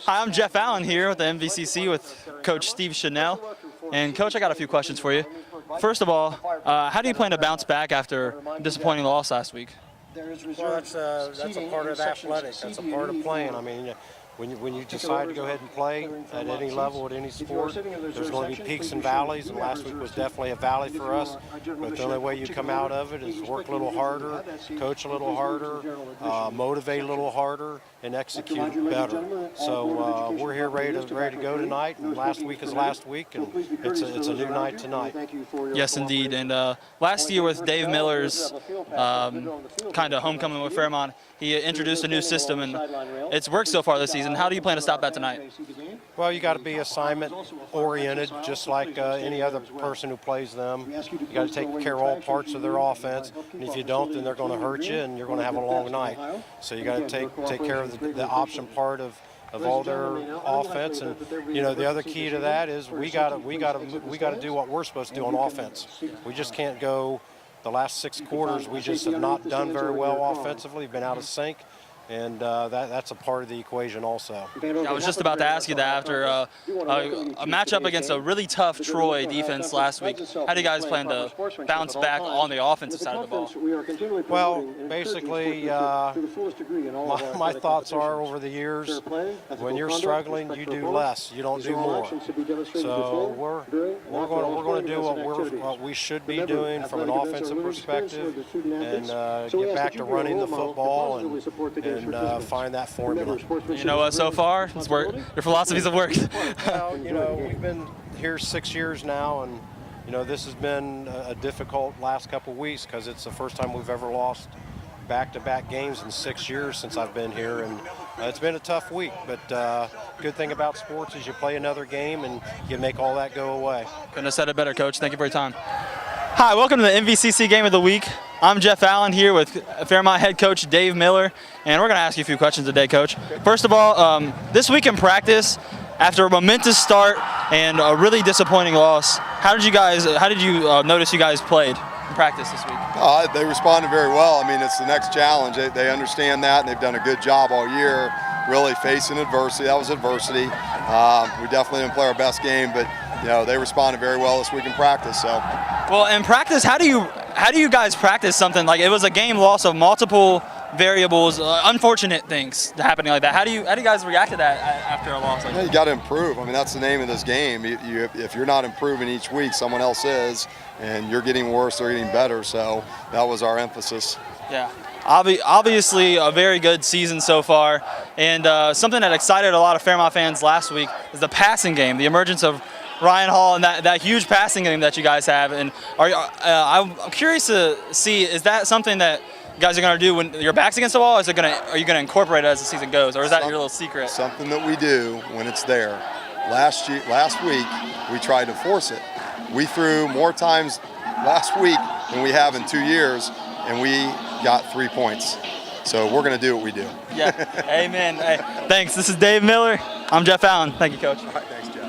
Hi, I'm Jeff Allen here with the MVCC with Coach Steve Chanel. And Coach, I got a few questions for you. First of all, how do you plan to bounce back after a disappointing loss last week? Well, that's a part of athletics. That's a part of playing. I mean, when you decide to go ahead and play at any level, at any sport, there's going to be peaks and valleys, and last week was definitely a valley for us. But the only way you come out of it is work a little harder, coach a little harder, motivate a little harder, and execute better. So we're here ready to go tonight, and last week is last week, and it's a new night tonight. Yes, indeed. And last year with Dave Miller's kind of homecoming with Fairmont, he introduced a new system, and it's worked so far this season. How do you plan to stop that tonight? Well, you got to be assignment-oriented, just like any other person who plays them. You got to take care of all parts of their offense, and if you don't, then they're going to hurt you, and you're going to have a long night. So you got to take care of the option part of all their offense, and the other key to that is we got to do what we're supposed to do on offense. We just can't go. The last 6 quarters, we just have not done very well offensively. We've been out of sync, and that's a part of the equation also. I was just about to ask you that after a matchup against a really tough Troy defense last week. How do you guys plan to bounce back on the offensive side of the ball? Well, basically, my thoughts are over the years, when you're struggling, you do less. You don't do more. So we're going to do what we should be doing from an offensive perspective, and get back to running the football and find that formula. You know what? So far, it's worked. Your philosophies have worked. Well, we've been here 6 years now, and this has been a difficult last couple of weeks because it's the first time we've ever lost back-to-back games in 6 years since I've been here, and it's been a tough week. But good thing about sports is you play another game and you make all that go away. Couldn't have said it better, Coach. Thank you for your time. Hi, welcome to the MVCC Game of the Week. I'm Jeff Allen here with Fairmont head coach Dave Miller, and we're going to ask you a few questions today, Coach. First of all, this week in practice, after a momentous start and a really disappointing loss, how did you notice you guys played in practice this week? They responded very well. I mean, it's the next challenge. They understand that, and they've done a good job all year, really facing adversity. That was adversity. We definitely didn't play our best game, but they responded very well this week in practice. So, well, in practice, how do you guys practice something like it was a game loss of multiple variables, unfortunate things happening like that? How do you guys react to that after a loss like that? You got to improve. I mean, that's the name of this game. If you're not improving each week, someone else is, and you're getting worse, they're getting better. So that was our emphasis. Yeah. Obviously a very good season so far, and something that excited a lot of Fairmont fans last week is the passing game, the emergence of Ryan Hall and that huge passing game that you guys have. And I'm curious to see, is that something that you guys are going to do when your back's against the wall? Are you going to incorporate it as the season goes, or is that your little secret? Something that we do when it's there. Last week we tried to force it. We threw more times last week than we have in 2 years, and we got 3 points. So we're going to do what we do. Yeah, amen. Hey, thanks. This is Dave Miller. I'm Jeff Allen. Thank you, Coach. All right, thanks, Jeff.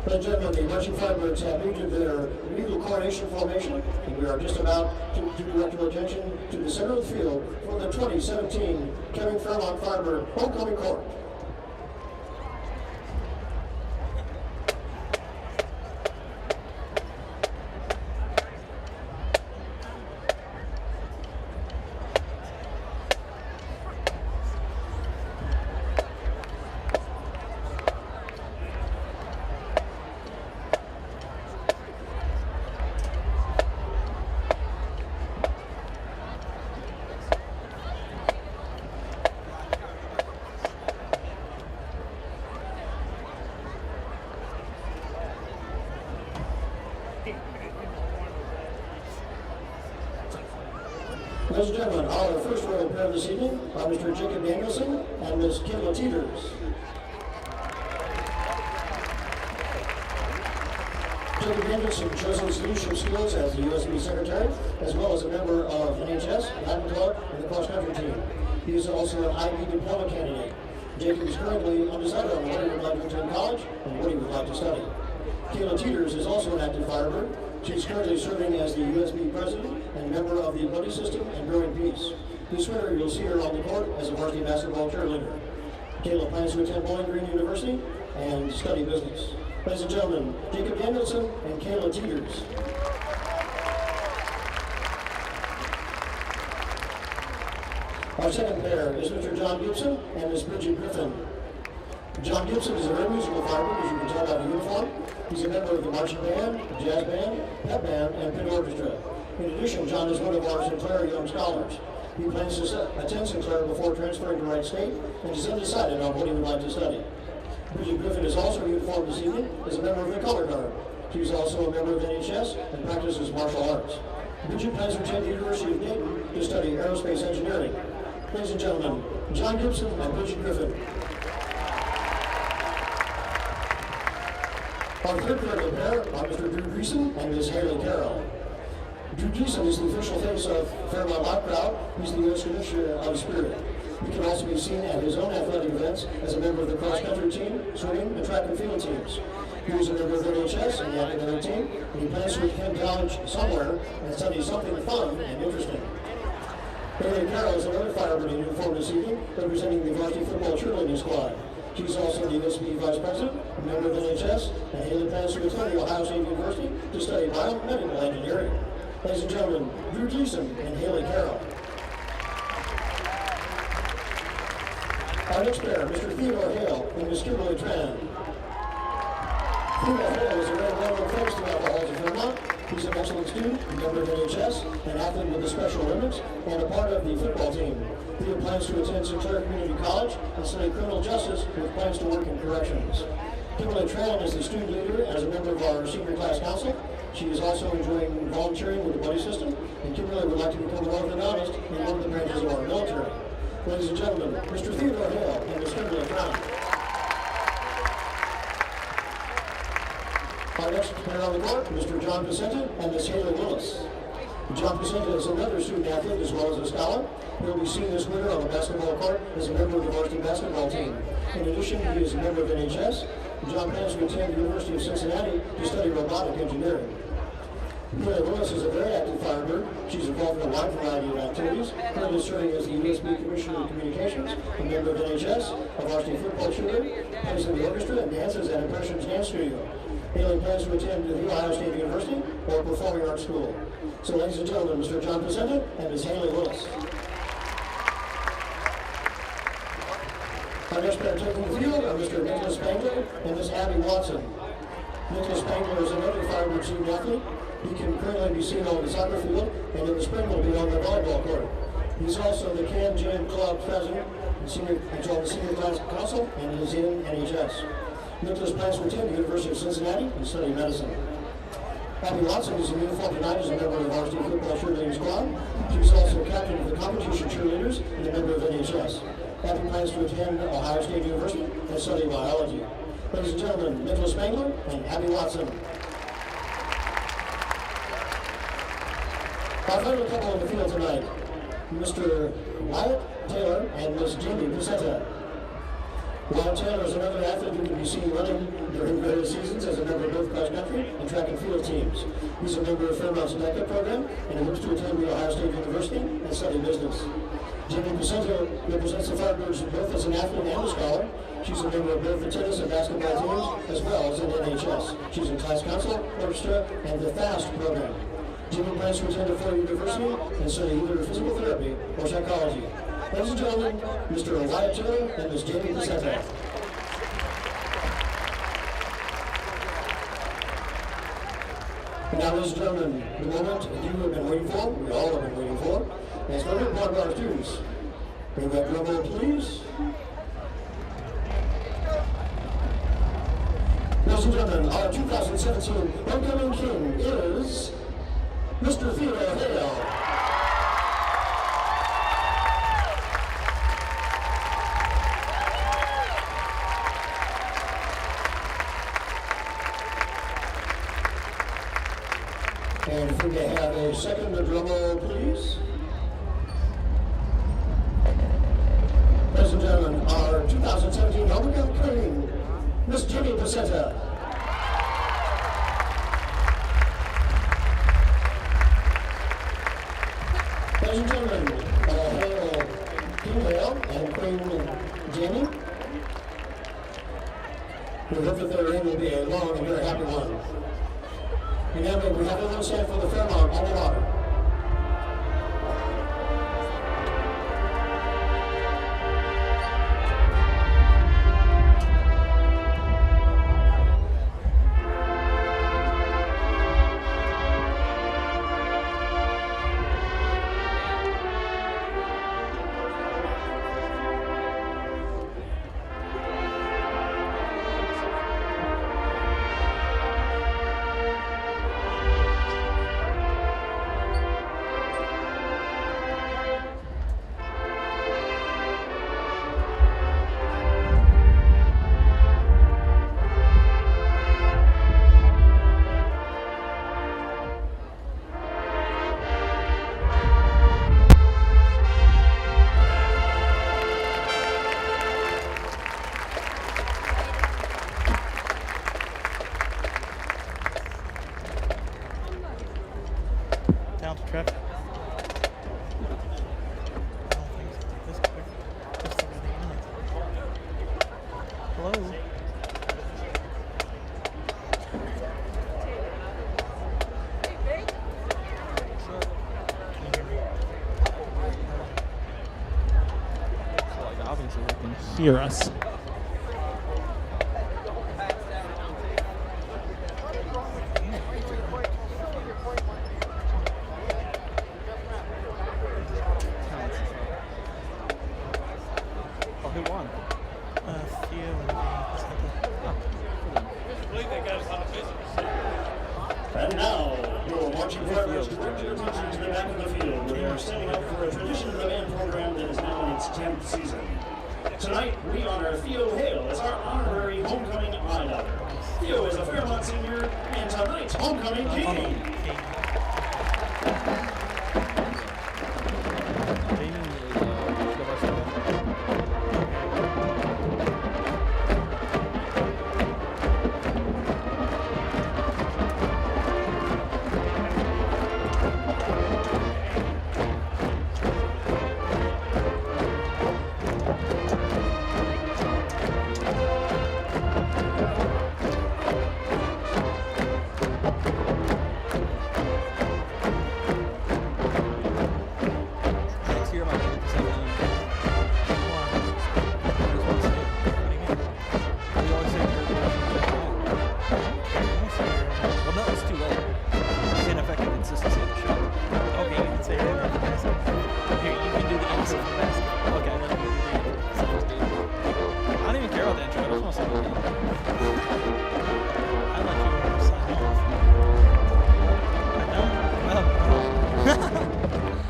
Ladies and gentlemen, the marching flag birds have moved to their legal coronation formation, and we are just about to direct your attention to the center of the field for the 2017 Fairmont Firebird Homecoming Court. Ladies and gentlemen, our first royal pair this evening are Mr. Jacob Danielson and Ms. Kayla Teeters. Jacob Danielson shows his leadership skills as the USB secretary, as well as a member of NHS, Latin Club, and the cross-country team. He is also an IB diploma candidate. Jacob is currently undecided on what he would like to attend college and what he would like to study. Kayla Teeters is also an active Firebird. She is currently serving as the USB president and member of the buddy system and Growing Peace. This winter, you'll see her on the court as a varsity basketball cheerleader. Kayla plans to attend Bowling Green University and study business. Ladies and gentlemen, Jacob Danielson and Kayla Teeters. Our second pair is Mr. John Gibson and Ms. Bridget Griffin. John Gibson is a very musical Firebird, as you can tell by the uniform. He's a member of the marching band, jazz band, pep band, and pit orchestra. In addition, John is one of our Sinclair Young Scholars. He plans to attend Sinclair before transferring to Wright State and is undecided on what he would like to study. Bridget Griffin is also uniformed this evening as a member of the Color Guard. She is also a member of NHS and practices martial arts. Bridget plans to attend the University of Dayton to study aerospace engineering. Ladies and gentlemen, John Gibson and Bridget Griffin. Our third pair are Mr. Drew Greason and Ms. Haley Carroll. Drew Greason is the official face of Fairmont Live Crowd. He's the U.S. Commissioner of Spirit. He can also be seen at his own athletic events as a member of the cross-country team, swimming, and track and field teams. He was a member of NHS and the academic team, and he plans to attend college somewhere and study something fun and interesting. Haley Carroll is another Firebird in uniform this evening, representing the varsity football cheerleading squad. She's also the USB Vice President, a member of NHS, and Haley plans to attend the Ohio State University to study biomedical engineering. Ladies and gentlemen, Drew Gleason and Haley Carroll. Our next pair, Mr. Theodore Hale and Ms. Kimberly Tran. Theodore Hale is a very well-known face throughout the halls of Fairmont. He's an excellent student, a member of NHS, an athlete with the Special Olympics, and a part of the football team. Theo plans to attend Sinclair Community College and study criminal justice with plans to work in corrections. Kimberly Tran is the student leader and is a member of our senior class council. She is also enjoying volunteering with the buddy system, and Kimberly would like to become more honest in one of the branches of our military. Ladies and gentlemen, Mr. Theodore Hale and Ms. Kimberly Tran. Our next pair on the court, Mr. John Vicente and Ms. Haley Willis. John Vicente is another student athlete as well as a scholar. He'll be seen this winter on the basketball court as a member of the varsity basketball team. In addition, he is a member of NHS. John plans to attend the University of Cincinnati to study robotic engineering. Haley Willis is a very active Firebird. She's involved in a wide variety of activities, currently serving as the USB Commissioner of Communications, a member of NHS, a varsity football cheerleader, plays in the orchestra, and dances at Impressions Dance Studio. Haley plans to attend the Ohio State University or Performing Arts School. So, ladies and gentlemen, Mr. John Vicente and Ms. Haley Willis. Our next pair taking the field are Mr. Nicholas Spangler and Ms. Abby Watson. Nicholas Spangler is another Firebird student athlete. He can currently be seen on the soccer field, and in the spring will be on the volleyball court. He's also the Can Jam Club president, he's on the senior class council, and is in NHS. Nicholas plans to attend the University of Cincinnati and study medicine. Abby Watson is in uniform tonight as a member of the varsity football cheerleading squad. She's also captain of the competition cheerleaders and a member of NHS. Abby plans to attend Ohio State University and study biology. Ladies and gentlemen, Nicholas Spangler and Abby Watson. Our final couple on the field tonight, Mr. Wyatt Taylor and Ms. Jamie Pacetta. Wyatt Taylor is another athlete who can be seen running during various seasons as a member of both cross-country and track and field teams. He's a member of Fairmont's NECA program and he hopes to attend the Ohio State University and study business. Jamie Pacetta represents the Firebirds both as an athlete and a scholar. She's a member of both the tennis and basketball teams as well as in NHS. She's in class council, orchestra, and the FAST program. Jamie plans to attend a four-year university and study either physical therapy or psychology. Ladies and gentlemen, Mr. Wyatt Taylor and Ms. Jamie Pacetta. And now, ladies and gentlemen, the moment you have been waiting for, we all have been waiting for, and it's going to be part of our students. Bring that drum roll, please. Ladies and gentlemen, our 2017 homecoming king is Mr. Theodore Hale. we have a second drum roll, please? Ladies and gentlemen, our 2017 Homecoming Queen, Miss Jimmy Pacetta. Ladies and gentlemen, hail King Hale and Queen Jamie. We hope that their reign will be a long and very happy one. And now we have everyone stand for the Fairmont on the water. Untitled Chapter. Hello. Obviously, they can hear us. Who won? And now, your marching partners direct your attention to the back of the field. We are setting up for a tradition of the band program that is now in its 10th season. Tonight, we honor Theo Hale as our honorary homecoming idol. Theo is a Fairmont senior and tonight's homecoming king.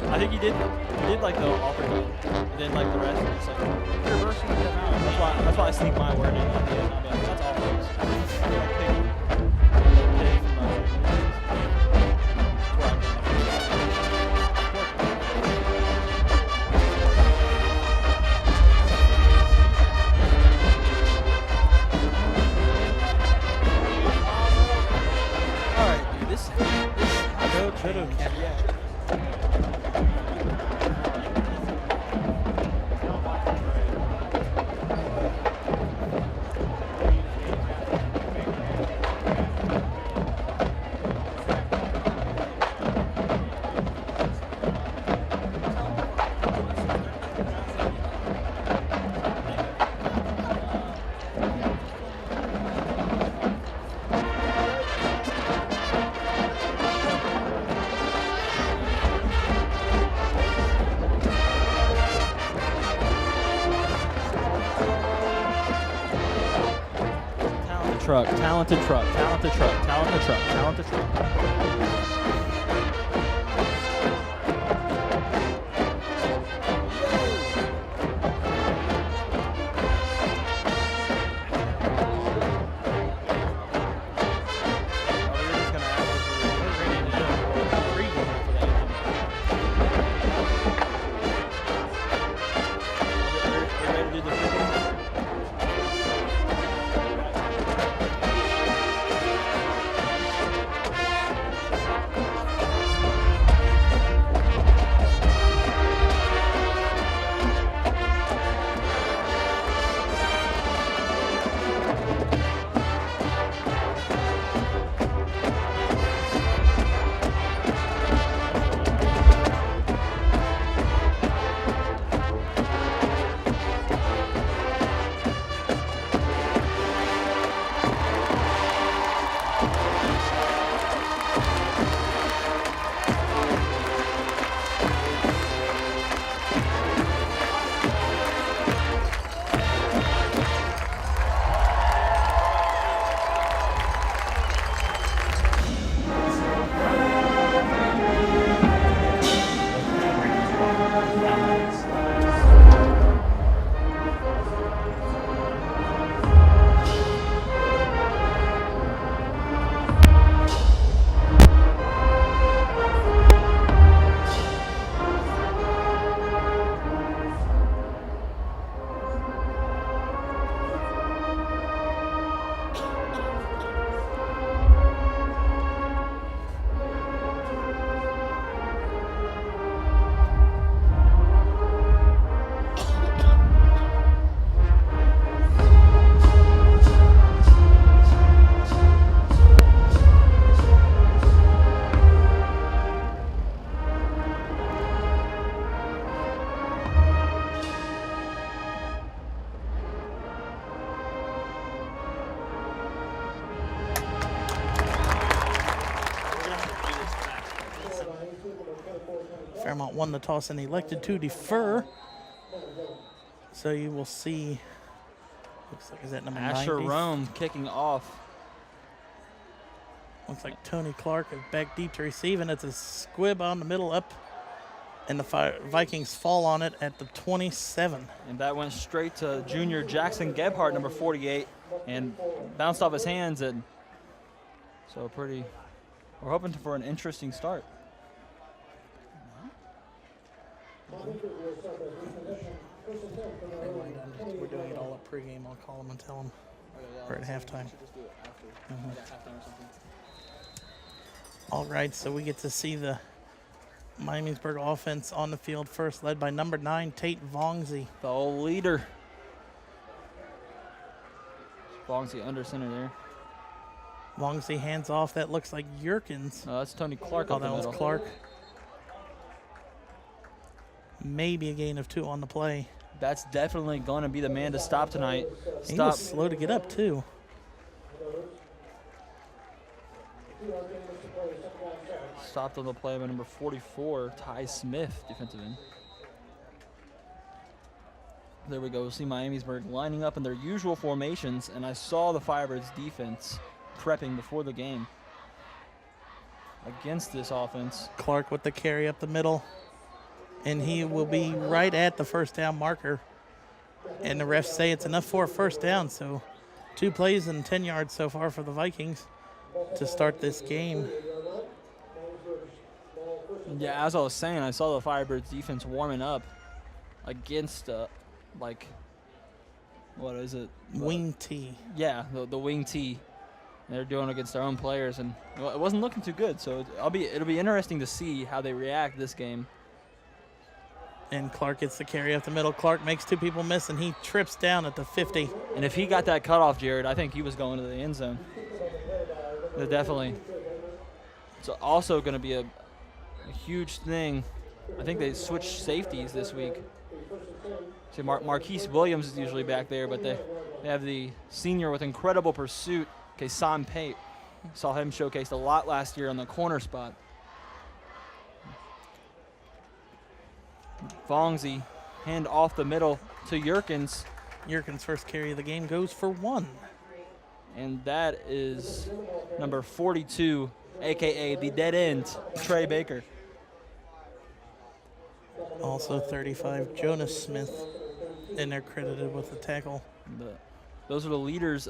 I think he did like the offer code, and then like the rest was just like reversing them out. That's why I sneak my word in at the end. I'll be like, that's all folks. Alright, dude, this should have. Yeah. Talented truck. Fairmont won the toss and elected to defer. So you will see, looks like, is that number 90? Asher Rome kicking off. Looks like Tony Clark is back deep to receive, and it's a squib on the middle up, and the Vikings fall on it at the 27. And that went straight to junior Jackson Gebhardt, number 48, and bounced off his hands. And so we're hoping for an interesting start. We're doing it all up pregame. I'll call them and tell them we're at halftime. All right, so we get to see the Miamisburg offense on the field first, led by number 9, Tate Vongsey. The old leader. Vongsey under center there. Vongsey hands off. That looks like Yerkins. That's Tony Clark. Oh, that was Clark. Maybe a gain of 2 on the play. That's definitely going to be the man to stop tonight. He was slow to get up, too. Stopped on the play by number 44, Ty Smith, defensive end. There we go. We'll see Miamisburg lining up in their usual formations, and I saw the Firebirds defense prepping before the game against this offense. Clark with the carry up the middle, and he will be right at the first down marker. And the refs say it's enough for a first down, so 2 plays and 10 yards so far for the Vikings to start this game. Yeah, as I was saying, I saw the Firebirds defense warming up against, what is it? Wing T. Yeah, the wing T. They're doing against their own players, and it wasn't looking too good. So it'll be interesting to see how they react this game. And Clark gets the carry up the middle. Clark makes 2 people miss, and he trips down at the 50. And if he got that cutoff, Jared, I think he was going to the end zone. They're definitely. It's also going to be a huge thing. I think they switched safeties this week. See, Marquise Williams is usually back there, but they have the senior with incredible pursuit, Kason Pate. Saw him showcased a lot last year on the corner spot. Vongsey, hand off the middle to Yerkins. Yerkins' first carry of the game goes for 1. And that is number 42, a.k.a. the dead end, Trey Baker. Also 35, Jonah Smith, and they're credited with the tackle. Those are the leaders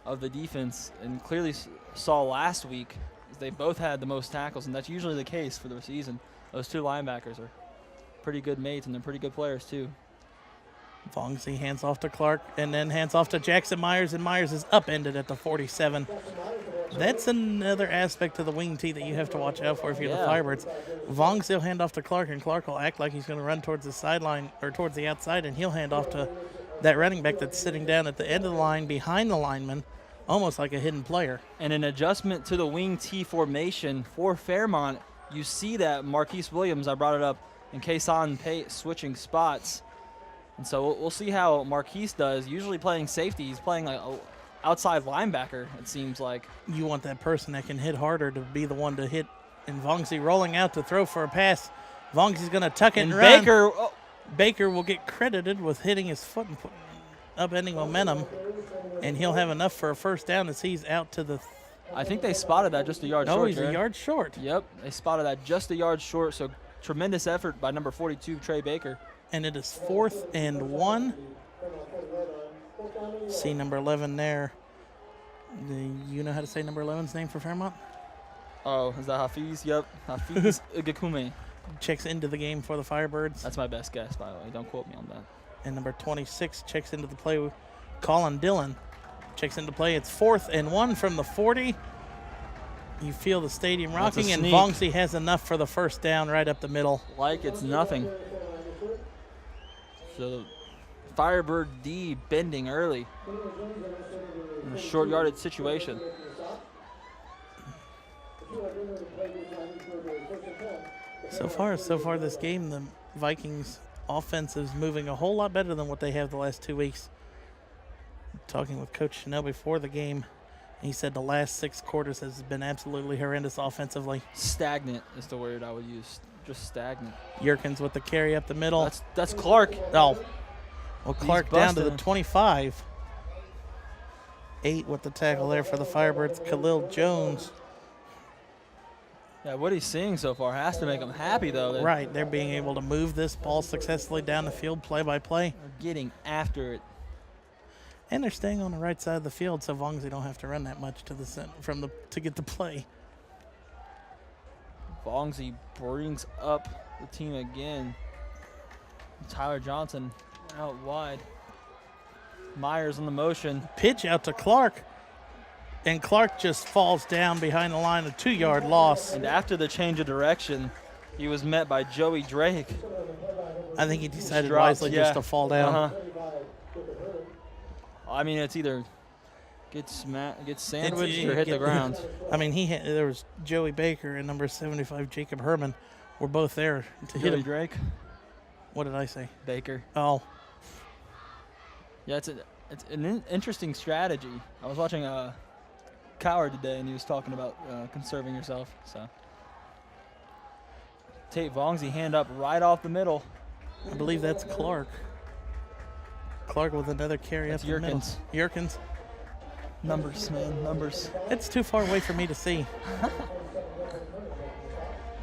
of the defense, and clearly saw last week they both had the most tackles, and that's usually the case for the season. Those 2 linebackers are pretty good mates, and they're pretty good players too. Vongsey hands off to Clark and then hands off to Jackson Myers, and Myers is upended at the 47. That's another aspect of the wing T that you have to watch out for if you're the Firebirds. Vongsey will hand off to Clark, and Clark will act like he's going to run towards the sideline or towards the outside, and he'll hand off to that running back that's sitting down at the end of the line behind the lineman, almost like a hidden player. And an adjustment to the wing T formation for Fairmont. You see that Marquise Williams, I brought it up, and Kason Pate switching spots. And so we'll see how Marquise does. Usually playing safety, he's playing like an outside linebacker, it seems like. You want that person that can hit harder to be the one to hit. And Vongsey rolling out to throw for a pass. Vongsey's going to tuck it and run. Baker will get credited with hitting his foot and upending momentum. And he'll have enough for a first down as he's out to the... I think they spotted that just a yard short. No, he's a yard short. Yep, they spotted that just a yard short. So tremendous effort by number 42, Trey Baker. And it is 4th and 1. See number 11 there. You know how to say number 11's name for Fairmont? Oh, is that Hafiz? Yep, Hafiz Igakume. Checks into the game for the Firebirds. That's my best guess, by the way. Don't quote me on that. And number 26 checks into the play. Colin Dillon checks into play. It's 4th and 1 from the 40. You feel the stadium rocking, and Vongsey has enough for the first down right up the middle. Like it's nothing. So the Firebird D bending early in a short yardage situation. So far this game, the Vikings offense is moving a whole lot better than what they have the last 2 weeks. Talking with Coach Chanel before the game, he said the last 6 quarters has been absolutely horrendous offensively. Stagnant is the word I would use. just stagnant. Yerkins with the carry up the middle. That's Clark. Oh. Well, Clark down to the busting. 25. 8 with the tackle there for the Firebirds. Khalil Jones. Yeah, what he's seeing so far has to make him happy, though. Right, they're being able to move this ball successfully down the field play by play. They're getting after it. And they're staying on the right side of the field, so long as they don't have to run that much to the center to get the play. Vongsy brings up the team again. Tyler Johnson out wide. Myers on the motion. Pitch out to Clark. And Clark just falls down behind the line, a 2-yard loss. And after the change of direction, he was met by Joey Drake. I think he decided Dropped, wisely yeah. just to fall down. Uh-huh. I mean, it's either get sandwiched or hit the ground. I mean, there was Joey Baker and number 75, Jacob Herman, were both there to hit Joey him. Drake, What did I say? Baker. Oh, Yeah, it's an interesting strategy. I was watching Coward today, and he was talking about conserving yourself. So Tate Vongsy hand up right off the middle. I believe that's Clark. Clark with another carry That's up the middle. Yerkins. Yerkins. Numbers, man, numbers. It's too far away for me to see.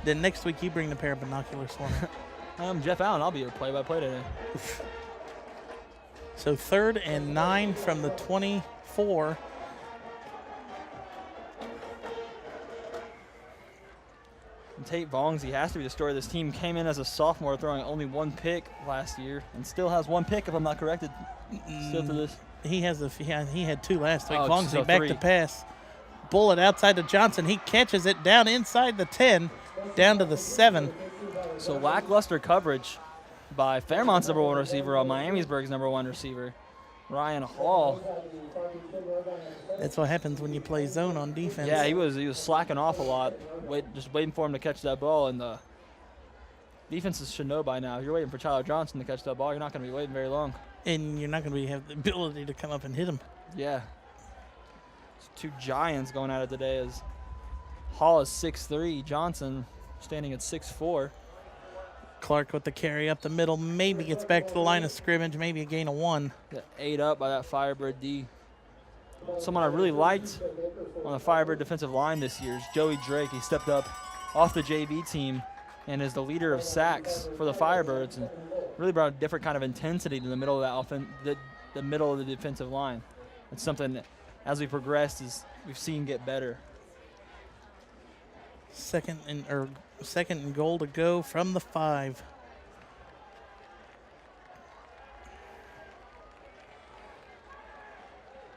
Then next week you bring the pair of binoculars for me. I'm Jeff Allen. I'll be your play-by-play today. So 3rd and 9 from the 24. And Tate Vongsy has to be the story. This team came in as a sophomore, throwing only 1 pick last year, and still has 1 pick, if I'm not corrected. Still to this. He had 2 last week. Oh, Vongsy so back 3. to pass. Bullet outside to Johnson. He catches it down inside the 10, down to the 7. So lackluster coverage by Fairmont's number 1 receiver on Miamisburg's number 1 receiver, Ryan Hall. That's what happens when you play zone on defense. Yeah, he was slacking off a lot, just waiting for him to catch that ball. And the defenses should know by now, if you're waiting for Tyler Johnson to catch that ball, you're not going to be waiting very long. And you're not going to have the ability to come up and hit him. Yeah. It's 2 giants going at it today as Hall is 6'3", Johnson standing at 6'4". Clark with the carry up the middle, maybe gets back to the line of scrimmage, maybe a gain of 1. Got 8 up by that Firebird D. Someone I really liked on the Firebird defensive line this year is Joey Drake. He stepped up off the JV team and is the leader of sacks for the Firebirds and really brought a different kind of intensity to the middle of that the middle of the defensive line. It's something that, as we progressed, we've seen get better. Second and goal to go from the 5.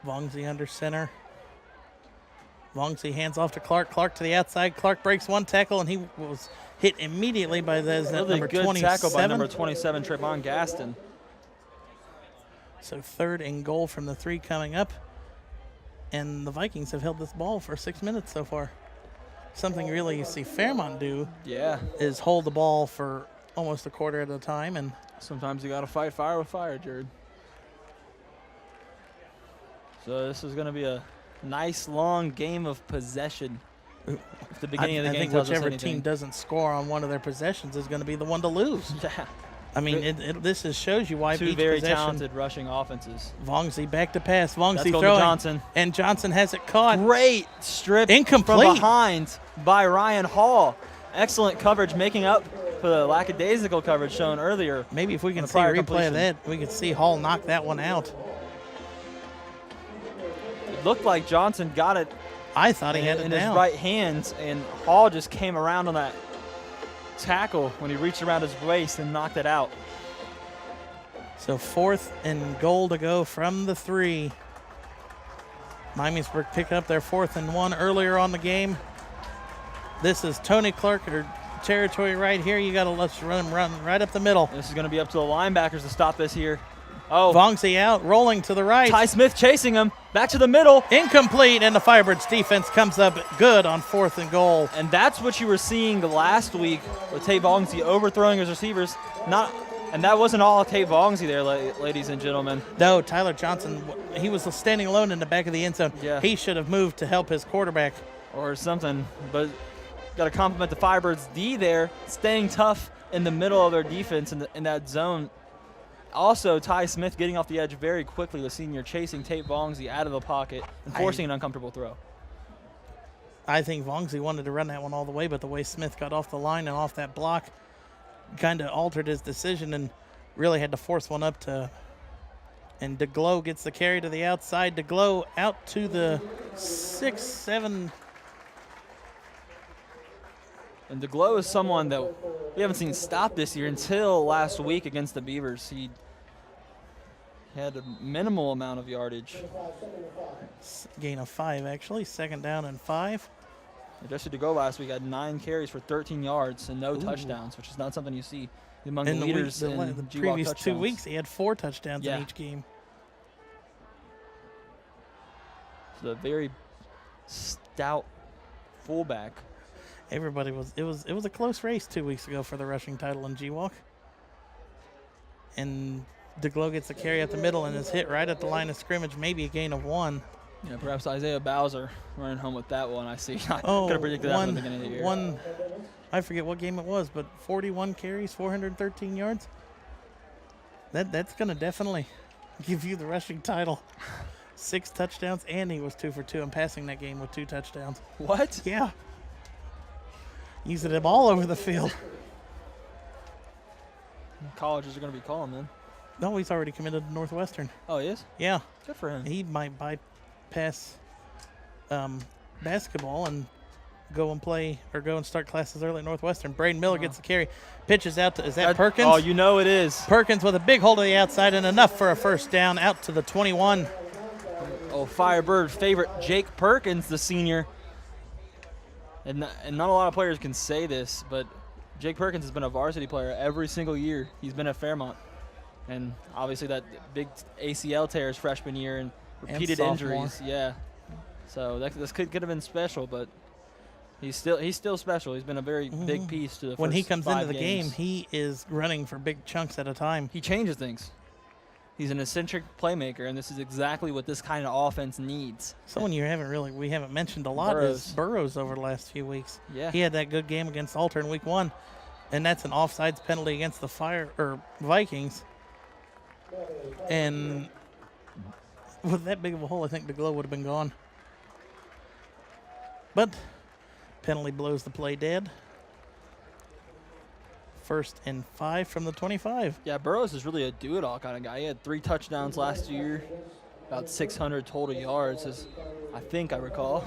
Vongsy under center. Vongsy hands off to Clark. Clark to the outside. Clark breaks 1 tackle, and he was hit immediately by Really number good 27. tackle by number 27, Trayvon Gaston. So 3rd and goal from the 3 coming up. And the Vikings have held this ball for 6 minutes so far. Something really you see Fairmont do is hold the ball for almost a quarter at a time. And sometimes you got to fight fire with fire, Jared. So this is going to be a nice, long game of possession. At the beginning of the game, I think tells us whichever anything. team doesn't score on one of their possessions is going to be the one to lose. Yeah. I mean, this shows you why 2 each very possession. talented rushing offenses. Vongsy back to pass. Vongsy That's going to throwing. Johnson. And Johnson has it caught. Great strip Incomplete. from behind by Ryan Hall. Excellent coverage, making up for the lackadaisical coverage shown earlier. Maybe if we can on a see a prior replay completion. of that, we could see Hall knock that one out. It looked like Johnson got it I thought he had it in down. his right hands, and Hall just came around on that tackle when he reached around his waist and knocked it out. So 4th and goal to go from the 3. Miamisburg picked up their 4th and 1 earlier on the game. This is Tony Clark territory right here. You got to let's run right up the middle. This is going to be up to the linebackers to stop this here. Oh, Vongsy out, rolling to the right. Ty Smith chasing him. Back to the middle. Incomplete, and the Firebirds defense comes up good on 4th and goal. And that's what you were seeing last week with Tate Vongsy overthrowing his receivers. And that wasn't all Tate Vongsy there, ladies and gentlemen. No, Tyler Johnson, he was standing alone in the back of the end zone. Yeah. He should have moved to help his quarterback. Or something. But got to compliment the Firebirds D there, staying tough in the middle of their defense in that zone. Also, Ty Smith getting off the edge very quickly, the senior, chasing Tate Vongsi out of the pocket and forcing an uncomfortable throw. I think Vongsi wanted to run that one all the way, but the way Smith got off the line and off that block kind of altered his decision and really had to force one up to. And DeGlow gets the carry to the outside. DeGlow out to the 6-7. And DeGlow is someone that we haven't seen stop this year until last week against the Beavers. He had a minimal amount of yardage. Gain of 5, actually. 2nd down and 5. Jesse DeGlow last week had 9 carries for 13 yards and no touchdowns, which is not something you see among the leaders in the GWAC previous touchdowns. 2 weeks, he had 4 touchdowns in each game. So a very stout fullback. Everybody was it was a close race 2 weeks ago for the rushing title in GWAC. And DeGlow gets the carry at the middle and is hit right at the line of scrimmage, maybe a gain of 1. Yeah, perhaps Isaiah Bowser running home with that one. I see. I could have predicted that from the beginning of the year. I forget what game it was, but 41 carries, 413 yards. That's going to definitely give you the rushing title. 6 touchdowns, and he was 2 for 2 in passing that game with 2 touchdowns. What? Yeah. Using him all over the field. Colleges are going to be calling then. No, he's already committed to Northwestern. Oh, he is? Yeah. Good for him. He might bypass basketball and go and start classes early at Northwestern. Braden Miller gets the carry, pitches out to, is that Perkins? Oh, you know it is. Perkins with a big hold of the outside and enough for a first down out to the 21. Oh, Firebird favorite Jake Perkins, the senior. And not a lot of players can say this, but Jake Perkins has been a varsity player every single year he's been at Fairmont. And obviously that big ACL tear his freshman year and repeated injuries. Yeah. So this could have been special, but he's still special. He's been a very big piece to the When first he comes 5 into the games. game, he is running for big chunks at a time. He changes things. He's an eccentric playmaker, and this is exactly what this kind of offense needs. Someone we haven't mentioned a lot is Burrows over the last few weeks. Yeah. He had that good game against Alter in week 1, and that's an offsides penalty against the Vikings. And with that big of a hole, I think DeGlow would have been gone. But penalty blows the play dead. 1st and 5 from the 25. Yeah, Burrows is really a do-it-all kind of guy. He had 3 touchdowns last year, about 600 total yards, as I think I recall.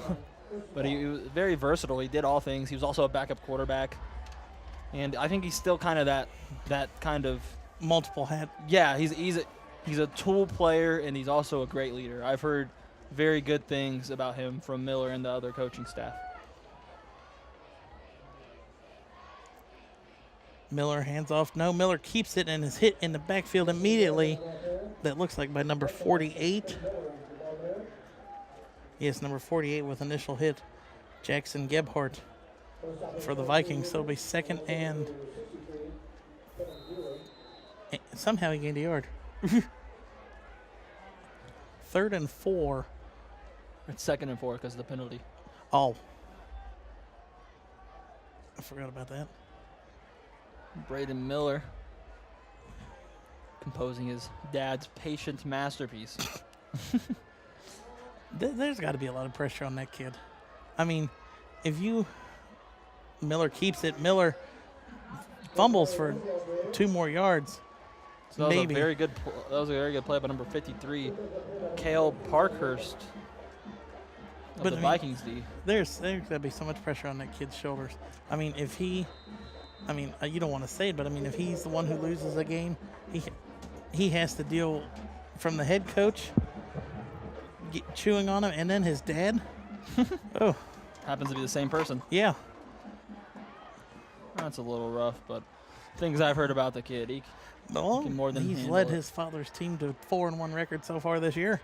But he was very versatile. He did all things. He was also a backup quarterback. And I think he's still kind of that kind of multiple hat. Yeah, he's a tool player, and he's also a great leader. I've heard very good things about him from Miller and the other coaching staff. Miller hands off. No, Miller keeps it and is hit in the backfield immediately. That looks like by number 48. Yes, number 48 with initial hit. Jackson Gebhardt for the Vikings. So it'll be 2nd and somehow he gained a yard. 3rd and 4. It's 2nd and 4 because of the penalty. Oh. I forgot about that. Braden Miller composing his dad's patient masterpiece. There's got to be a lot of pressure on that kid. I mean, Miller keeps it, Miller fumbles for 2 more yards. So that was a very good play by number 53, Cale Parkhurst of the Vikings D. There's got to be so much pressure on that kid's shoulders. I mean, you don't want to say it, but I mean, if he's the one who loses a game, he has to deal from the head coach chewing on him, and then his dad. Oh, happens to be the same person. Yeah, that's a little rough, but things I've heard about the kid, he can more than he's led his father's team to 4-1 record so far this year.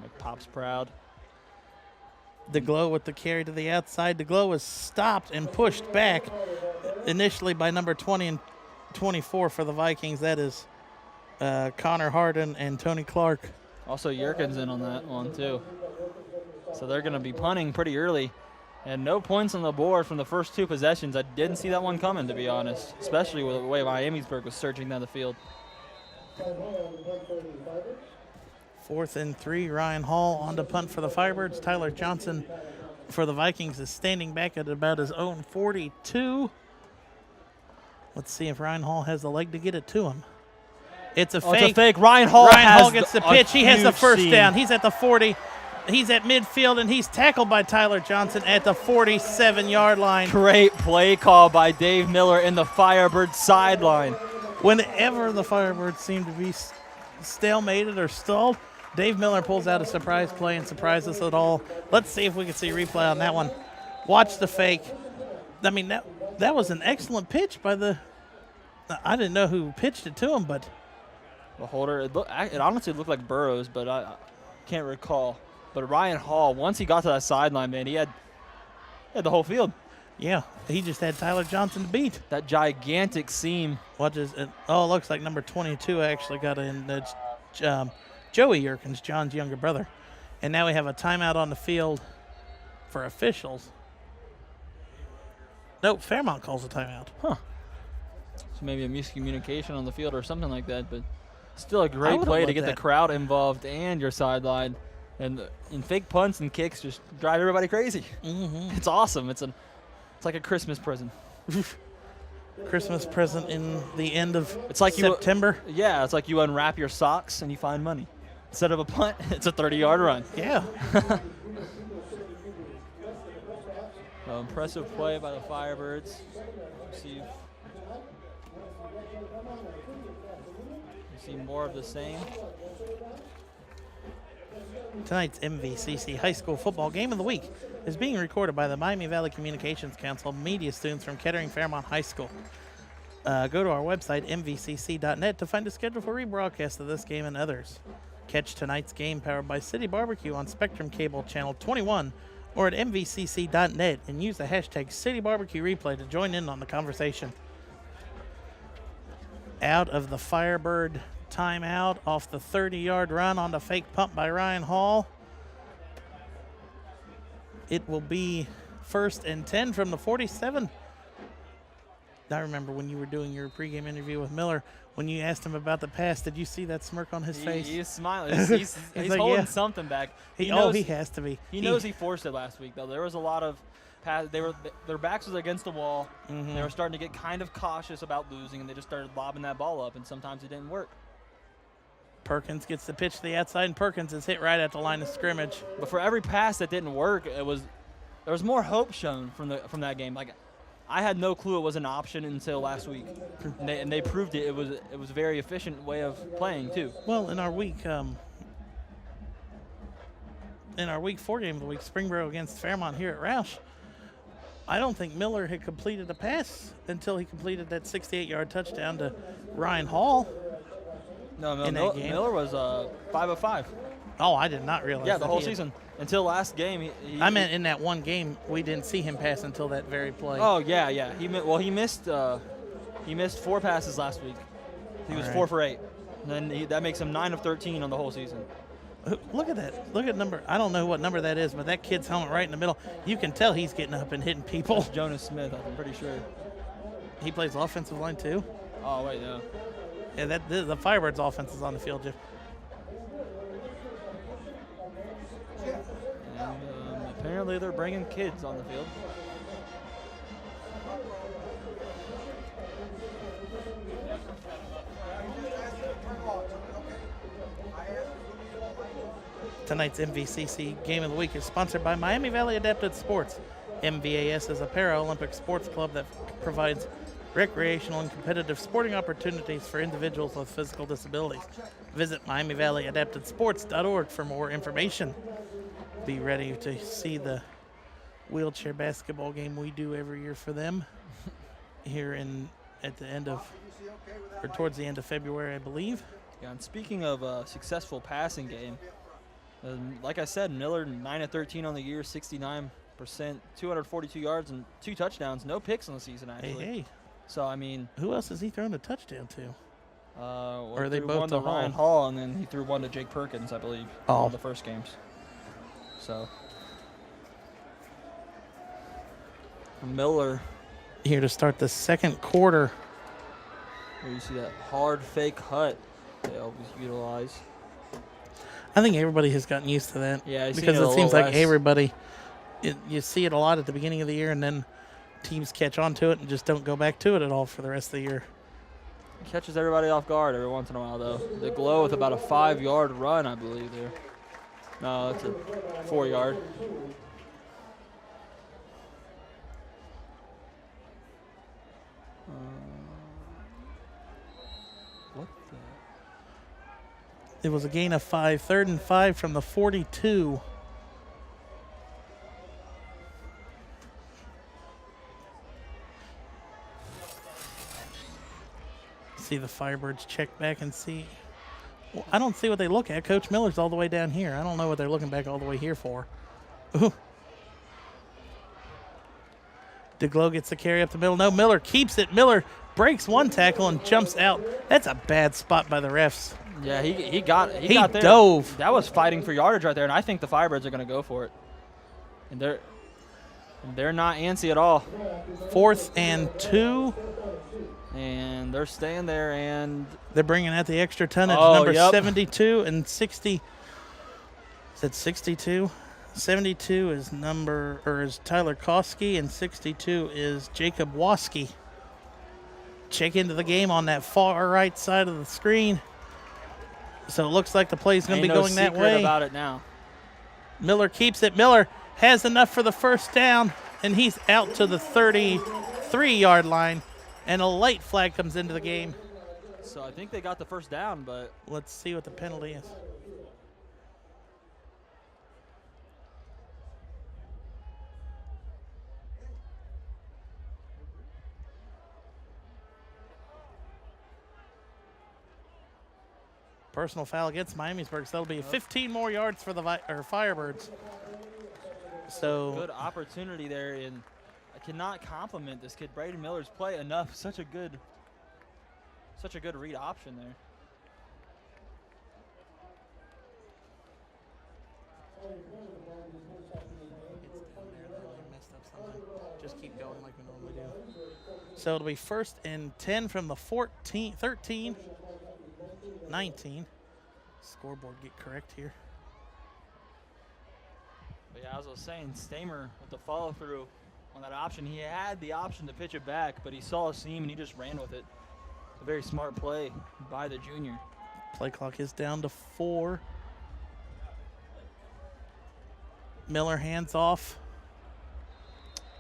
Make Pop's proud. DeGlow with the carry to the outside. DeGlow was stopped and pushed back initially by number 20 and 24 for the Vikings. That is Connor Harden and Tony Clark. Also, Yerkin's in on that one, too. So they're going to be punting pretty early. And no points on the board from the first 2 possessions. I didn't see that one coming, to be honest, especially with the way Miamisburg was surging down the field. 4th and 3, Ryan Hall on to punt for the Firebirds. Tyler Johnson for the Vikings is standing back at about his own 42. Let's see if Ryan Hall has the leg to get it to him. It's a fake. It's a fake. Ryan Hall gets the pitch. He has the first seam. down. He's at the 40. He's at midfield, and he's tackled by Tyler Johnson at the 47-yard line. Great play call by Dave Miller in the Firebird sideline. Whenever the Firebirds seem to be stalemated or stalled, Dave Miller pulls out a surprise play and surprises us all. Let's see if we can see a replay on that one. Watch the fake. I mean, that was an excellent pitch by the – I didn't know who pitched it to him, but – The holder, it honestly looked like Burrows, but I can't recall. But Ryan Hall, once he got to that sideline, man, he had the whole field. Yeah, he just had Tyler Johnson to beat. That gigantic seam. What is it? Oh, it looks like number 22 actually got in. That's Joey Yerkins, John's younger brother. And now we have a timeout on the field for officials. Nope, Fairmont calls a timeout. Huh. So maybe a miscommunication on the field or something like that, but still a great play to get the crowd involved and your sideline. And fake punts and kicks just drive everybody crazy. Mm-hmm. It's awesome. It's like a Christmas present. Christmas present in the end of it's like September. Yeah, it's like you unwrap your socks and you find money. Instead of a punt, it's a 30-yard run. Yeah. So impressive play by the Firebirds. You see more of the same. Tonight's MVCC High School Football Game of the Week is being recorded by the Miami Valley Communications Council media students from Kettering Fairmont High School. Go to our website, mvcc.net, to find a schedule for rebroadcast of this game and others. Catch tonight's game powered by City Barbecue on Spectrum Cable Channel 21 or at mvcc.net and use the hashtag CityBarbecueReplay to join in on the conversation. Out of the Firebird timeout off the 30-yard run on the fake pump by Ryan Hall. It will be 1st and 10 from the 47. I remember when you were doing your pregame interview with Miller, when you asked him about the pass, did you see that smirk on his face? He's smiling. He's like, holding something back. He has to be. He knows he forced it last week, though. There was a lot of pass. Their backs was against the wall. Mm-hmm. They were starting to get kind of cautious about losing, and they just started lobbing that ball up, and sometimes it didn't work. Perkins gets the pitch to the outside, and Perkins is hit right at the line of scrimmage. But for every pass that didn't work, there was more hope shown from that game. Like, I had no clue it was an option until last week, and they proved it. It was a very efficient way of playing too. Well, in our week 4 game of the week, Springboro against Fairmont here at Roush, I don't think Miller had completed a pass until he completed that 68-yard touchdown to Ryan Hall. No, Miller was 5 of 5. Oh, I did not realize. Yeah, the whole season until last game. I meant in that one game we didn't see him pass until that very play. Oh yeah. He missed 4 passes last week. He was 4 for 8. And then that makes him 9 of 13 on the whole season. Look at that. Look at number. I don't know what number that is, but that kid's helmet right in the middle. You can tell he's getting up and hitting people. That's Jonah Smith, I'm pretty sure. He plays offensive line too. Oh wait, no. Yeah, the Firebirds offense is on the field, Jeff. And apparently they're bringing kids on the field. Tonight's MVCC Game of the Week is sponsored by Miami Valley Adapted Sports. MVAS is a Paralympic sports club that provides recreational and competitive sporting opportunities for individuals with physical disabilities. Visit MiamiValleyAdaptedSports.org for more information. Be ready to see the wheelchair basketball game we do every year for them here towards the end of February, I believe. Yeah, and speaking of a successful passing game, like I said, Miller 9 of 13 on the year, 69%, 242 yards and 2 touchdowns, no picks on the season actually. Hey. So I mean, who else has he thrown a touchdown to? Or they both one to Ryan Hall, and then he threw one to Jake Perkins, I believe, in the first games. So Miller. Here to start the second quarter. Here you see that hard fake hut they always utilize. I think everybody has gotten used to that. Yeah, I've seen because it a it seems little like less. everybody, you see it a lot at the beginning of the year, and then teams catch on to it and just don't go back to it at all for the rest of the year. Catches everybody off guard every once in a while, though. The glow with about a 5-yard run, I believe, there. No, it's a 4-yard. What the? It was a gain of 5, 3rd and 5 from the 42. See the Firebirds check back and see. Well, I don't see what they look at. Coach Miller's all the way down here. I don't know what they're looking back all the way here for. Ooh. DeGlow gets the carry up the middle. No, Miller keeps it. Miller breaks one tackle and jumps out. That's a bad spot by the refs. Yeah, he got there. Dove. That was fighting for yardage right there, and I think the Firebirds are going to go for it. And they're not antsy at all. 4th and 2. And they're staying there, and They're bringing out the extra tonnage. Oh, Number yep. 72 and 60. Is that 62? 72 is Tyler Koski, and 62 is Jacob Waski. Check into the game on that far right side of the screen. So it looks like the play's going to be going that way. About it now. Miller keeps it. Miller has enough for the first down, and he's out to the 33-yard line, and a late flag comes into the game. So I think they got the first down, but Let's see what the penalty is. Personal foul against Miamisburg, so that'll be 15 more yards for the Firebirds. So good opportunity there, and I cannot compliment this kid Braden Miller's play enough. Such a good read option there. Just keep going like we normally do. So it'll be 1st and 10 from the 13, 19. Scoreboard get correct here. But yeah, as I was saying, Stamer with the follow through on that option, he had the option to pitch it back, but he saw a seam and he just ran with it. A very smart play by the junior. Play clock is down to 4. Miller hands off.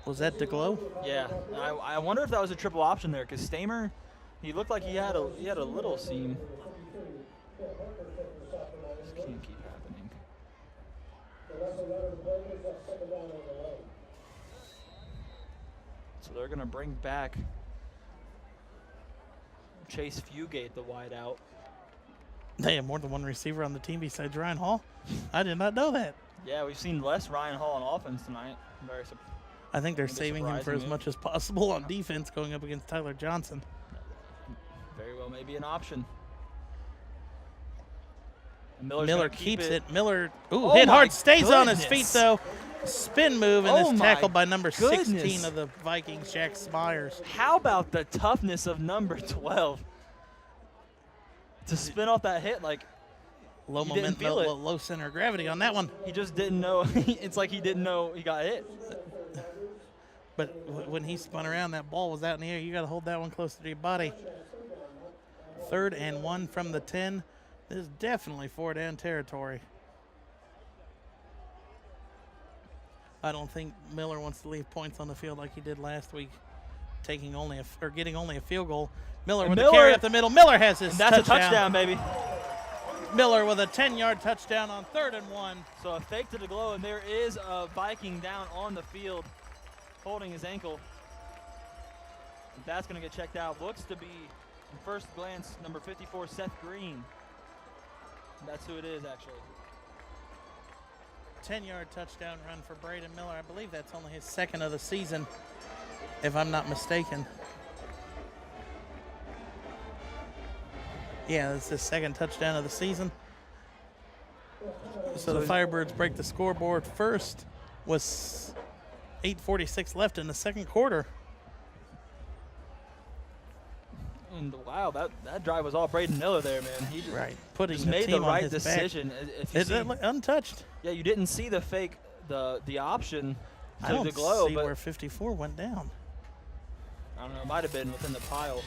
Was that DeGlow? Yeah, I wonder if that was a triple option there, because Stamer, he looked like he had a little seam. This can't keep happening. So they're gonna bring back Chase Fugate, the wideout. They have more than one receiver on the team besides Ryan Hall. I did not know that. Yeah, we've seen less Ryan Hall on offense tonight. I think they're Maybe saving him for as surprising much as possible on defense going up against Tyler Johnson. Very well, maybe an option. And Miller keeps it. Miller, Oh hit my hard, stays on his feet goodness. though. Spin move and Oh is my tackled by number 16 goodness. of the Vikings, Jack Smyers. How about the toughness of number 12? To spin off that hit, like Low he didn't momentum, feel it. low center of gravity on that one. He just didn't know. It's like he didn't know he got hit. But when he spun around, that ball was out in the air. You got to hold that one closer to your body. 3rd and 1 from the 10. This is definitely 4-down territory. I don't think Miller wants to leave points on the field like he did last week, getting only a field goal. Miller with the carry up the middle. Miller has his That's touchdown. a touchdown, baby. Miller with a 10-yard touchdown on 3rd and 1. So a fake to the glow, and there is a Viking down on the field holding his ankle. That's going to get checked out. Looks to be, at first glance, number 54, Seth Green. That's who it is, actually. 10-yard touchdown run for Braden Miller. I believe that's only his 2nd of the season, if I'm not mistaken. Yeah, that's his 2nd touchdown of the season. So the Firebirds break the scoreboard. First was 8:46 left in the second quarter. And wow, that drive was all Braden Miller there, man. He just, putting just the made team the on right his decision. If you Is see, it untouched? yeah, you didn't see the fake, the option I to don't the glow, see but where 54 went down. I don't know, it might have been within the pile.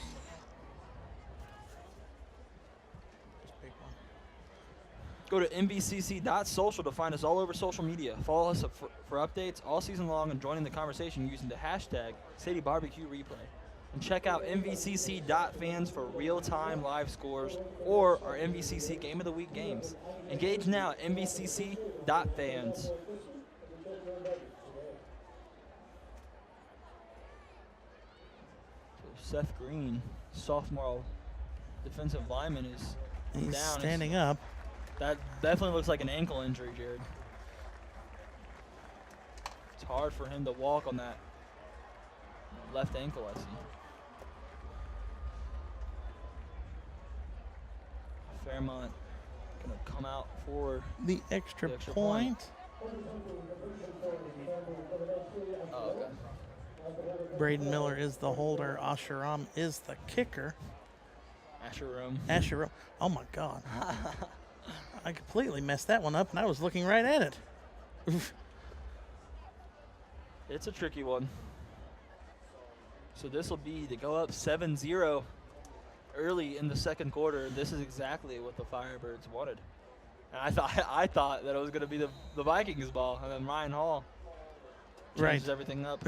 Go to MVCC.social to find us all over social media. Follow us for updates all season long and joining the conversation using the hashtag CityBarbecueReplay. And check out MVCC.fans for real-time live scores or our MVCC Game of the Week games. Engage now at MVCC.fans. Seth Green, sophomore defensive lineman, is He's down. standing up. That definitely looks like an ankle injury, Jared. It's hard for him to walk on that left ankle, I see. Fairmont gonna come out for The extra extra point. Oh, okay. Braden Miller is the holder. Asheram is the kicker. Asheram. Asheram. Oh, my God. I completely messed that one up, and I was looking right at it. Oof. It's a tricky one. So this will be to go up 7-0 early in the second quarter. This is exactly what the Firebirds wanted. And I thought that it was going to be the Vikings ball, and then Ryan Hall changes everything up.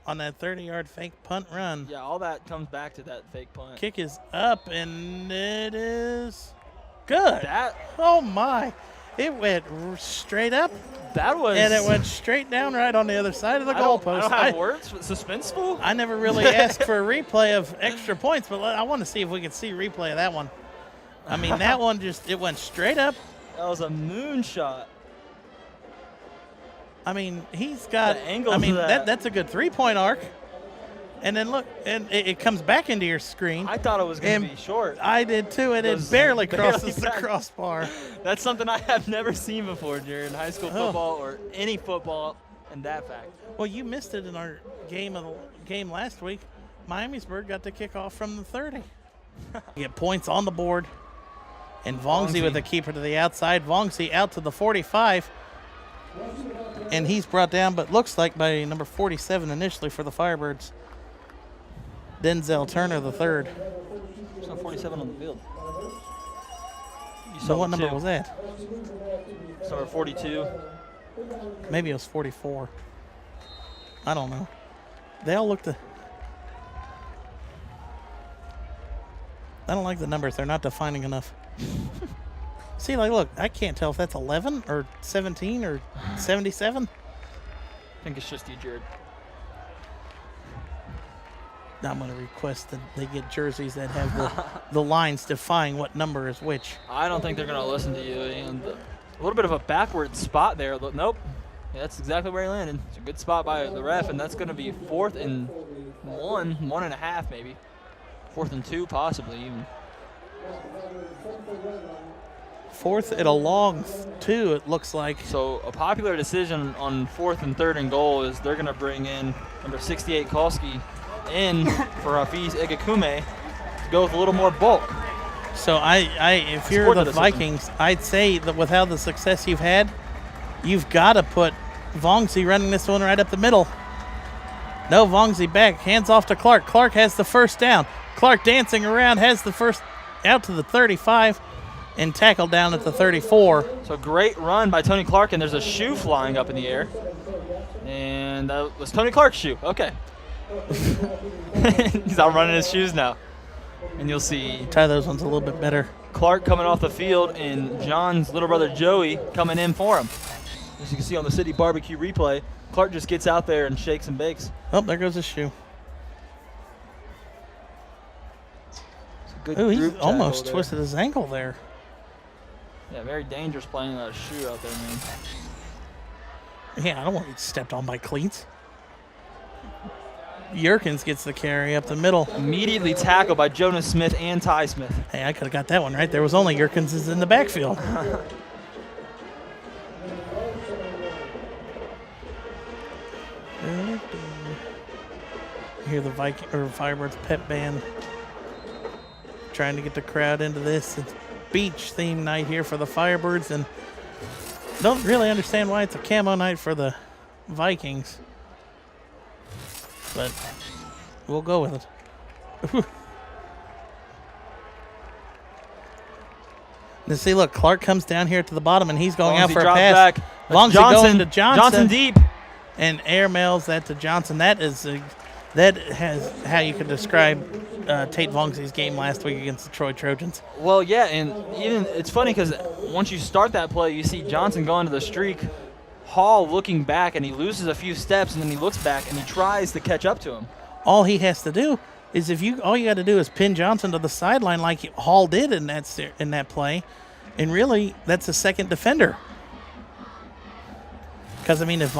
On that 30-yard fake punt run. Yeah, all that comes back to that fake punt. Kick is up, and it is good. That Oh, my. It went straight up, was. and it went straight down right on the other side of the I don't goalpost. have words. Suspenseful. I never really asked for a replay of extra points, but I want to see if we can see a replay of that one. I mean, that one it went straight up. That was a moonshot. I mean, he's got. The angles I mean, of that. that's a good 3-point arc. And then look, and it comes back into your screen. I thought it was going And to be short. I did too, and Those it barely barely crosses the back. crossbar. That's something I have never seen before, Jared, in high school football or any football, and that fact. Well, you missed it in our game last week. Miamisburg got the kickoff from the 30. You get points on the board. And Vongsi with the keeper to the outside. Vongsi out to the 45. And he's brought down, but looks like by number 47 initially for the Firebirds. Denzel Turner, the third. There's no 47 on the field. You So what number two. was that? It's number 42. Maybe it was 44. I don't know. They all look I don't like the numbers. They're not defining enough. See, like, look, I can't tell if that's 11 or 17 or 77. I think it's just you, Jared. I'm going to request that they get jerseys that have the lines defying what number is which. I don't think they're going to listen to you. And a little bit of a backward spot there. Nope. Yeah, that's exactly where he landed. It's a good spot by the ref, and that's going to be 4th and 1.5 maybe. 4th and 2 possibly even. 4th at a long 2, it looks like. So a popular decision on 4th and 3rd and goal is they're going to bring in number 68 Kolsky in for Hafiz Egakume to go with a little more bulk. So if you're the Vikings, I'd say that with how the success you've had, you've got to put Vongsi running this one right up the middle. No, Vongsi back, hands off to Clark. Clark has the first down. Clark dancing around, has the first out to the 35 and tackled down at the 34. So great run by Tony Clark, and there's a shoe flying up in the air. And that was Tony Clark's shoe. Okay. He's out running his shoes now. And you'll see Tie those ones a little bit better. Clark coming off the field and John's little brother Joey coming in for him. As you can see on the City Barbecue replay, Clark just gets out there and shakes and bakes. Oh, there goes his shoe. Good Ooh, he group tackle almost there. twisted his ankle there. Yeah, very dangerous playing a shoe out there, man. Yeah, I don't want to get stepped on by cleats. Yerkins gets the carry up the middle. Immediately tackled by Jonah Smith and Ty Smith. Hey, I could have got that one right. There was only Yerkins in the backfield. Firebirds pep band. Trying to get the crowd into this. It's beach theme night here for the Firebirds, and don't really understand why it's a camo night for the Vikings. But we'll go with it. Now see, look, Clark comes down here to the bottom, and he's going out for a pass. Back. Longsy going to Johnson. Johnson deep. And air mails that to Johnson. That has how you could describe Tate Vongsy's game last week against the Troy Trojans. Well, yeah, and even it's funny because once you start that play, you see Johnson going to the streak, Hall looking back, and he loses a few steps, and then he looks back, and he tries to catch up to him. All he has to do is all you got to do is pin Johnson to the sideline like Hall did in that play, and really that's a second defender. Because I mean, if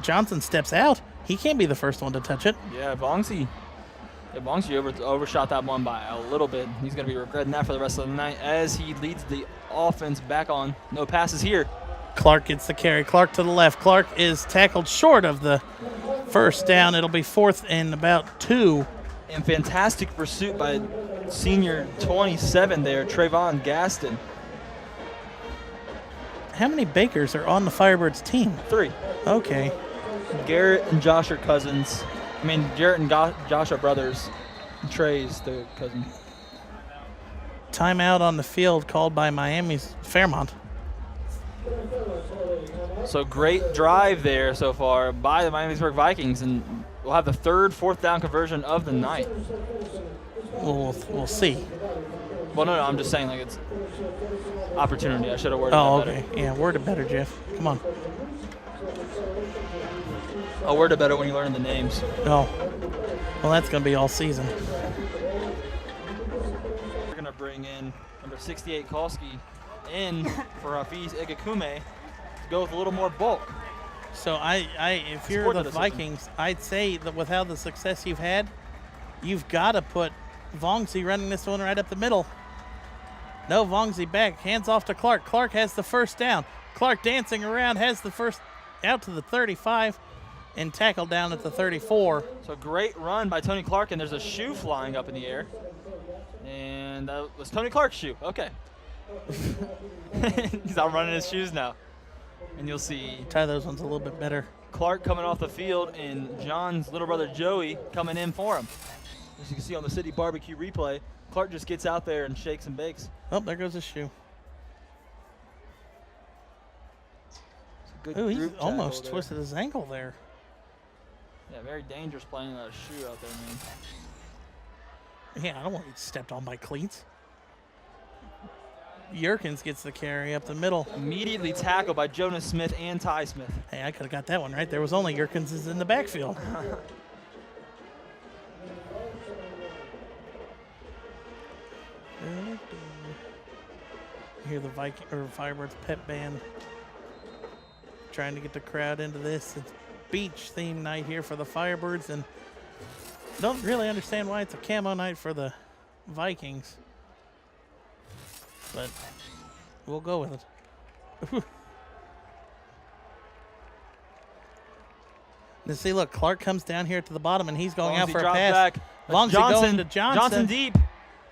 Johnson steps out, he can't be the first one to touch it. Yeah, Vongsy overshot that one by a little bit. He's going to be regretting that for the rest of the night as he leads the offense back on. No passes here. Clark gets the carry. Clark to the left. Clark is tackled short of the first down. It'll be 4th and about 2. And fantastic pursuit by senior 27 there, Trayvon Gaston. How many Bakers are on the Firebirds team? 3. Okay. Garrett and Josh are cousins. I mean, Jarrett and Josh are brothers. Trey's the cousin. Timeout on the field called by Miami's Fairmont. So great drive there so far by the Miamisburg Vikings, and we'll have the 3rd 4th down conversion of the night. We'll see. Well, no, I'm just saying, like, it's opportunity. I should have worded that better. Oh, okay. Yeah, word it better, Jeff. Come on. I'll word it better when you learn the names. Oh. Well, that's going to be all season. We're going to bring in number 68, Kolsky, in for Hafiz Igakume to go with a little more bulk. So, if you're the Vikings, I'd say that with how the success you've had, you've got to put Vongsy running this one right up the middle. No, Vongsy back. Hands off to Clark. Clark has the first down. Clark dancing around, has the first out to the 35 and tackled down at the 34. So great run by Tony Clark, and there's a shoe flying up in the air. And that was Tony Clark's shoe. Okay. He's out running his shoes now. And you'll see tie those ones a little bit better. Clark coming off the field, and John's little brother Joey coming in for him. As you can see on the City Barbecue replay, Clark just gets out there and shakes and bakes. Oh, there goes his shoe. Good Ooh, he's group almost there. twisted his ankle there. Yeah, very dangerous playing without a shoe out there, man. Yeah, I don't want to get stepped on by cleats. Yerkins gets the carry up the middle. Immediately tackled by Jonah Smith and Ty Smith. Hey, I could have got that one right. There was only Yerkins in the backfield. You hear the Firebirds pep band trying to get the crowd into this. It's beach theme night here for the Firebirds, and don't really understand why it's a camo night for the Vikings. But we'll go with it. Now see, look, Clark comes down here to the bottom, and he's going out for a pass. Back. Longsy going to Johnson. Johnson deep.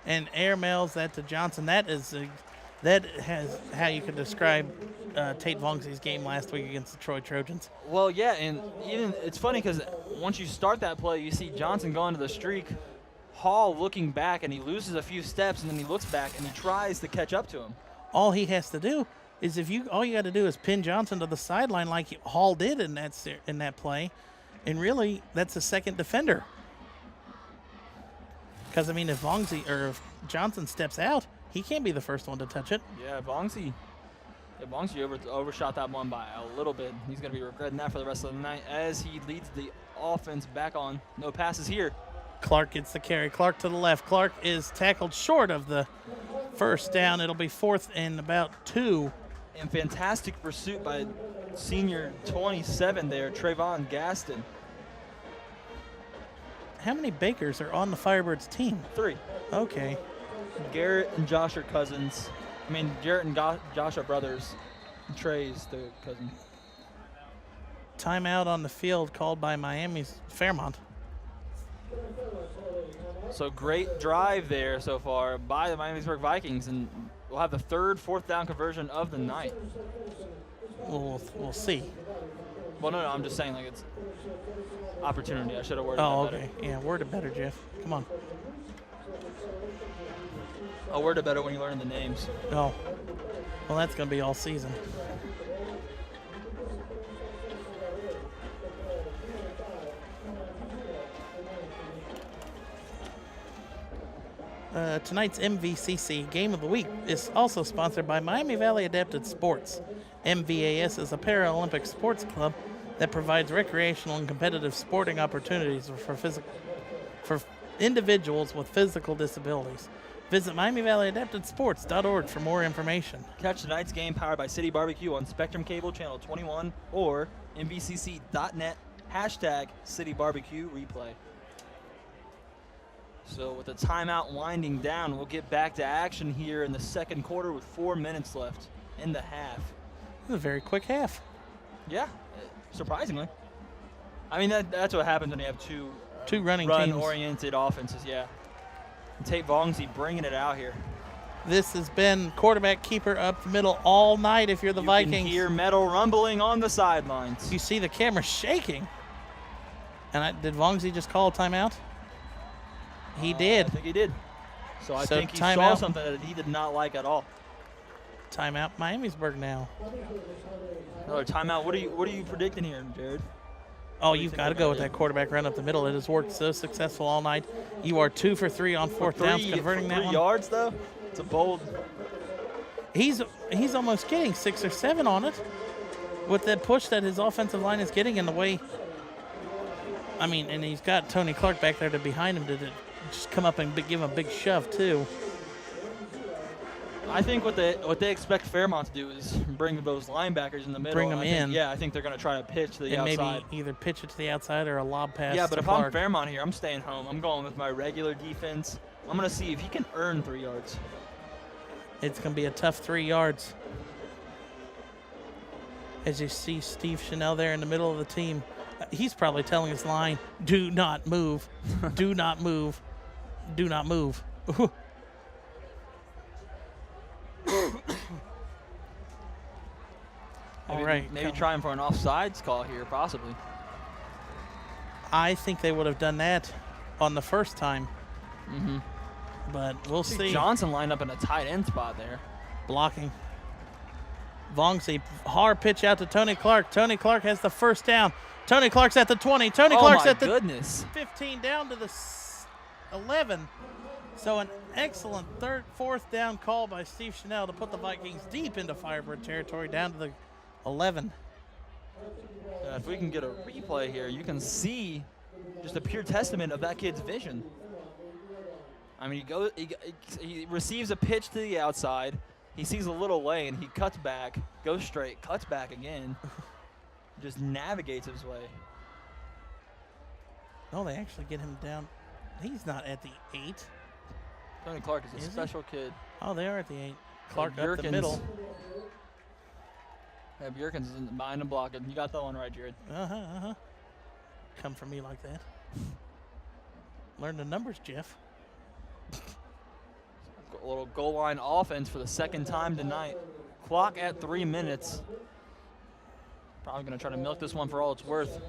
And air mails that to Johnson. That has how you could describe Tate Vongsy's game last week against the Troy Trojans. Well, yeah, and even it's funny because once you start that play, you see Johnson going to the streak, Hall looking back, and he loses a few steps, and then he looks back, and he tries to catch up to him. All he has to do is all you got to do is pin Johnson to the sideline like Hall did in that play, and really that's a second defender. Because I mean, if Johnson steps out, he can't be the first one to touch it. Yeah, Vongsy overshot that one by a little bit. He's going to be regretting that for the rest of the night as he leads the offense back on. No passes here. Clark gets the carry. Clark to the left. Clark is tackled short of the first down. It'll be 4th and about 2. And fantastic pursuit by senior 27 there, Trayvon Gaston. How many Bakers are on the Firebirds team? 3. Okay. Garrett and Josh are cousins. I mean, Jarrett and Josh are brothers. Trey's the cousin. Timeout on the field called by Miami's Fairmont. So great drive there so far by the Miamisburg Vikings, and we'll have the third fourth down conversion of the night. We'll see. Well, no, I'm just saying, like, it's opportunity. I should have worded Oh, that better. okay. Yeah, word it better, Jeff. Come on. I'll word it better when you learn the names. Oh. Well, that's going to be all season. Tonight's MVCC Game of the Week is also sponsored by Miami Valley Adapted Sports. MVAS is a Paralympic sports club that provides recreational and competitive sporting opportunities for individuals with physical disabilities. Visit MiamiValleyAdaptedSports.org for more information. Catch tonight's game powered by City Barbecue on Spectrum Cable Channel 21 or MVCC.net #CityBarbecueReplay. So with the timeout winding down, we'll get back to action here in the second quarter with 4 minutes left in the half. It was a very quick half. Yeah, surprisingly. I mean, that's what happens when you have two running teams. run-oriented offenses, yeah. And Tate Vongsi bringing it out here. This has been quarterback keeper up the middle all night if you're the Vikings. You can hear metal rumbling on the sidelines. You see the camera shaking. And did Vongsi just call a timeout? He did. I think he did. So I think he saw timeout. something that he did not like at all. Timeout Miamisburg now. Another timeout. What are you predicting here, Jared? Oh, you've got to go with that quarterback run up the middle. It has worked so successful all night. You are 2 for 3 on fourth downs, converting that 3 one. yards though. It's a bold. He's almost getting 6 or 7 on it with that push that his offensive line is getting in the way. I mean, and he's got Tony Clark back there to behind him to just come up and give him a big shove too. I think what they expect Fairmont to do is bring those linebackers in the middle. Bring them in. I think they're going to try to pitch to the And outside. maybe either pitch it to the outside or a lob pass. Yeah, but to if Clark. I'm Fairmont here, I'm staying home. I'm going with my regular defense. I'm going to see if he can earn 3 yards. It's going to be a tough 3 yards. As you see Steve Chanel there in the middle of the team, he's probably telling his line, do not move, do not move, do not move. All right. Maybe trying for an offsides call here, possibly. I think they would have done that on the first time. Mm-hmm. But we'll see. Johnson lined up in a tight end spot there. Blocking. Vongsi, hard pitch out to Tony Clark. Tony Clark has the first down. Tony Clark's at the 20. Tony Clark's at the 15 down to the 11. So an excellent fourth down call by Steve Chanel to put the Vikings deep into Firebird territory down to the 11. If we can get a replay here, you can see just a pure testament of that kid's vision. I mean, he receives a pitch to the outside. He sees a little lane. He cuts back, goes straight, cuts back again. Just navigates his way. No, they actually get him down. He's not at the 8. Tony Clark is a special kid. Oh, they are at the 8. Clark Yeah, up the middle. Yeah, Bjerkins is behind him blocking. You got that one right, Jared. Come for me like that. Learn the numbers, Jeff. A little goal line offense for the second time tonight. Clock at 3 minutes. Probably going to try to milk this one for all it's worth.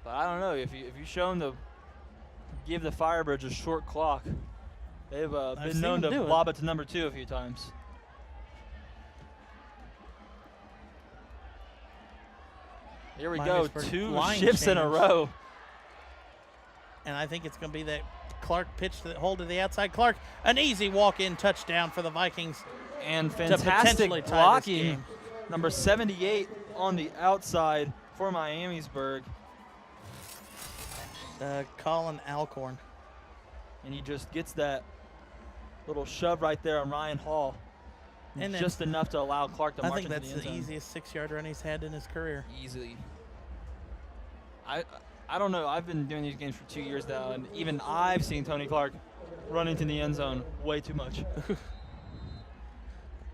But I don't know. If you show them to give the Firebirds a short clock, they've been known to lob it to number 2 a few times. Here we go. 2 shifts in a row. And I think it's going to be that Clark pitch to the hold to the outside. Clark, an easy walk-in touchdown for the Vikings. And fantastic blocking. Number 78 on the outside for Miamisburg. Colin Alcorn. And he just gets that little shove right there on Ryan Hall. And just enough to allow Clark to march into the end zone. I think that's the easiest 6-yard run he's had in his career. Easily. I don't know. I've been doing these games for 2 years now, and even I've seen Tony Clark run into the end zone way too much.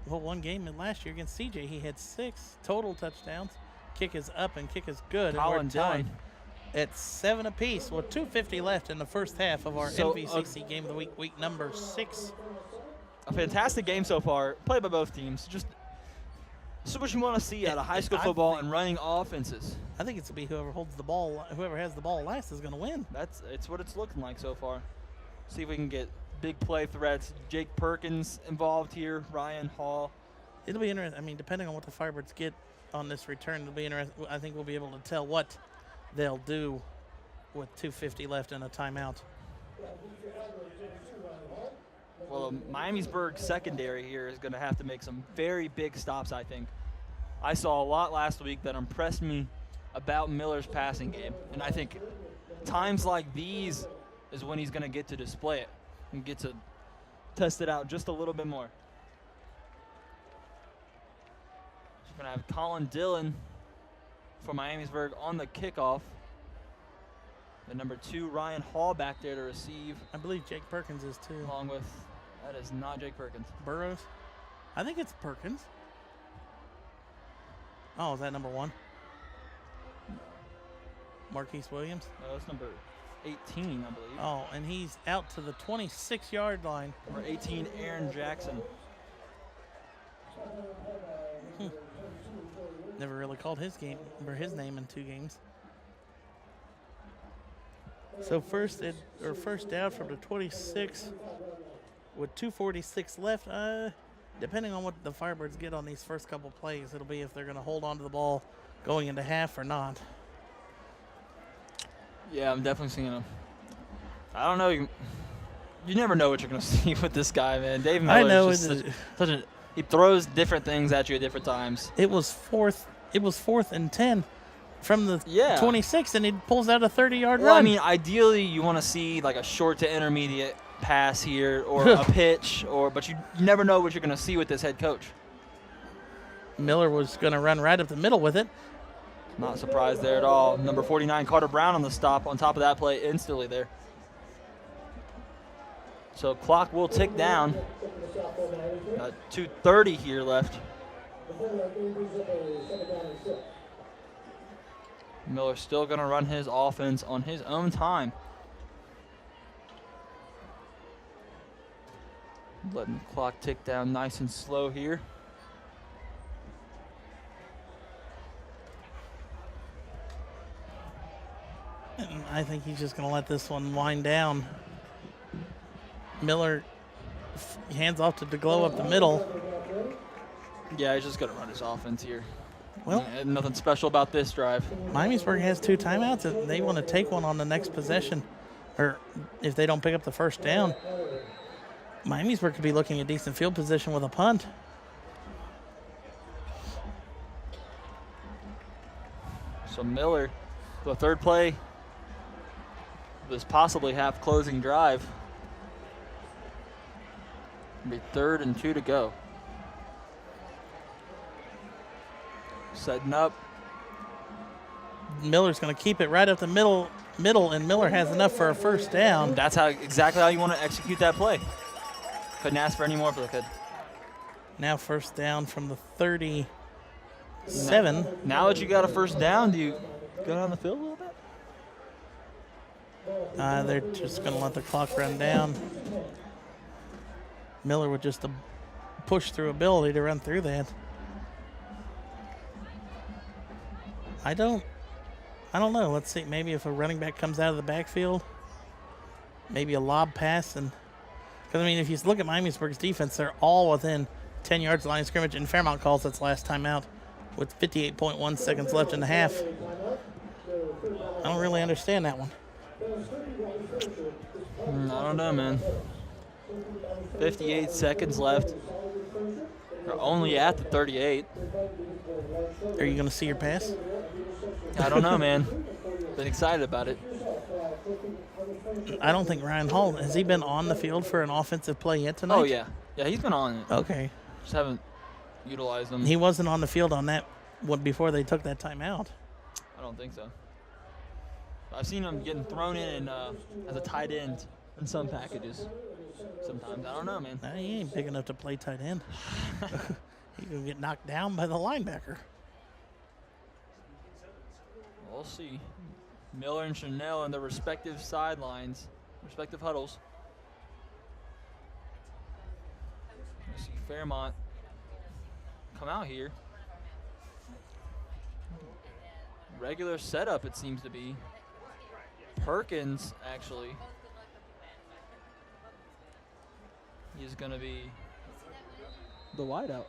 Well, one game in last year against CJ, he had 6 total touchdowns. Kick is up and kick is good. Colin Dillon. at 7 apiece with 2:50 left in the first half of our So, MVCC Game of the Week, week number 6. A fantastic game so far, played by both teams. Just what you want to see out of high school football and running offenses. I think it's to be whoever holds the ball, whoever has the ball last is going to win. It's what it's looking like so far. See if we can get big play threats. Jake Perkins involved here, Ryan Hall. It'll be interesting. I mean, depending on what the Firebirds get on this return, it'll be interesting. I think we'll be able to tell what they'll do with 2:50 left and a timeout. Well, Miamisburg secondary here is going to have to make some very big stops, I think. I saw a lot last week that impressed me about Miller's passing game. And I think times like these is when he's going to get to display it and get to test it out just a little bit more. We're going to have Colin Dillon for Miamisburg on the kickoff. The number 2, Ryan Hall, back there to receive. I believe Jake Perkins is too. Along with, that is not Jake Perkins. Burrows. I think it's Perkins. Oh, is that number 1? Marquise Williams? No, that's number 18, I believe. Oh, and he's out to the 26-yard line. Number 18, Aaron Jackson. Never really called his name in 2 games. So first down from the 26 with 2:46 left. Depending on what the Firebirds get on these first couple plays, it'll be if they're going to hold on to the ball going into half or not. Yeah, I'm definitely seeing him. I don't know. You never know what you're going to see with this guy, man. Dave Miller I know. is just he throws different things at you at different times. It was fourth and 10 from the 26, and he pulls out a 30-yard Well, run. I mean, ideally you want to see like a short to intermediate pass here or a pitch, but you never know what you're going to see with this head coach. Miller was going to run right up the middle with it. Not surprised there at all. Number 49, Carter Brown on the stop on top of that play instantly there. So clock will tick down. Got 2:30 here left. Miller still going to run his offense on his own time. Letting the clock tick down nice and slow here. And I think he's just going to let this one wind down. Miller hands off to DeGlow up the middle. Yeah, he's just going to run his offense here. Well, yeah, nothing special about this drive. Miamisburg has 2 timeouts. If they want to take one on the next possession, or if they don't pick up the first down, Miamisburg could be looking at decent field position with a punt. So Miller, the third play, this possibly half closing drive. It'll be 3rd and 2 to go. Setting up. Miller's going to keep it right up the middle, and Miller has enough for a first down. That's exactly how you want to execute that play. Couldn't ask for any more for the kid. Now first down from the 37. Now that you got a first down, do you go down the field a little bit? They're just going to let the clock run down. Miller with just a push-through ability to run through that. I don't know. Let's see. Maybe if a running back comes out of the backfield, maybe a lob pass. Because, I mean, if you look at Miamisburg's defense, they're all within 10 yards of the line of scrimmage, and Fairmont calls its last timeout with 58.1 seconds left in the half. I don't really understand that one. I don't know, man. 58 seconds left. They're only at the 38. Are you going to see your pass? I don't know, man. Been excited about it. I don't think Ryan Hall, has he been on the field for an offensive play yet tonight? Oh, yeah. Yeah, he's been on it. Okay. Just haven't utilized him. He wasn't on the field on that one before they took that timeout. I don't think so. I've seen him getting thrown in as a tight end in some packages. Sometimes. I don't know, man. Nah, he ain't big enough to play tight end. He can get knocked down by the linebacker. We'll see. Miller and Chanel in their respective sidelines, respective huddles. You see Fairmont come out here. Regular setup, it seems to be. Perkins, actually, is going to be the wideout.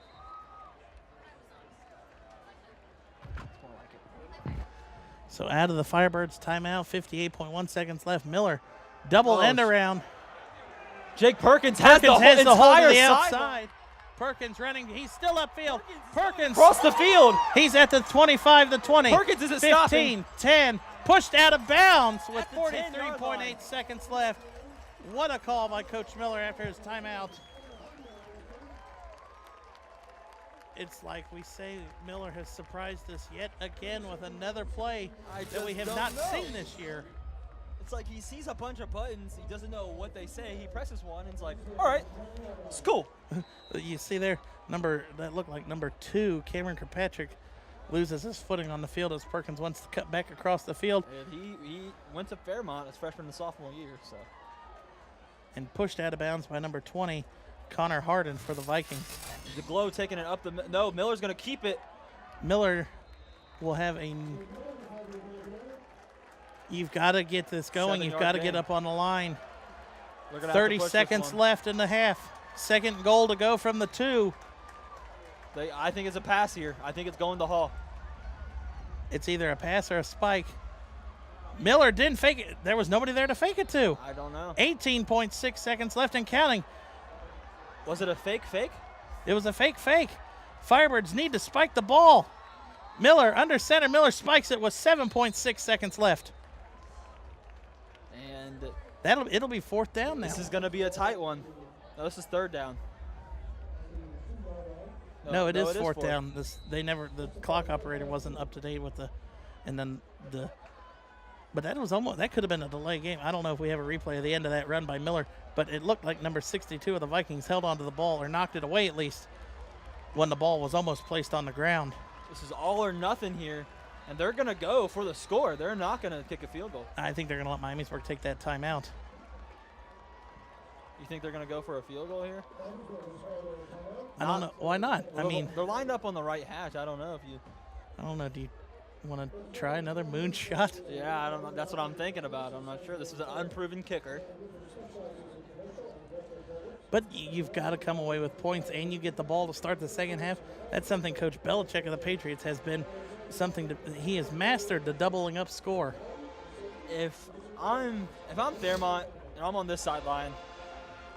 So out of the Firebirds timeout, 58.1 seconds left. Miller, double end around. Jake Perkins has the whole hold entire to the side. outside. Perkins running. He's still upfield. Perkins Across the field. He's at the 25, the 20. Perkins isn't 15, stopping. 10. Pushed out of bounds with At the 10-yard 43.8 line. seconds left. What a call by Coach Miller after his timeout. It's like we say, Miller has surprised us yet again with another play that we have not seen this year. It's like he sees a bunch of buttons. He doesn't know what they say. He presses one and it's like, all right, it's cool. You see there, that looked like number 2, Cameron Kirkpatrick, loses his footing on the field as Perkins wants to cut back across the field. And he went to Fairmont as freshman and sophomore year. So. And pushed out of bounds by number 20, Connor Harden for the Vikings. The Glow taking it up the no, Miller's going to keep it. Miller will have a. You've got to get this going. You've got to get up on the line. 30 seconds left in the half. Second goal to go from the 2. I think it's a pass here. I think it's going to Hall. It's either a pass or a spike. Miller didn't fake it. There was nobody there to fake it to. I don't know. 18.6 seconds left and counting. Was it a fake? It was a fake. Firebirds need to spike the ball. Miller under center. Miller spikes it with 7.6 seconds left. And It'll be 4th down now. this is going to be a tight one. No, this is 3rd down. No, it is 4th down. The clock operator wasn't up to date with but that could have been a delay game. I don't know if we have a replay of the end of that run by Miller, but it looked like number 62 of the Vikings held onto the ball or knocked it away at least when the ball was almost placed on the ground. This is all or nothing here, and they're going to go for the score. They're not going to kick a field goal. I think they're going to let Miamisburg take that timeout. You think they're going to go for a field goal here? I don't know. Why not? Well, they're lined up on the right hash. I don't know if you. I don't know. Do you want to try another moonshot? Yeah, I don't know. That's what I'm thinking about. I'm not sure. This is an unproven kicker. But you've got to come away with points, and you get the ball to start the second half. That's something Coach Belichick of the Patriots has been he has mastered the doubling up score. If I'm Fairmont and I'm on this sideline,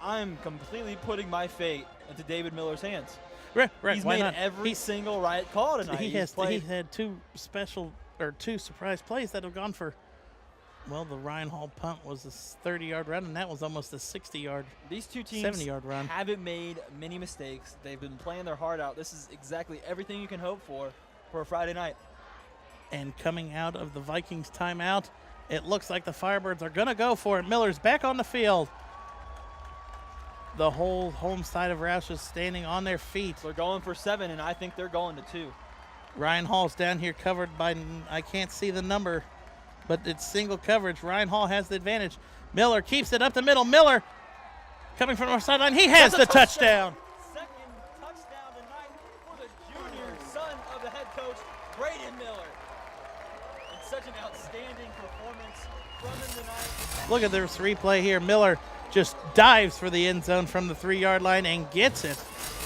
I'm completely putting my fate into David Miller's hands. Right. He's Why made not? every single right call tonight. He had 2 surprise plays that have gone for. Well, the Ryan Hall punt was a 30-yard run, and that was almost a 60-yard. These two teams 70-yard run. haven't made many mistakes. They've been playing their heart out. This is exactly everything you can hope for a Friday night. And coming out of the Vikings timeout, it looks like the Firebirds are going to go for it. Miller's back on the field. The whole home side of Roush is standing on their feet. They're going for 7, and I think they're going to 2. Ryan Hall's down here covered by, I can't see the number, but it's single coverage. Ryan Hall has the advantage. Miller keeps it up the middle. Miller coming from our sideline. He has the touchdown. Second touchdown tonight for the junior son of the head coach, Braden Miller. It's such an outstanding performance from him tonight. Look at this replay here. Miller just dives for the end zone from the 3-yard line and gets it.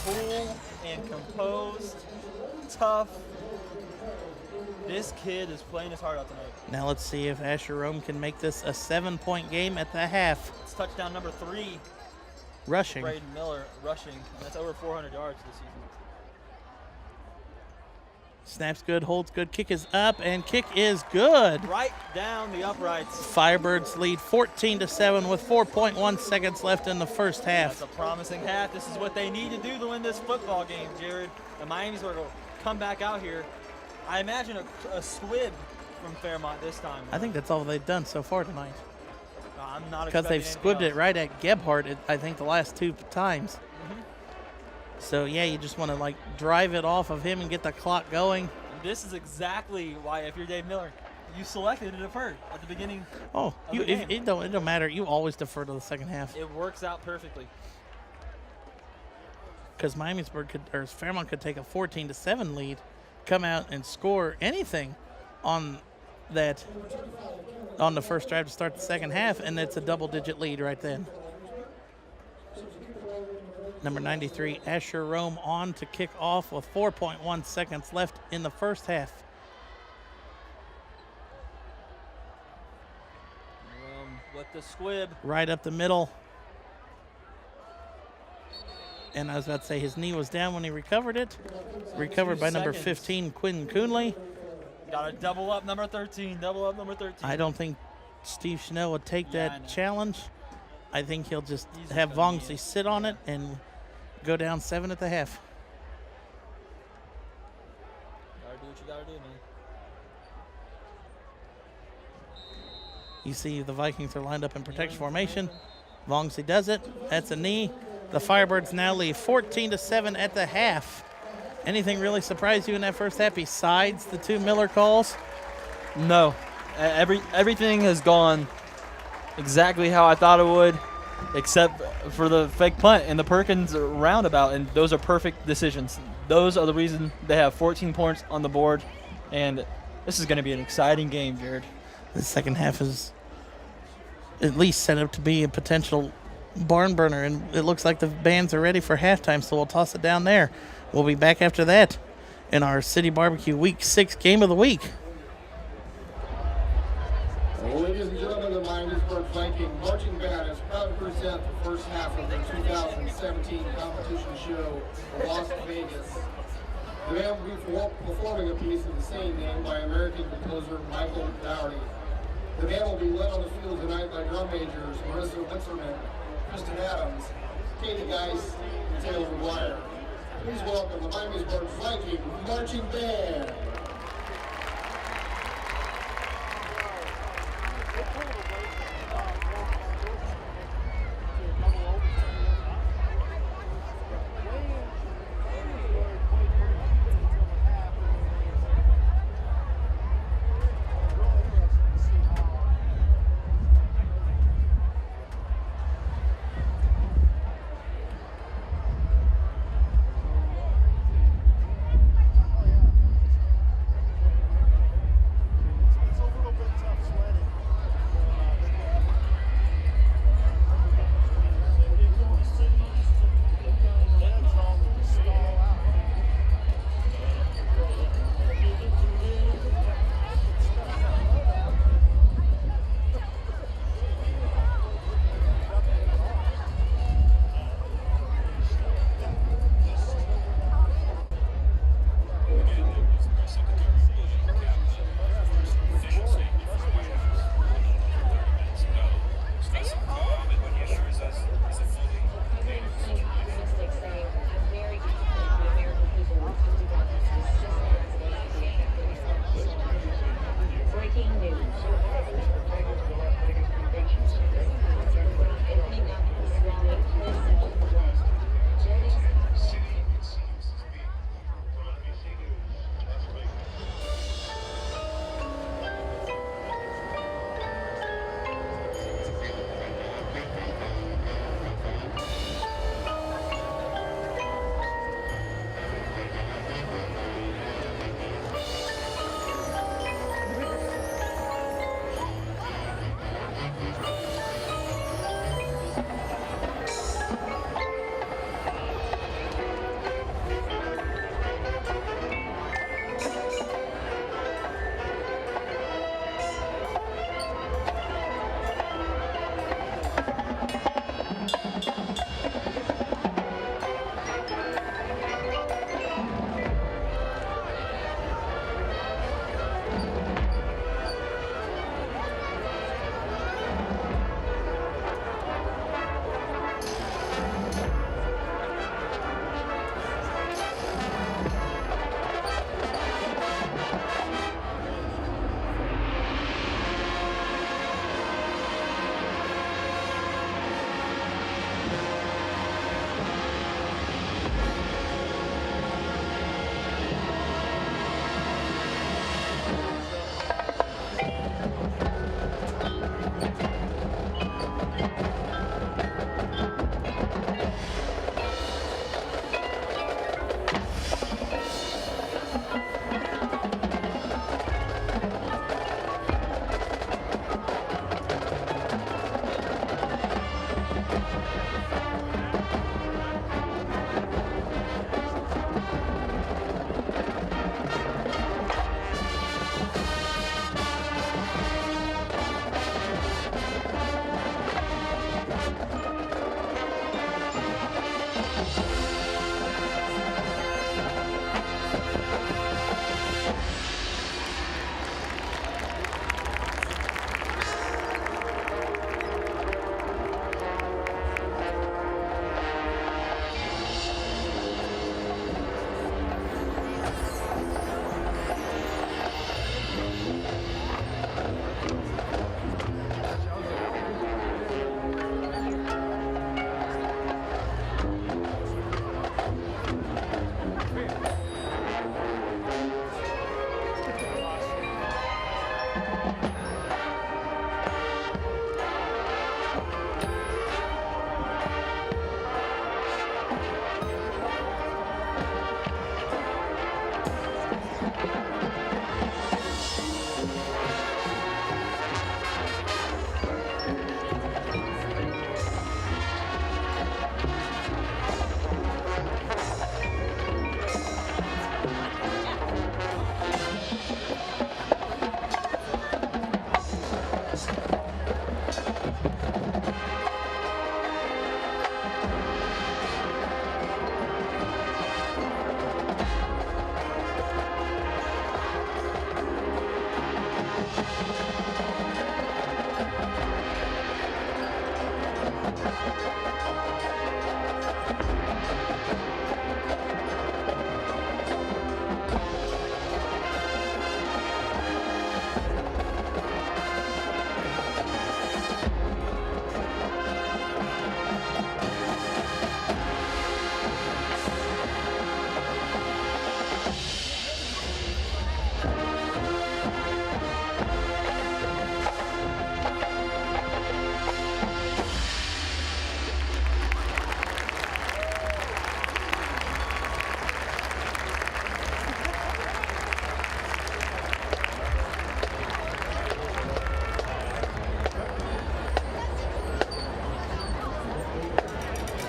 Cool and composed, tough. This kid is playing his heart out tonight. Now let's see if Asher Rome can make this a 7-point game at the half. It's touchdown number 3. Rushing. Braden Miller rushing, and that's over 400 yards this season. Snaps good, holds good, kick is up, and kick is good. Right down the uprights. Firebirds lead 14-7 with 4.1 seconds left in the first half. That's a promising half. This is what they need to do to win this football game, Jared. The Miamisburg will come back out here. I imagine a squib from Fairmont this time. I think that's all they've done so far tonight. I'm not because they've squibbed it right at Gebhardt, I think, the last 2 times. Mm-hmm. So, yeah, you just want to, drive it off of him and get the clock going. And this is exactly why, if you're Dave Miller, You selected to defer at the beginning. Oh, it don't matter. You always defer to the second half. It works out perfectly. Because Fairmont could take a 14-7 lead, come out and score anything on the first drive to start the second half, and it's a double-digit lead right then. Number 93, Asher Rome, on to kick off with 4.1 seconds left in the first half. With the squib. Right up the middle. And I was about to say his knee was down when he recovered it. Recovered by number 15, Quinn Coonley. Got to double up number 13. Double up number 13. I don't think Steve Chanel would take that challenge. I think he'll just have Vongsi sit on it and go down 7 at the half. Gotta do what you gotta do, man. You see the Vikings are lined up in protection formation. Vongsi does it. That's a knee. The Firebirds now lead 14-7 at the half. Anything really surprise you in that first half besides the 2 Miller calls? No. Everything has gone exactly how I thought it would, except for the fake punt and the Perkins roundabout, and those are perfect decisions. Those are the reason they have 14 points on the board, and this is going to be an exciting game, Jared. The second half is at least set up to be a potential barn burner, and it looks like the bands are ready for halftime, so we'll toss it down there. We'll be back after that in our City Barbecue Week 6 Game of the Week. Ladies and gentlemen, the Miamisburg Viking marching band is proud to present the first half of the 2017 competition show in Las Vegas. The band will be performing a piece of the same name by American composer Michael Dougherty. The band will be led on the field tonight by drum majors Marissa Witzerman, Kristen Adams, Katie Geis, and Taylor McGuire. Please welcome the Miamisburg Viking marching band.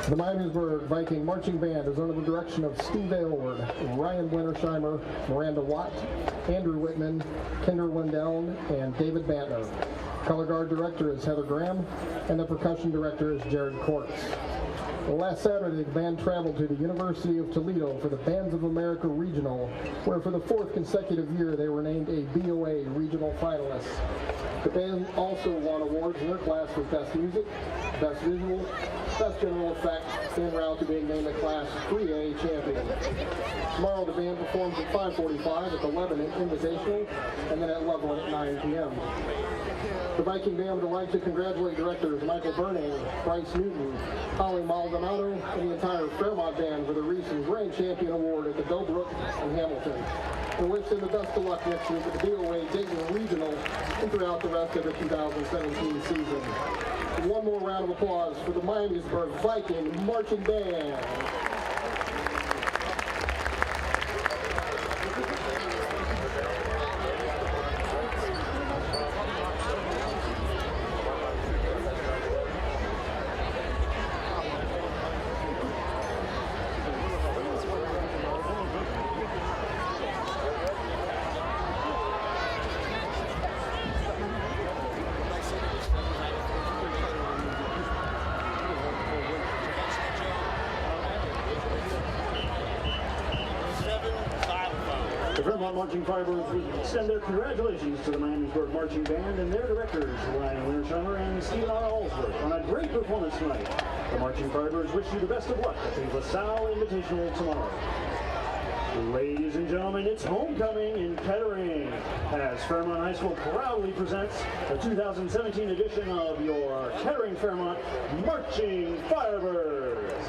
The Miamisburg Viking Marching Band is under the direction of Steve Aylward, Ryan Wintersheimer, Miranda Watt, Andrew Whitman, Kinder Wendell, and David Bantner. Color Guard Director is Heather Graham, and the Percussion Director is Jared Kortz. Last Saturday, the band traveled to the University of Toledo for the Bands of America Regional, where for the 4th consecutive year they were named a BOA Regional finalist. The band also won awards in their class for Best Music, Best Visual, Best General Effects, en route to being named the Class 3A champion. Tomorrow the band performs at 5:45 at the Lebanon Invitational, and then at Loveland at 9 p.m. The Viking Band would like to congratulate directors Michael Burning, Bryce Newton, Holly Maldonado, and the entire Fairmont Band for the recent Grand Champion Award at the Dobrook in Hamilton. And wish them the best of luck next week at the BOA Dayton Regional and throughout the rest of the 2017 season. And one more round of applause for the Miamisburg Viking Marching Band. The Fairmont Marching Fibers extend their congratulations to the Miamisburg Marching Band and their directors, Ryan Wintersheimer and Stephen R. Allsworth, on a great performance tonight. The Marching Fibers wish you the best of luck at the LaSalle Invitational tomorrow. Ladies and gentlemen, it's homecoming in Kettering as Fairmont High School proudly presents the 2017 edition of your Kettering Fairmont Marching Fibers.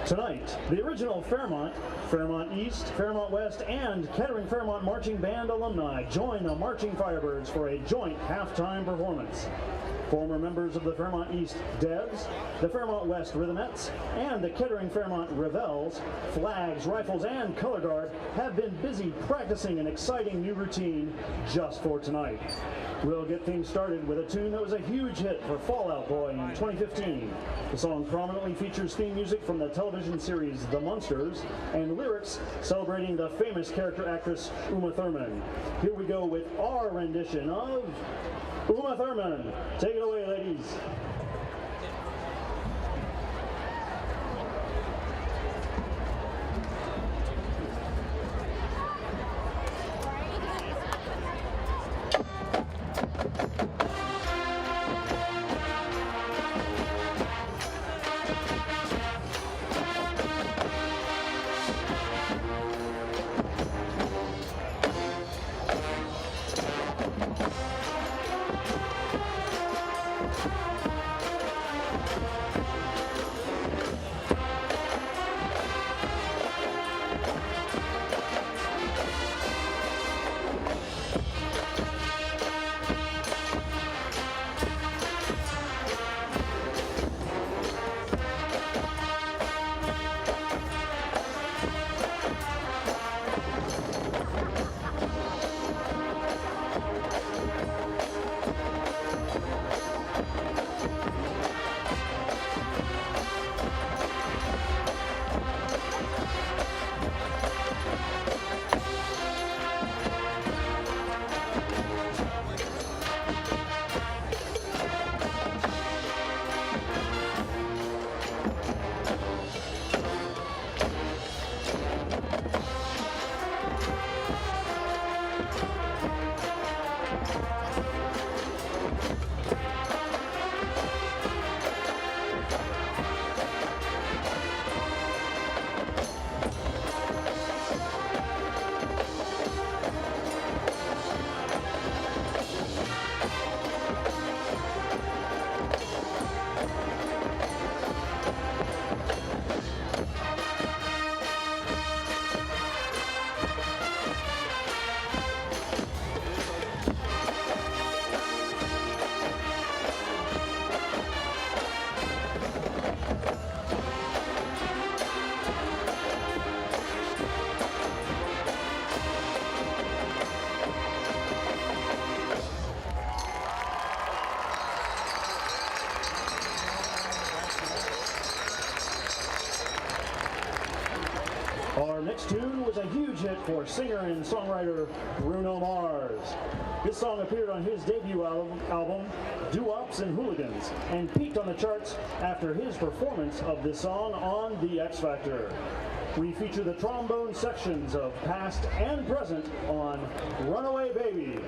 Tonight, the original Fairmont, Fairmont East, Fairmont West, and Kettering Fairmont Marching Band alumni join the Marching Firebirds for a joint halftime performance. Former members of the Fairmont East Devs, the Fairmont West Rhythmettes, and the Kettering Fairmont Revels, flags, rifles, and color guard have been busy practicing an exciting new routine just for tonight. We'll get things started with a tune that was a huge hit for Fall Out Boy in 2015. The song prominently features theme music from the television series The Munsters and lyrics celebrating the famous character actress Uma Thurman. Here we go with our rendition of Uma Thurman. Take it away, ladies. Our next tune was a huge hit for singer and songwriter Bruno Mars. This song appeared on his debut album Doo-Wops and Hooligans, and peaked on the charts after his performance of this song on The X Factor. We feature the trombone sections of past and present on Runaway Baby.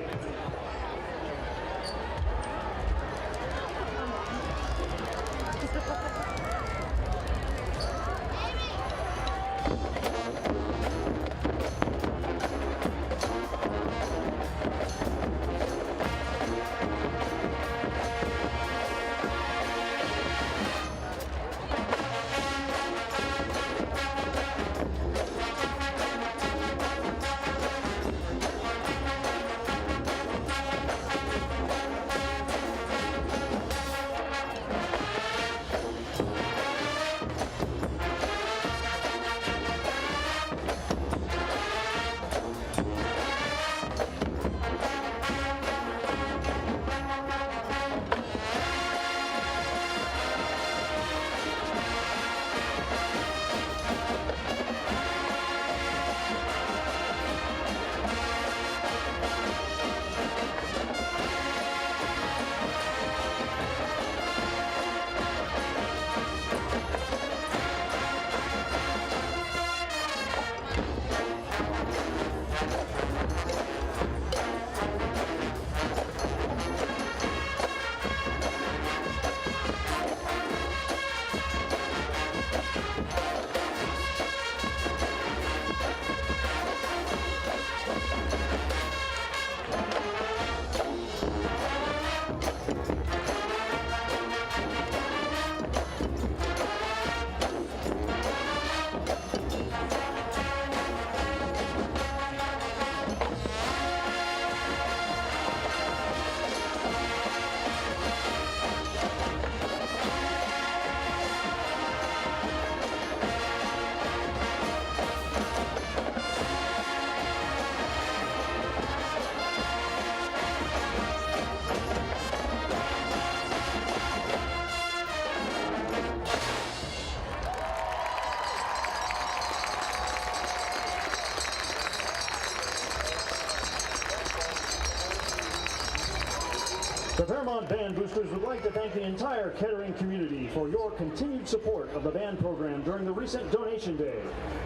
The Fairmont Band Boosters would like to thank the entire Kettering community for your continued support of the band program during the recent donation day.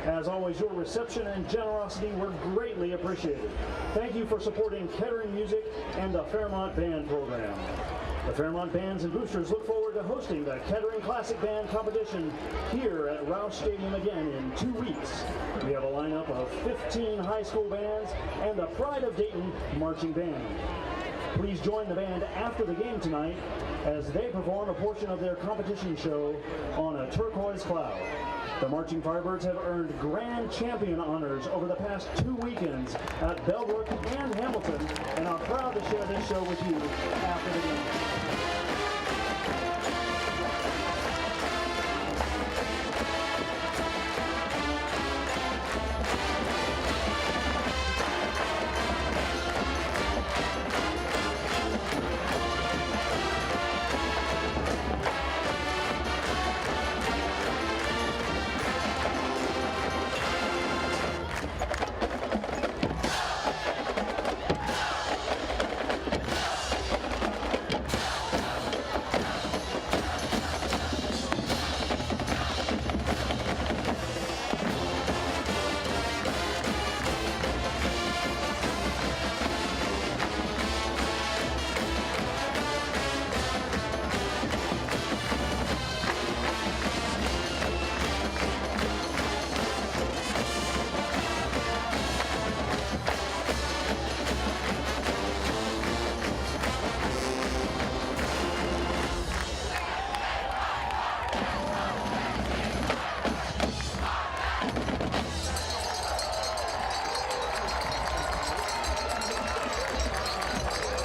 As always, your reception and generosity were greatly appreciated. Thank you for supporting Kettering music and the Fairmont Band program. The Fairmont Bands and Boosters look forward to hosting the Kettering Classic Band competition here at Roush Stadium again in 2 weeks. We have a lineup of 15 high school bands and the Pride of Dayton Marching Band. Please join the band after the game tonight as they perform a portion of their competition show on a turquoise cloud. The Marching Firebirds have earned grand champion honors over the past 2 weekends at Bellbrook and Hamilton and are proud to share this show with you after the game.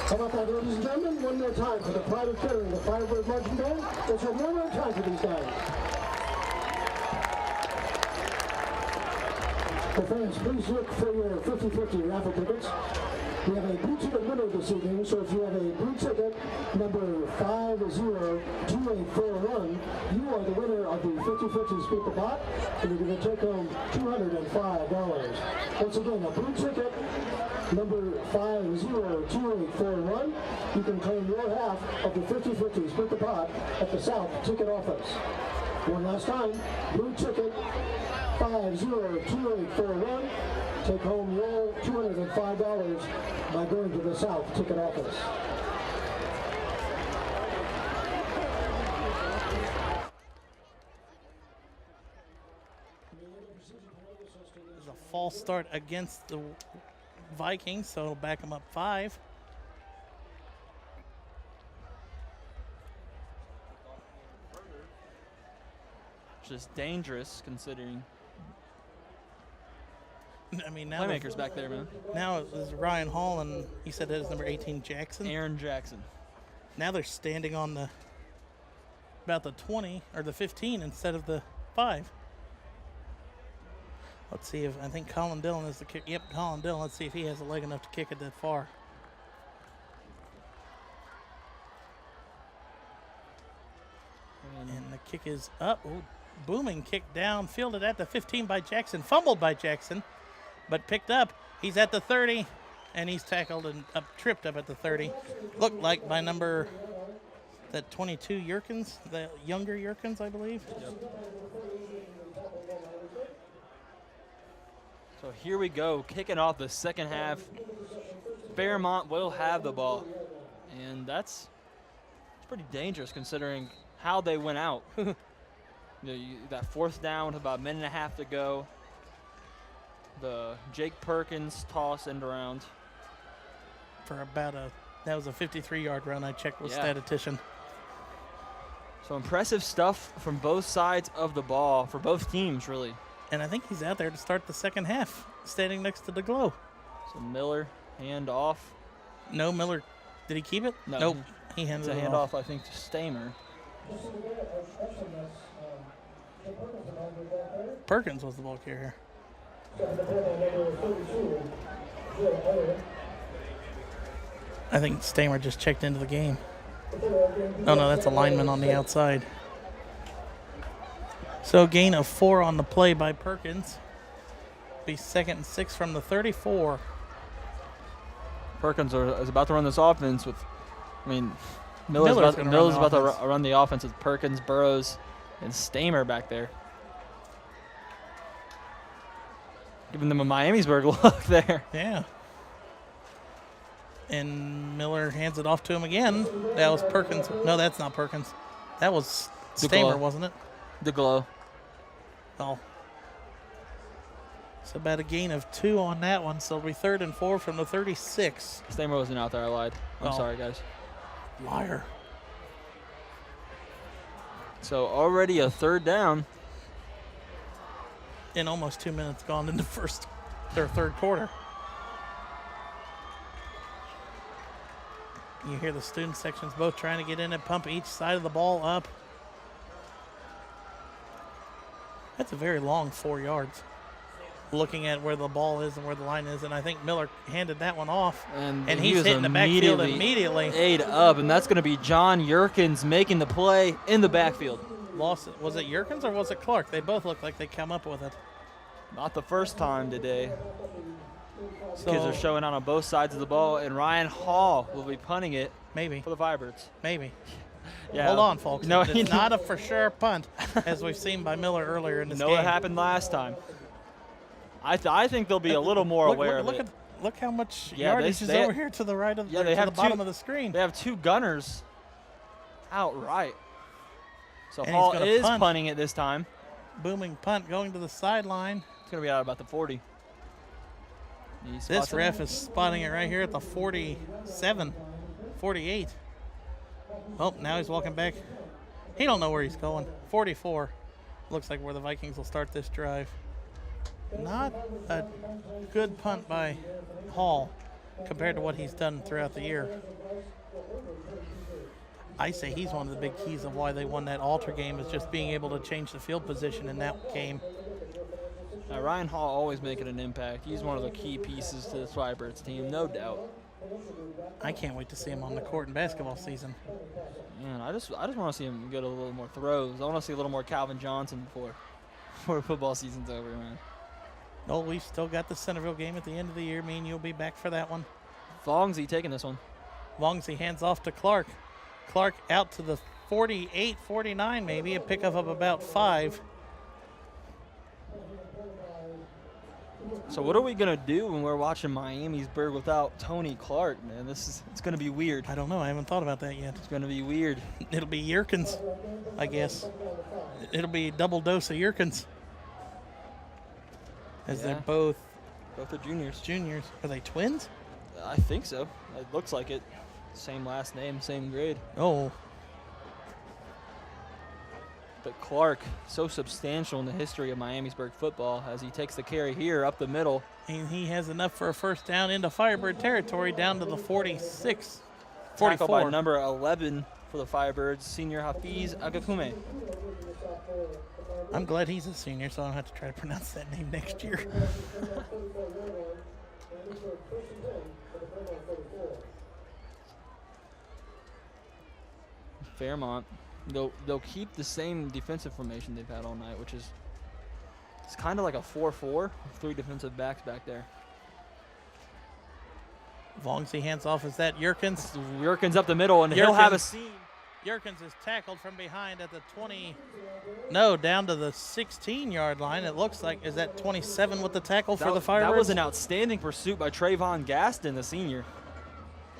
How about that, ladies and gentlemen? One more time for the Pride of Kettering, the Firebird Marching Band. Let's have one more time for these guys. The fans, please look for your 50-50 raffle tickets. We have a blue ticket winner this evening, so if you have a blue ticket, number 502841, you are the winner of the 50-50 Split the Pot, and you're going to take home $205. Once again, a blue ticket, number 502841, you can claim your half of the 50-50 Split the Pot at the South Ticket Office. One last time, blue ticket 502841, take home your $205 by going to the South Ticket Office. There's a false start against the Vikings, so it'll back them up 5. Just dangerous considering I mean, now playmakers back there, man. Now it was Ryan Hall, and you said that is number 18, Jackson. Aaron Jackson. Now they're standing on the about the 20 or the 15 instead of the 5. Let's see if I think Colin Dillon is the kick. Yep, Colin Dillon. Let's see if he has a leg enough to kick it that far. And the kick is up. Ooh, booming kick down, fielded at the 15 by Jackson, fumbled by Jackson, but picked up. He's at the 30, and he's tackled and tripped up at the 30. Looked like by number that 22 Yerkins, the younger Yerkins, I believe. Yep. So here we go, kicking off the second half. Fairmont will have the ball, and it's pretty dangerous considering how they went out. That fourth down with about a minute and a half to go. The Jake Perkins toss end around. For about that was a 53-yard run, I checked with statistician. So impressive stuff from both sides of the ball for both teams, really. And I think he's out there to start the second half, standing next to the glow. So Miller, hand off. No, Miller, did he keep it? No, nope, he handed it's a it handoff, I think, to Stamer. Perkins was the ball carrier. I think Stamer just checked into the game. Oh no, that's a lineman on the outside. So gain of 4 on the play by Perkins. Be 2nd and 6 from the 34. Perkins is about to run this offense with I mean, Miller's about to run the offense with Perkins, Burrows, and Stamer back there. Giving them a Miamisburg look there. Yeah. And Miller hands it off to him again. That was Perkins. No, that's not Perkins. That was Stamer, wasn't it? DeGlow. Oh. It's about a gain of 2 on that one, so it'll be 3rd and 4 from the 36. Stamer wasn't out there. I lied. I'm sorry, guys. Liar. So already a 3rd down. And almost 2 minutes gone in the third quarter. You hear the student sections both trying to get in and pump each side of the ball up. That's a very long 4 yards. Looking at where the ball is and where the line is, and I think Miller handed that one off. And he's hitting the backfield immediately. Ate up, and that's going to be John Yerkins making the play in the backfield. Lost it. Was it Yerkins or was it Clark? They both look like they come up with it. Not the first time today. So, Kids are showing out on both sides of the ball, and Ryan Hall will be punting it. Maybe. For the Firebirds. Maybe. Yeah. Hold on, folks. No, it's not a for sure punt, as we've seen by Miller earlier in this game. What happened last time. I think they'll be a little more aware of it. Look how much yardage is over here to the right of the bottom of the screen. They have 2 gunners outright. So and Hall is punting it this time. Booming punt going to the sideline. It's going to be out about the 40. This ref is spotting it right here at the 47, 48. Oh, now he's walking back. He don't know where he's going. 44 looks like where the Vikings will start this drive. Not a good punt by Hall compared to what he's done throughout the year. I say he's one of the big keys of why they won that Alter game, is just being able to change the field position in that game. Ryan Hall always making an impact. He's one of the key pieces to this Firebirds team, no doubt. I can't wait to see him on the court in basketball season. Man, I just want to see him get a little more throws. I want to see a little more Calvin Johnson before football season's over, man. No, we've still got the Centerville game at the end of the year. Me and you'll be back for that one. Vongsy taking this one. Vongsy hands off to Clark. Clark out to the 48, 49 maybe, a pickup of about 5. So what are we going to do when we're watching Miamisburg without Tony Clark, man? It's going to be weird. I don't know. I haven't thought about that yet. It's going to be weird. It'll be Yerkins, I guess. It'll be a double dose of Yerkins. As they're both are juniors. Juniors. Are they twins? I think so. It looks like it. Same last name, same grade. Oh. But Clark, so substantial in the history of Miamisburg football as he takes the carry here up the middle. And he has enough for a first down into Firebird territory down to the 46. Tackled by number 11 for the Firebirds, senior Hafiz Agakume. I'm glad he's a senior, so I don't have to try to pronounce that name next year. Fairmont, they'll keep the same defensive formation they've had all night, which is it's kind of like a 4-4, 3 defensive backs back there. Vongsy hands off. Is that Yerkins? Yerkins up the middle, and he'll have a seam. Yerkins is tackled from behind at the 20. No, down to the 16-yard line. It looks like, is that 27 with the tackle for the Firebirds? That was an outstanding pursuit by Trayvon Gaston, the senior.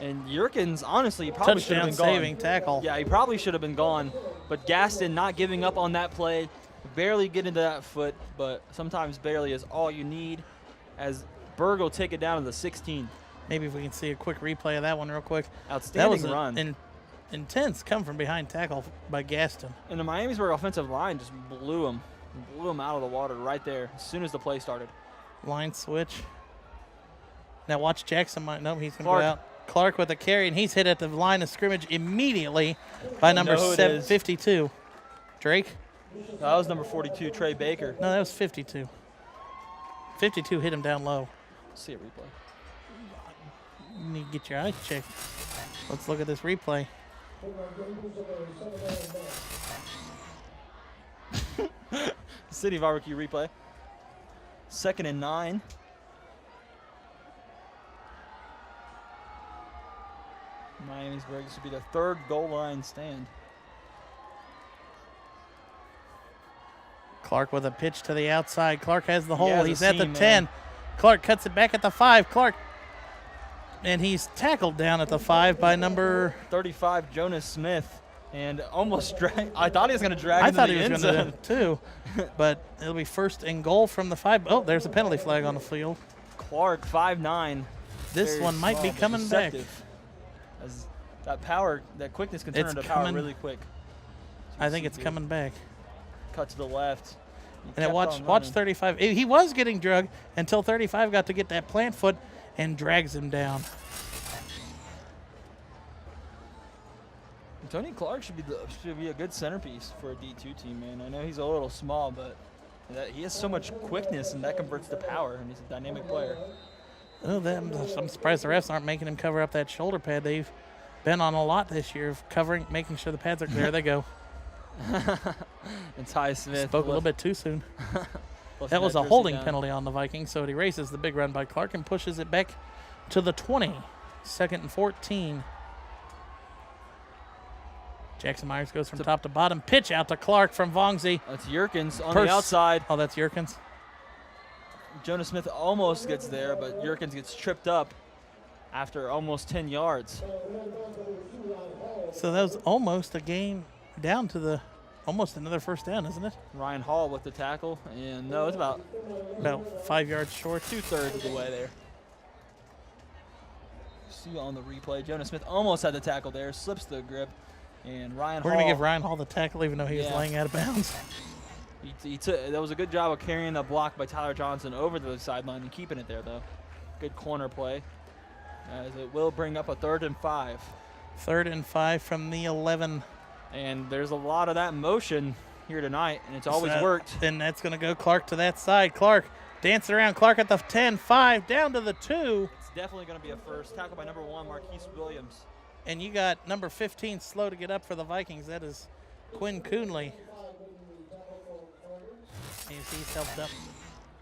And Yerkins, honestly, probably should have been gone. Touchdown saving tackle. Yeah, he probably should have been gone. But Gaston not giving up on that play, barely getting to that foot, but sometimes barely is all you need, as Berg will take it down to the 16. Maybe if we can see a quick replay of that one real quick. Outstanding that was run. Intense come from behind tackle by Gaston. And the Miamisburg offensive line just blew him out of the water right there as soon as the play started. Line switch. Now watch Jackson. No, he's going to go out. Clark with a carry, and he's hit at the line of scrimmage immediately by number 52. Drake? No, that was number 42, Trey Baker. No, that was 52. 52 hit him down low. Let's see a replay. You need to get your eyes checked. Let's look at this replay. City Barbecue replay. 2nd and 9. Miamisburg. This would be the third goal line stand. Clark with a pitch to the outside. Clark has the hole. has a He's at the seam, 10. man. Clark cuts it back at the 5. Clark. And he's tackled down at the 5 by number 35, Jonah Smith. And almost drag. I thought he was going to drag I into thought the he was end going zone. to too. But it'll be first and goal from the 5. Oh, there's a penalty flag on the field. Clark, 5'9". This Very one might be small, but coming back. deceptive. As that power, that quickness can turn It's into power coming. really quick. I think it's coming back. Cut to the left. He And then kept watch on watch running. 35. He was getting drugged until 35 got to get that plant foot and drags him down. Tony Clark should be a good centerpiece for a D2 team, man. I know he's a little small, but he has so much quickness, and that converts to power, and he's a dynamic player. Oh, I'm surprised the refs aren't making him cover up that shoulder pad. They've been on a lot this year of covering, making sure the pads are there. They go. And Ty Smith Spoke a little bit too soon. lifting That was a jersey holding down. penalty on the Vikings, so it erases the big run by Clark and pushes it back to the 20. 2nd and 14. Jackson Myers goes from top to bottom. Pitch out to Clark from Vongzi. That's Yerkins on the outside. Oh, that's Yerkins. Jonah Smith almost gets there, but Yerkins gets tripped up after almost 10 yards. So that was almost a game down to the almost another first down, isn't it? Ryan Hall with the tackle, and no, it's about About 5 yards short. 2/3 of the way there. See on the replay, Jonah Smith almost had the tackle there, slips the grip, and Ryan We're Hall. going to give Ryan Hall the tackle even though he was Yeah. laying out of bounds. He took, that was a good job of carrying the block by Tyler Johnson over to the sideline and keeping it there, though. Good corner play, as it will bring up a 3rd and 5. 3rd and 5 from the 11. And there's a lot of that motion here tonight, and it's always worked. And that's going to go Clark to that side. Clark dancing around. Clark at the 10, 5, down to the 2. It's definitely going to be a first. Tackle by number 1, Marquise Williams. And you got number 15 slow to get up for the Vikings. That is Quinn Coonley. He's helped up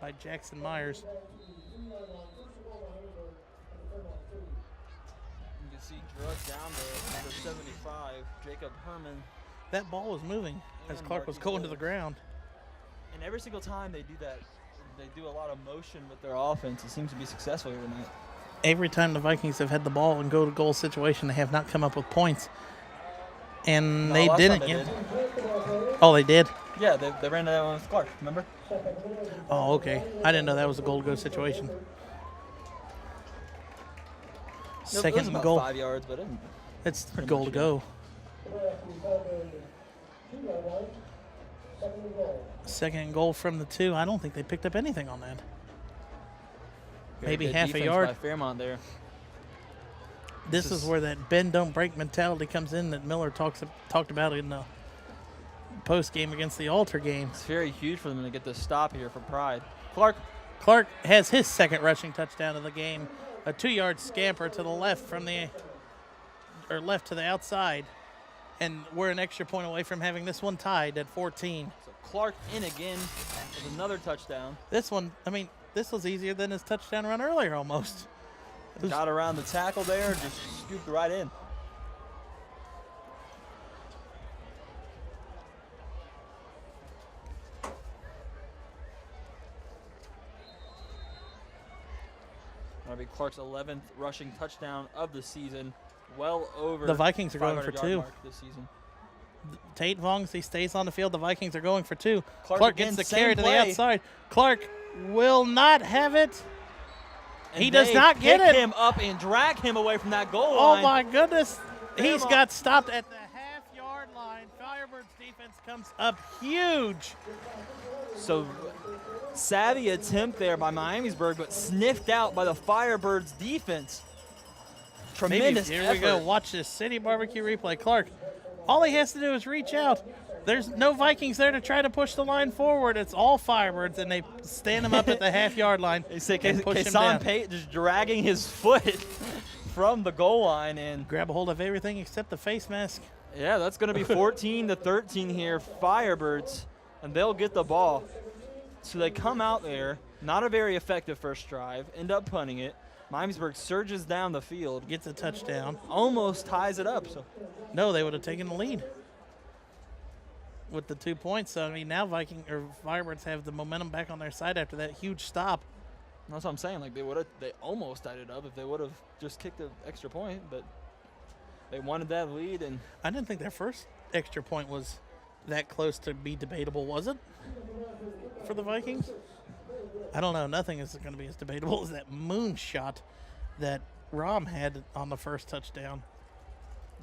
by Jackson Myers. You can see drugged down there, number 75, Jacob Herman. That ball was moving as And Clark was Marquise going to the Williams. ground. And every single time they do that, they do a lot of motion with their offense. It seems to be successful here tonight. Every time the Vikings have had the ball in go-to-goal situation, they have not come up with points. And No, they last didn't time they yet. did. Oh, they did? Yeah, they ran that one with Clark, remember? Oh, okay. I didn't know that was a goal-to-go situation. It was Second about goal. 5 yards, but It's pretty goal much, to go. Second goal from the 2. I don't think they picked up anything on that. Maybe good half a defense yard. by Fairmont there. This is where that bend don't break mentality comes in that Miller talked about in the post game against the Alter game. It's very huge for them to get this stop here for Pride. Clark. Clark has his second rushing touchdown of the game. A 2-yard scamper to the left left to the outside. And we're an extra point away from having this one tied at 14. So Clark in again with another touchdown. This one, this was easier than his touchdown run earlier almost. Got around the tackle there and just scooped right in. That'll be Clark's 11th rushing touchdown of the season. Well over The Vikings are going for 500-yard 2. mark this season. Tate Vongs, he stays on the field. The Vikings are going for 2. Clark Clark again, gets the same carry to the play. outside. Clark will not have it. And He does they not get pick it. him up and drag him away from that goal Oh line. my goodness. He's Fairmont. got stopped at the half-yard line. Firebird's defense comes up huge. So savvy attempt there by Miamisburg, but sniffed out by the Firebirds defense. Tremendous Here effort. we go. Watch this City Barbecue replay. Clark, all he has to do is reach out. There's no Vikings there to try to push the line forward. It's all Firebirds, and they stand him up at the half-yard line They say and push him Kason down. Pate just dragging his foot from the goal line, and Grab a hold of everything except the face mask. yeah, that's going to be 14-13 here, Firebirds, and they'll get the ball. So they come out there, not a very effective first drive, end up punting it. Miamisburg surges down the field, Gets a touchdown. almost ties it up. So No, they would have taken the lead with the 2 points. So, I mean, now Firebirds have the momentum back on their side after that huge stop. that's what I'm saying. Like they almost tied it up if they would have just kicked an extra point, but they wanted that lead. And I didn't think their first extra point was that close to be debatable, was it? For the Vikings? I don't know. Nothing is going to be as debatable as that moon shot that Rom had on the first touchdown.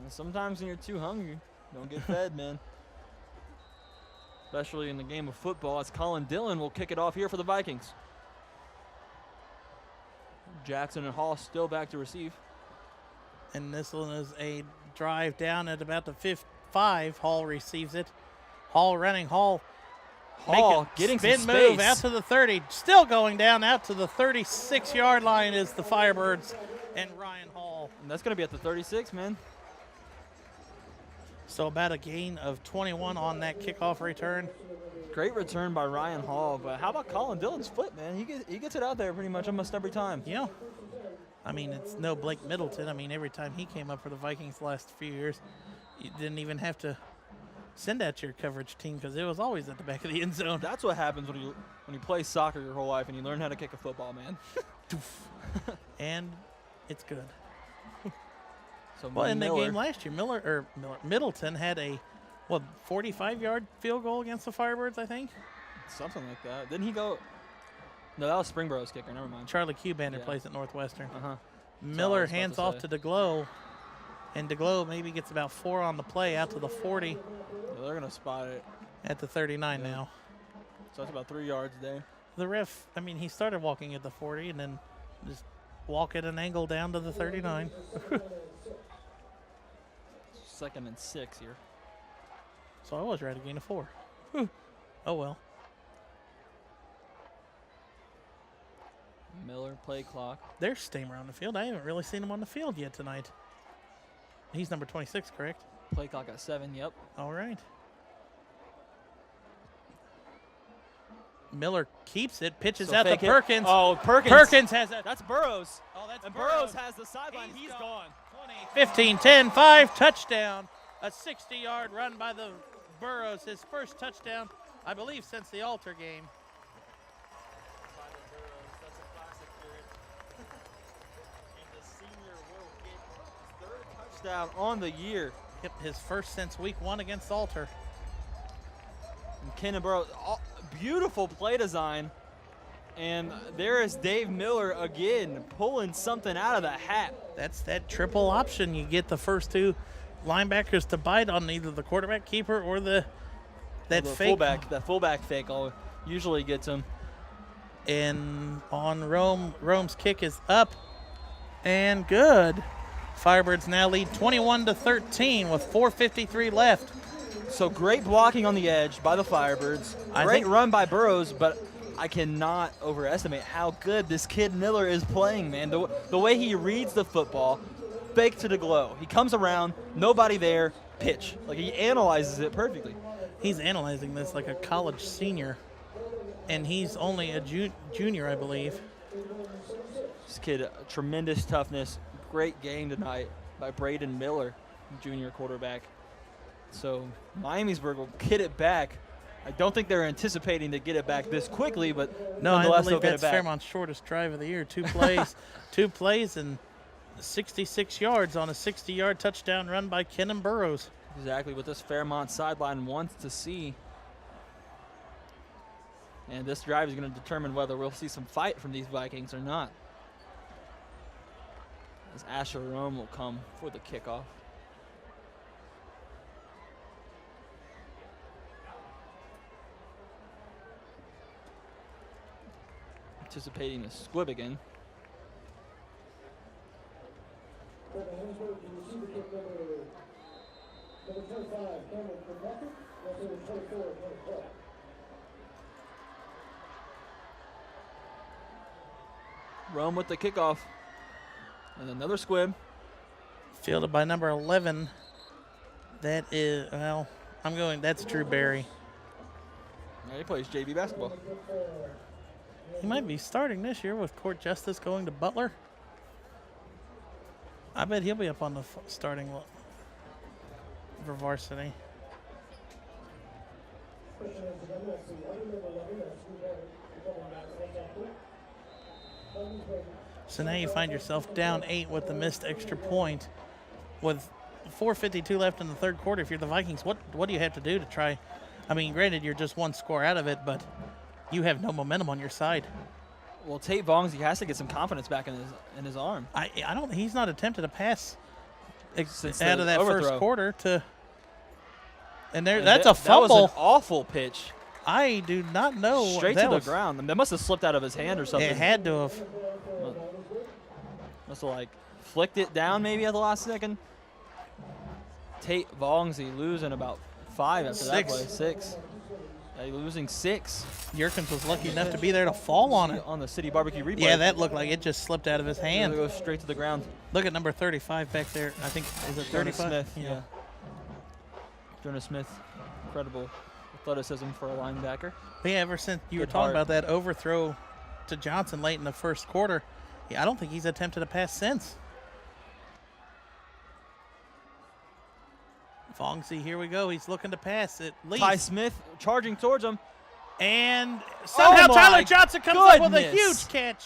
and sometimes when you're too hungry, don't get fed, man. Especially in the game of football, as Colin Dillon will kick it off here for the Vikings. Jackson and Hall still back to receive. And this one is a drive down at about the 5. Hall receives it. Hall running. Hall Getting spin some move space. out to the 30. Still going down out to the 36-yard line is the Firebirds and Ryan Hall. And that's going to be at the 36, man. So about a gain of 21 on that kickoff return. Great return by Ryan Hall, but how about Colin Dillon's foot, man? He gets it out there pretty much almost every time. Yeah. I mean, it's no Blake Middleton. I mean, every time he came up for the Vikings the last few years, you didn't even have to send out your coverage team because it was always at the back of the end zone. That's what happens when you play soccer your whole life and you learn how to kick a football, man. And it's good. So Well, in the game last year, Middleton had a 45-yard field goal against the Firebirds, I think. Something like that. Didn't he go? No, that was Springborough's kicker. Never mind. Charlie Cubander Yeah. plays at Northwestern. Uh-huh. Miller about hands to off say. to DeGlow, and DeGlow maybe gets about 4 on the play out to the 40 Yeah, they're going to spot it. at the 39 now. So that's about 3 yards there. The ref, I mean, he started walking at the 40 and then just walk at an angle down to the 39. 2nd and 6 here. So I was right, a gain of 4. Whew. Oh, well. Miller, play clock. There's Stamer on the field. I haven't really seen him on the field yet tonight. He's number 26, correct? Play clock at 7, yep. All right. Miller keeps it, pitches So out to fake it. Perkins. Oh, Perkins. Perkins has a That's Burrows. Oh, that's And Burrows. Burrows has the sideline. He's gone. 15, 10, 5, touchdown. A 60-yard run by the Burrows. His first touchdown, I believe, since the Alter game. Touchdown on the year. Yep, his first since week 1 against Alter. And Kenan Burrows, beautiful play design. And there is Dave Miller again pulling something out of the hat. That's that triple option. You get the first 2 linebackers to bite on either the quarterback keeper or the fake fullback. That fullback fake usually gets him. And on Rome's kick is up and good. Firebirds now lead 21-13 with 4:53 left. So great blocking on the edge by the Firebirds. Great run by Burrows, but I cannot overestimate how good this kid Miller is playing, man. The way he reads the football, fake to the glow. He comes around, nobody there, pitch. Like he analyzes it perfectly. He's analyzing this like a college senior, and he's only a junior, I believe. This kid, tremendous toughness. Great game tonight by Braden Miller, junior quarterback. So Miamisburg will get it back. I don't think they're anticipating to get it back this quickly, but No, I nonetheless, believe they'll get that's it back. Fairmont's shortest drive of the year. 2 plays, 2 plays, and 66 yards on a 60-yard touchdown run by Kenan Burrows. Exactly what this Fairmont sideline wants to see. And this drive is going to determine whether we'll see some fight from these Vikings or not. As Asher Rome will come for the kickoff. Anticipating a squib again. Rome with the kickoff. And another squib. Fielded by number 11. That is, well, that's Drew Barry. Yeah, he plays JV basketball. He might be starting this year with Court Justice going to Butler. I bet he'll be up on the starting for varsity. So now you find yourself down 8 with the missed extra point. With 4:52 left in the third quarter, if you're the Vikings, what do you have to do to try? I mean, granted, you're just one score out of it, but you have no momentum on your side. Well, Tate Vongsi has to get some confidence back in his arm. I don't. He's not attempted a pass Since out of that overthrow. first quarter to. And there, And that's a fumble. That was an awful pitch. I do not know. Straight that to the was, ground. That must have slipped out of his hand or something. It had to have. Must have flicked it down maybe at the last second. Tate Vongsi losing about 5 after that play. 6. Losing 6. Yerkins was lucky enough to be there to fall on it. On the City Barbecue replay. Yeah, that looked like it just slipped out of his hand. It goes straight to the ground. Look at number 35 back there. I think, is it 35? Jonah Smith, yeah. Jonah Smith, incredible athleticism for a linebacker. But yeah, ever since you were Good talking heart. about that overthrow to Johnson late in the first quarter, I don't think he's attempted a pass since. Vongsi, here we go. He's looking to pass at least. Ty Smith charging towards him. And somehow Oh Tyler my Johnson comes up with a goodness. huge catch.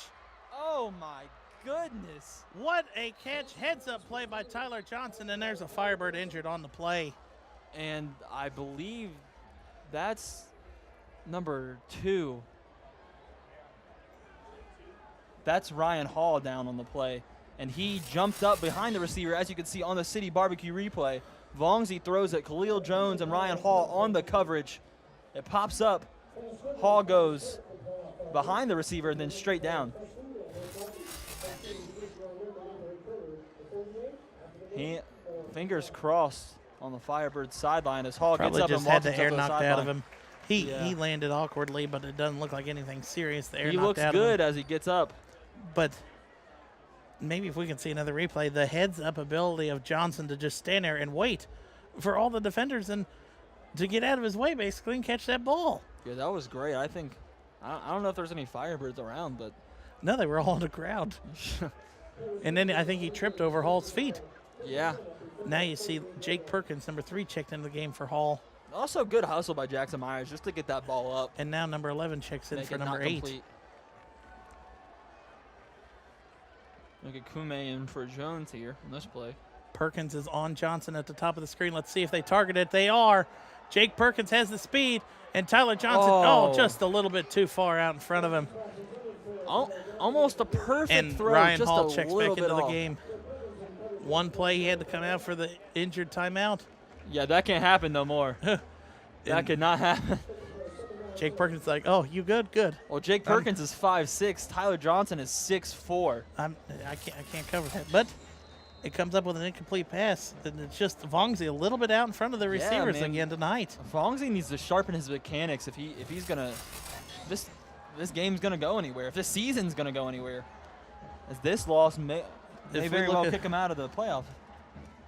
Oh my goodness. What a catch. Heads up play by Tyler Johnson, and there's a Firebird injured on the play. And I believe that's number 2. That's Ryan Hall down on the play. And he jumped up behind the receiver, as you can see on the City Barbecue replay. Vongsi throws it. Khalil Jones and Ryan Hall on the coverage. It pops up. Hall goes behind the receiver and then straight down. Fingers crossed on the Firebird sideline as Hall Probably gets up just and had walks the up air to the knocked out sideline. of him. He landed awkwardly, but it doesn't look like anything serious. The air He knocked looks out good of him. as he gets up. But maybe if we can see another replay, the heads-up ability of Johnson to just stand there and wait for all the defenders and to get out of his way, basically, and catch that ball. Yeah, that was great. I think I don't know if there's any Firebirds around, but No, they were all on the ground. And then I think he tripped over Hall's feet. yeah. Now you see Jake Perkins, number 3, checked into the game for Hall. Also good hustle by Jackson Myers just to get that ball up. And now number 11 checks in Make for it number not 8. complete. Look at Kume in for Jones here in this play. Perkins is on Johnson at the top of the screen. Let's see if they target it. They are. Jake Perkins has the speed, and Tyler Johnson, just a little bit too far out in front of him. Almost a perfect And throw. Ryan just Hall a checks little back into bit the off. game. One play, he had to come out for the injured timeout. Yeah, that can't happen no more. That could not happen. Jake Perkins is like, oh, you good? Good. Well, Jake Perkins is 5'6". Tyler Johnson is 6'4". I can't cover that. But it comes up with an incomplete pass. And it's just Vongsi a little bit out in front of the receivers man. again tonight. Vongsi needs to sharpen his mechanics if he's gonna this game's gonna go anywhere. If this season's gonna go anywhere, as this loss may we very look well at- kick him out of the playoff.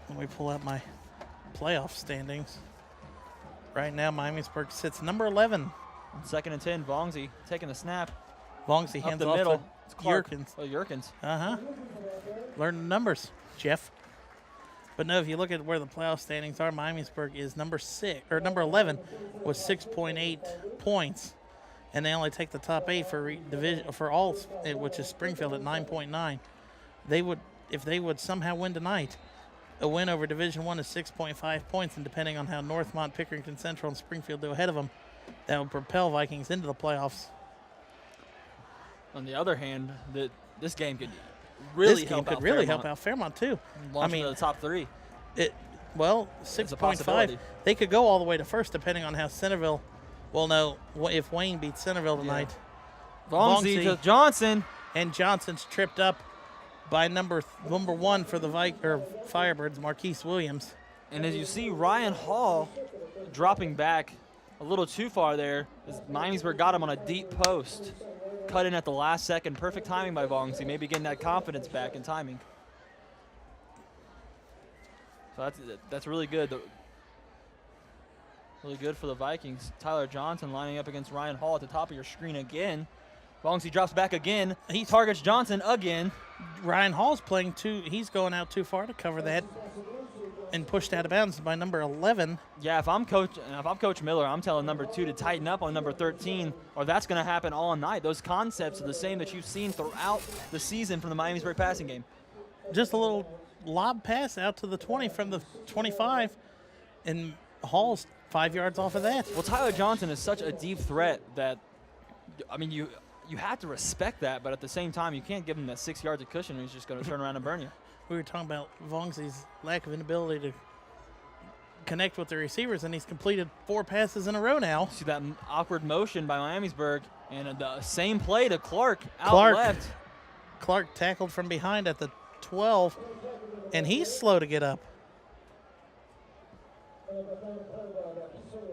Let me pull out my playoff standings. Right now, Miamisburg sits number 11. On 2nd and 10, Vongsi taking the snap Vongsi up hands the off middle. to It's Clark. Yerkins. Oh, Yerkins. Learn the numbers, Jeff. But no, if you look at where the playoff standings are, Miamisburg is number 11 with 6.8 points, and they only take the top 8 for division for all, which is Springfield at 9.9. They would, if they would somehow win tonight, a win over Division 1 is 6.5 points, and depending on how Northmont, Pickerington Central, and Springfield do ahead of them, that would propel Vikings into the playoffs. On the other hand, this game could really this game help could out really Fairmont. help out Fairmont too. Launch into the top 3. Well, It's a 6.5. possibility. They could go all the way to first, depending on how Centerville. Well, no, if Wayne beats Centerville tonight. Vongsi to Johnson. And Johnson's tripped up by number 1 for the Firebirds, Marquise Williams. And as you see, Ryan Hall dropping back a little too far there. As Miamisburg got him on a deep post. Cut in at the last second. Perfect timing by Vongsi. Maybe getting that confidence back in timing. So that's really good. Really good for the Vikings. Tyler Johnson lining up against Ryan Hall at the top of your screen again. Vongsi drops back again. He targets Johnson again. Ryan Hall's playing he's going out too far to cover that and pushed out of bounds by number 11. Yeah, if I'm Coach Miller, I'm telling number 2 to tighten up on number 13, or that's going to happen all night. Those concepts are the same that you've seen throughout the season from the Miamisburg passing game. Just a little lob pass out to the 20 from the 25, and Hall's 5 yards off of that. Well, Tyler Johnson is such a deep threat that, I mean, you have to respect that, but at the same time, you can't give him that 6 yards of cushion, and he's just going to turn around and burn you. We were talking about Vongzi's lack of inability to connect with the receivers, and he's completed 4 passes in a row now. See that awkward motion by Miamisburg, and the same play to Clark out left. Clark tackled from behind at the 12, and he's slow to get up.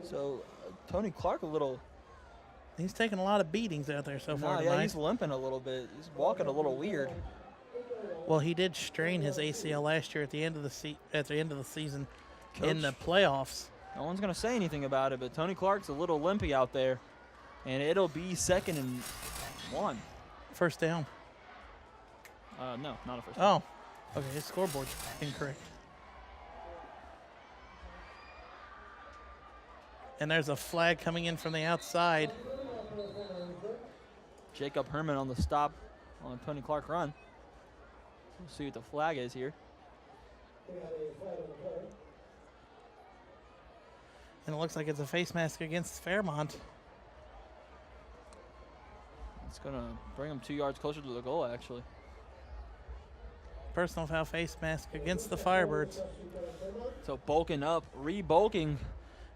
So Tony Clark He's taking a lot of beatings out there so far tonight. Yeah, he's limping a little bit. He's walking a little weird. Well, he did strain his ACL last year at the end of the season in the playoffs. No one's going to say anything about it, but Tony Clark's a little limpy out there, and it'll be 2nd and 1. First down. No, not a first down. Oh, okay, his scoreboard's incorrect. And there's a flag coming in from the outside. Jacob Herman on the stop on Tony Clark run. We'll see what the flag is here. And it looks like it's a face mask against Fairmont. It's going to bring him 2 yards closer to the goal, actually. Personal foul face mask against the Firebirds. So bulking up, re-bulking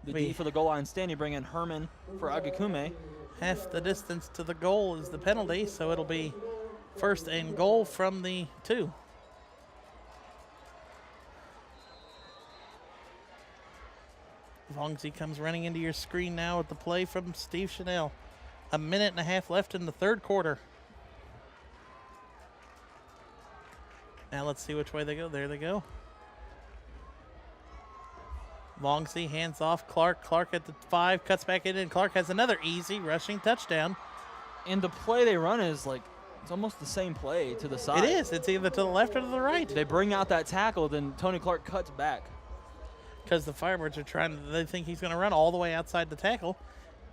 the D for the goal line stand. You bring in Herman for Agakume. Half the distance to the goal is the penalty, so it'll be 1st and goal from the 2. Vongzi comes running into your screen now with the play from Steve Chanel. 1.5 minutes left in the 3rd quarter. Now let's see which way they go. There they go. Vongzi hands off Clark. Clark at the 5, cuts back in, and Clark has another easy rushing touchdown. And the play they run is it's almost the same play to the side. It is. It's either to the left or to the right. They bring out that tackle, then Tony Clark cuts back. Because the Firebirds they think he's going to run all the way outside the tackle.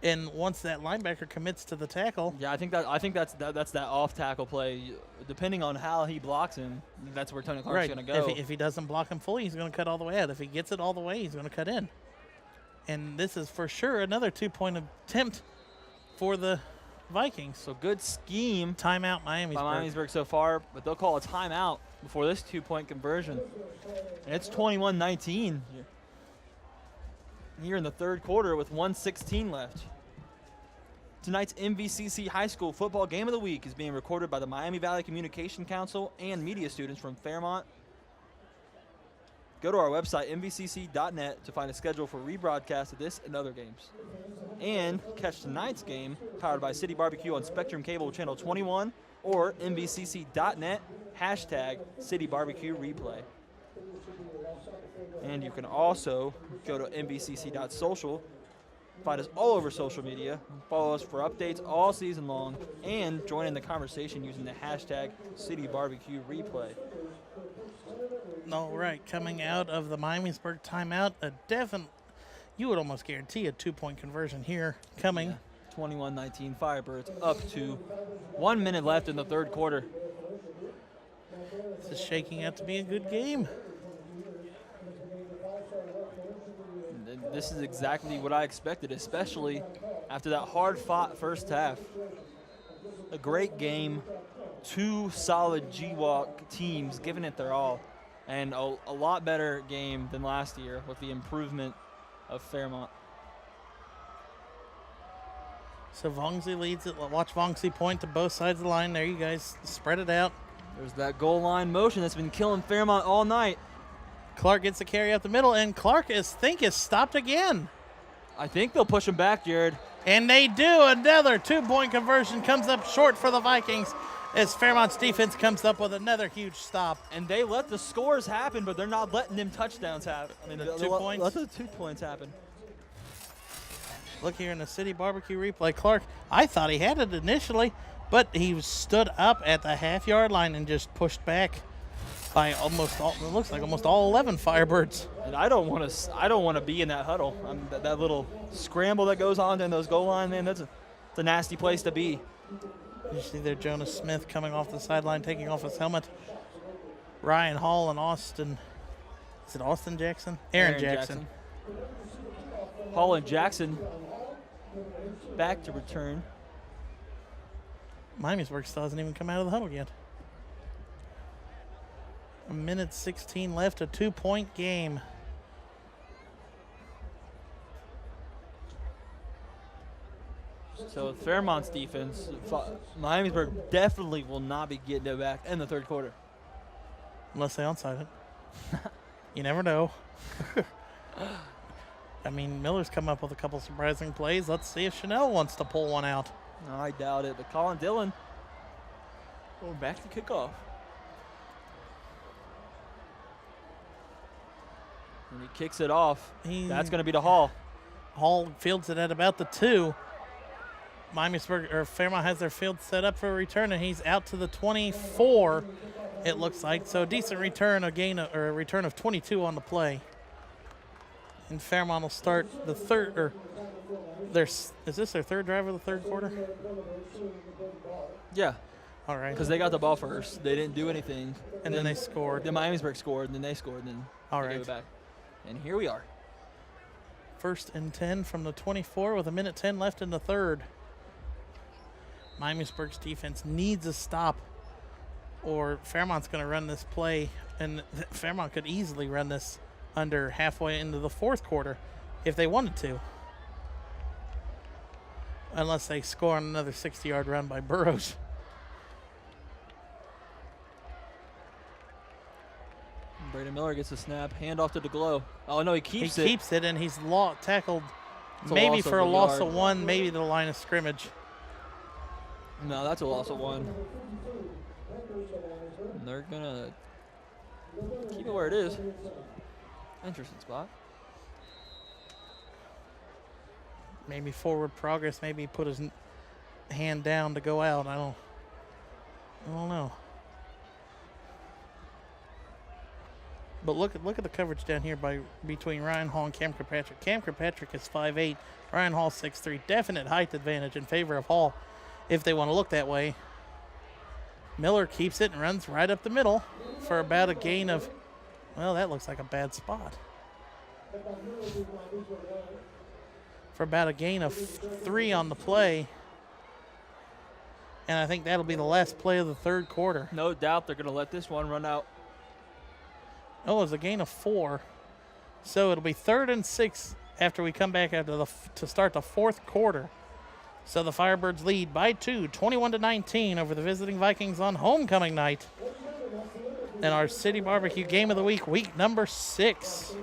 And once that linebacker commits to the tackle. Yeah, I think that's that off tackle play. Depending on how he blocks him, that's where Tony Clark's going to go. If he doesn't block him fully, he's going to cut all the way out. If he gets it all the way, he's going to cut in. And this is for sure another 2-point attempt for the Vikings. So good scheme. Timeout Miamisburg. By Miamisburg so far, but they'll call a timeout before this 2-point conversion. And it's 21-19 here in the 3rd quarter with 1:16 left. Tonight's MVCC High School Football Game of the Week is being recorded by the Miami Valley Communication Council and media students from Fairmont. Go to our website, mvcc.net, to find a schedule for rebroadcast of this and other games. And catch tonight's game, powered by City Barbecue on Spectrum Cable Channel 21 or mvcc.net, #CityBarbecueReplay. And you can also go to mvcc.social, find us all over social media, follow us for updates all season long, and join in the conversation using the #CityBarbecueReplay. All right, coming out of the Miamisburg timeout, you would almost guarantee a 2-point conversion here coming. Yeah. 21-19 Firebirds up to 1 minute left in the 3rd quarter. This is shaking out to be a good game. This is exactly what I expected, especially after that hard-fought first half. A great game, 2 solid GWalk teams giving it their all, and a lot better game than last year with the improvement of Fairmont. So Vongzi leads it. Watch Vongzi point to both sides of the line. There you guys spread it out. There's that goal line motion that's been killing Fairmont all night. Clark gets the carry up the middle, and Clark is stopped again. I think they'll push him back, Jared. And they do. Another 2-point conversion comes up short for the Vikings as Fairmont's defense comes up with another huge stop. And they let the scores happen, but they're not letting them touchdowns happen. I mean, the 2 points? Let the 2 points happen. Look here in the City Barbecue replay. Clark, I thought he had it initially, But he stood up at the half-yard line and just pushed back by almost all, it looks like almost all 11 Firebirds. And I don't want to be in that huddle. That little scramble that goes on in those goal line, man, it's a nasty place to be. You see there Jonah Smith coming off the sideline, taking off his helmet. Ryan Hall and Austin. Is it Austin Jackson? Aaron Jackson. Hall and Jackson back to return. Miamisburg still hasn't even come out of the huddle yet. 1:16 left, a 2-point game. So with Fairmont's defense, Miamisburg definitely will not be getting it back in the third quarter. Unless they onside it. You never know. I mean, Miller's come up with a couple surprising plays. Let's see if Chanel wants to pull one out. No, I doubt it. But Colin Dillon going back to kickoff. And he kicks it off. That's going to be to Hall. Hall fields it at about the 2. Fairmont has their field set up for a return, and he's out to the 24, it looks like. So a decent return, a return of 22 on the play. And Fairmont will start the third, is this their third drive of the third quarter? Yeah. All right. Because they got the ball first. They didn't do anything. And then they scored. Then Miamisburg scored, and then they scored, and then they gave it back. And here we are. 1st and 10 from the 24 with 1:10 left in the third. Miamisburg's defense needs a stop, or Fairmont's going to run this play, and Fairmont could easily run this under halfway into the fourth quarter if they wanted to, unless they score on another 60-yard run by Burrows. Braden Miller gets a snap, hand off to DeGlow. Oh, no, he keeps it. He keeps it, and he's tackled maybe for a loss of 1, maybe to the line of scrimmage. No, that's a loss of 1. And they're going to keep it where it is. Interesting spot. Maybe forward progress. Maybe he put his hand down to go out. I don't know. But look at the coverage down here between Ryan Hall and Cam Kirkpatrick. Cam Kirkpatrick is 5'8", Ryan Hall 6'3". Definite height advantage in favor of Hall, if they want to look that way. Miller keeps it and runs right up the middle for about a gain of, well, that looks like a bad spot. For about a gain of 3 on the play. And I think that'll be the last play of the third quarter. No doubt they're going to let this one run out. Oh, it's a gain of 4. So it'll be 3rd and 6 after we come back to start the fourth quarter. So the Firebirds lead by 2, 21-19 over the visiting Vikings on homecoming night. And our City Barbecue Game of the Week number 6.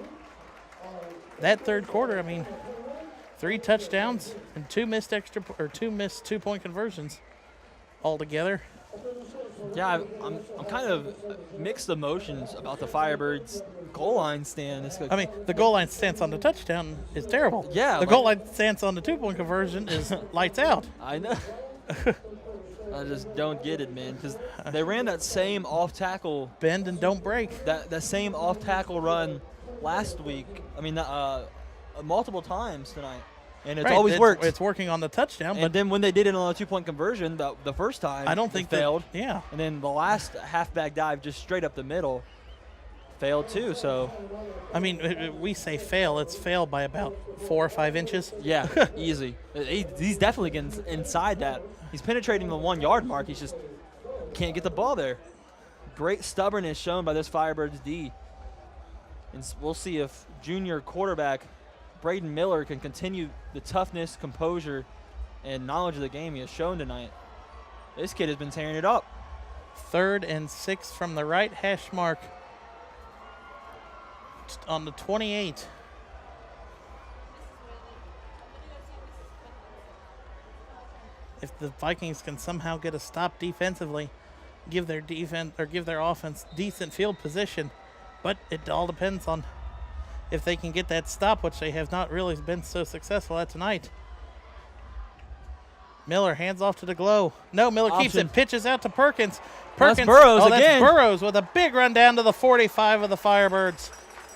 That third quarter, I mean, 3 touchdowns and 2 missed 2-point conversions altogether. Yeah, I'm kind of mixed emotions about the Firebirds' goal line stand. I mean, the goal line stance on the touchdown is terrible. Yeah. The goal line stance on the 2-point conversion is lights out. I know. I just don't get it, man, because they ran that same off-tackle. Bend and don't break. That same off-tackle run last week. I mean, multiple times tonight. And it's always worked. It's working on the touchdown. And then when they did it on a 2-point conversion, the first time, I don't think it failed. Yeah. And then the last halfback dive just straight up the middle failed too. So, I mean, we say fail. It's failed by about 4 or 5 inches. Yeah, easy. He's definitely getting inside that. He's penetrating the 1-yard mark. He just can't get the ball there. Great stubbornness shown by this Firebirds D. And we'll see if junior quarterback Braden Miller can continue the toughness, composure, and knowledge of the game he has shown tonight. This kid has been tearing it up. 3rd and 6 from the right hash mark on the 28. If the Vikings can somehow get a stop defensively, give their offense decent field position, but it all depends on if they can get that stop, which they have not really been so successful at tonight. Miller hands off to DeGlow. No, Miller keeps Option. it, pitches out to Perkins. That's Perkins, Burrows that's again. Burrows with a big run down to the 45 of the Firebirds.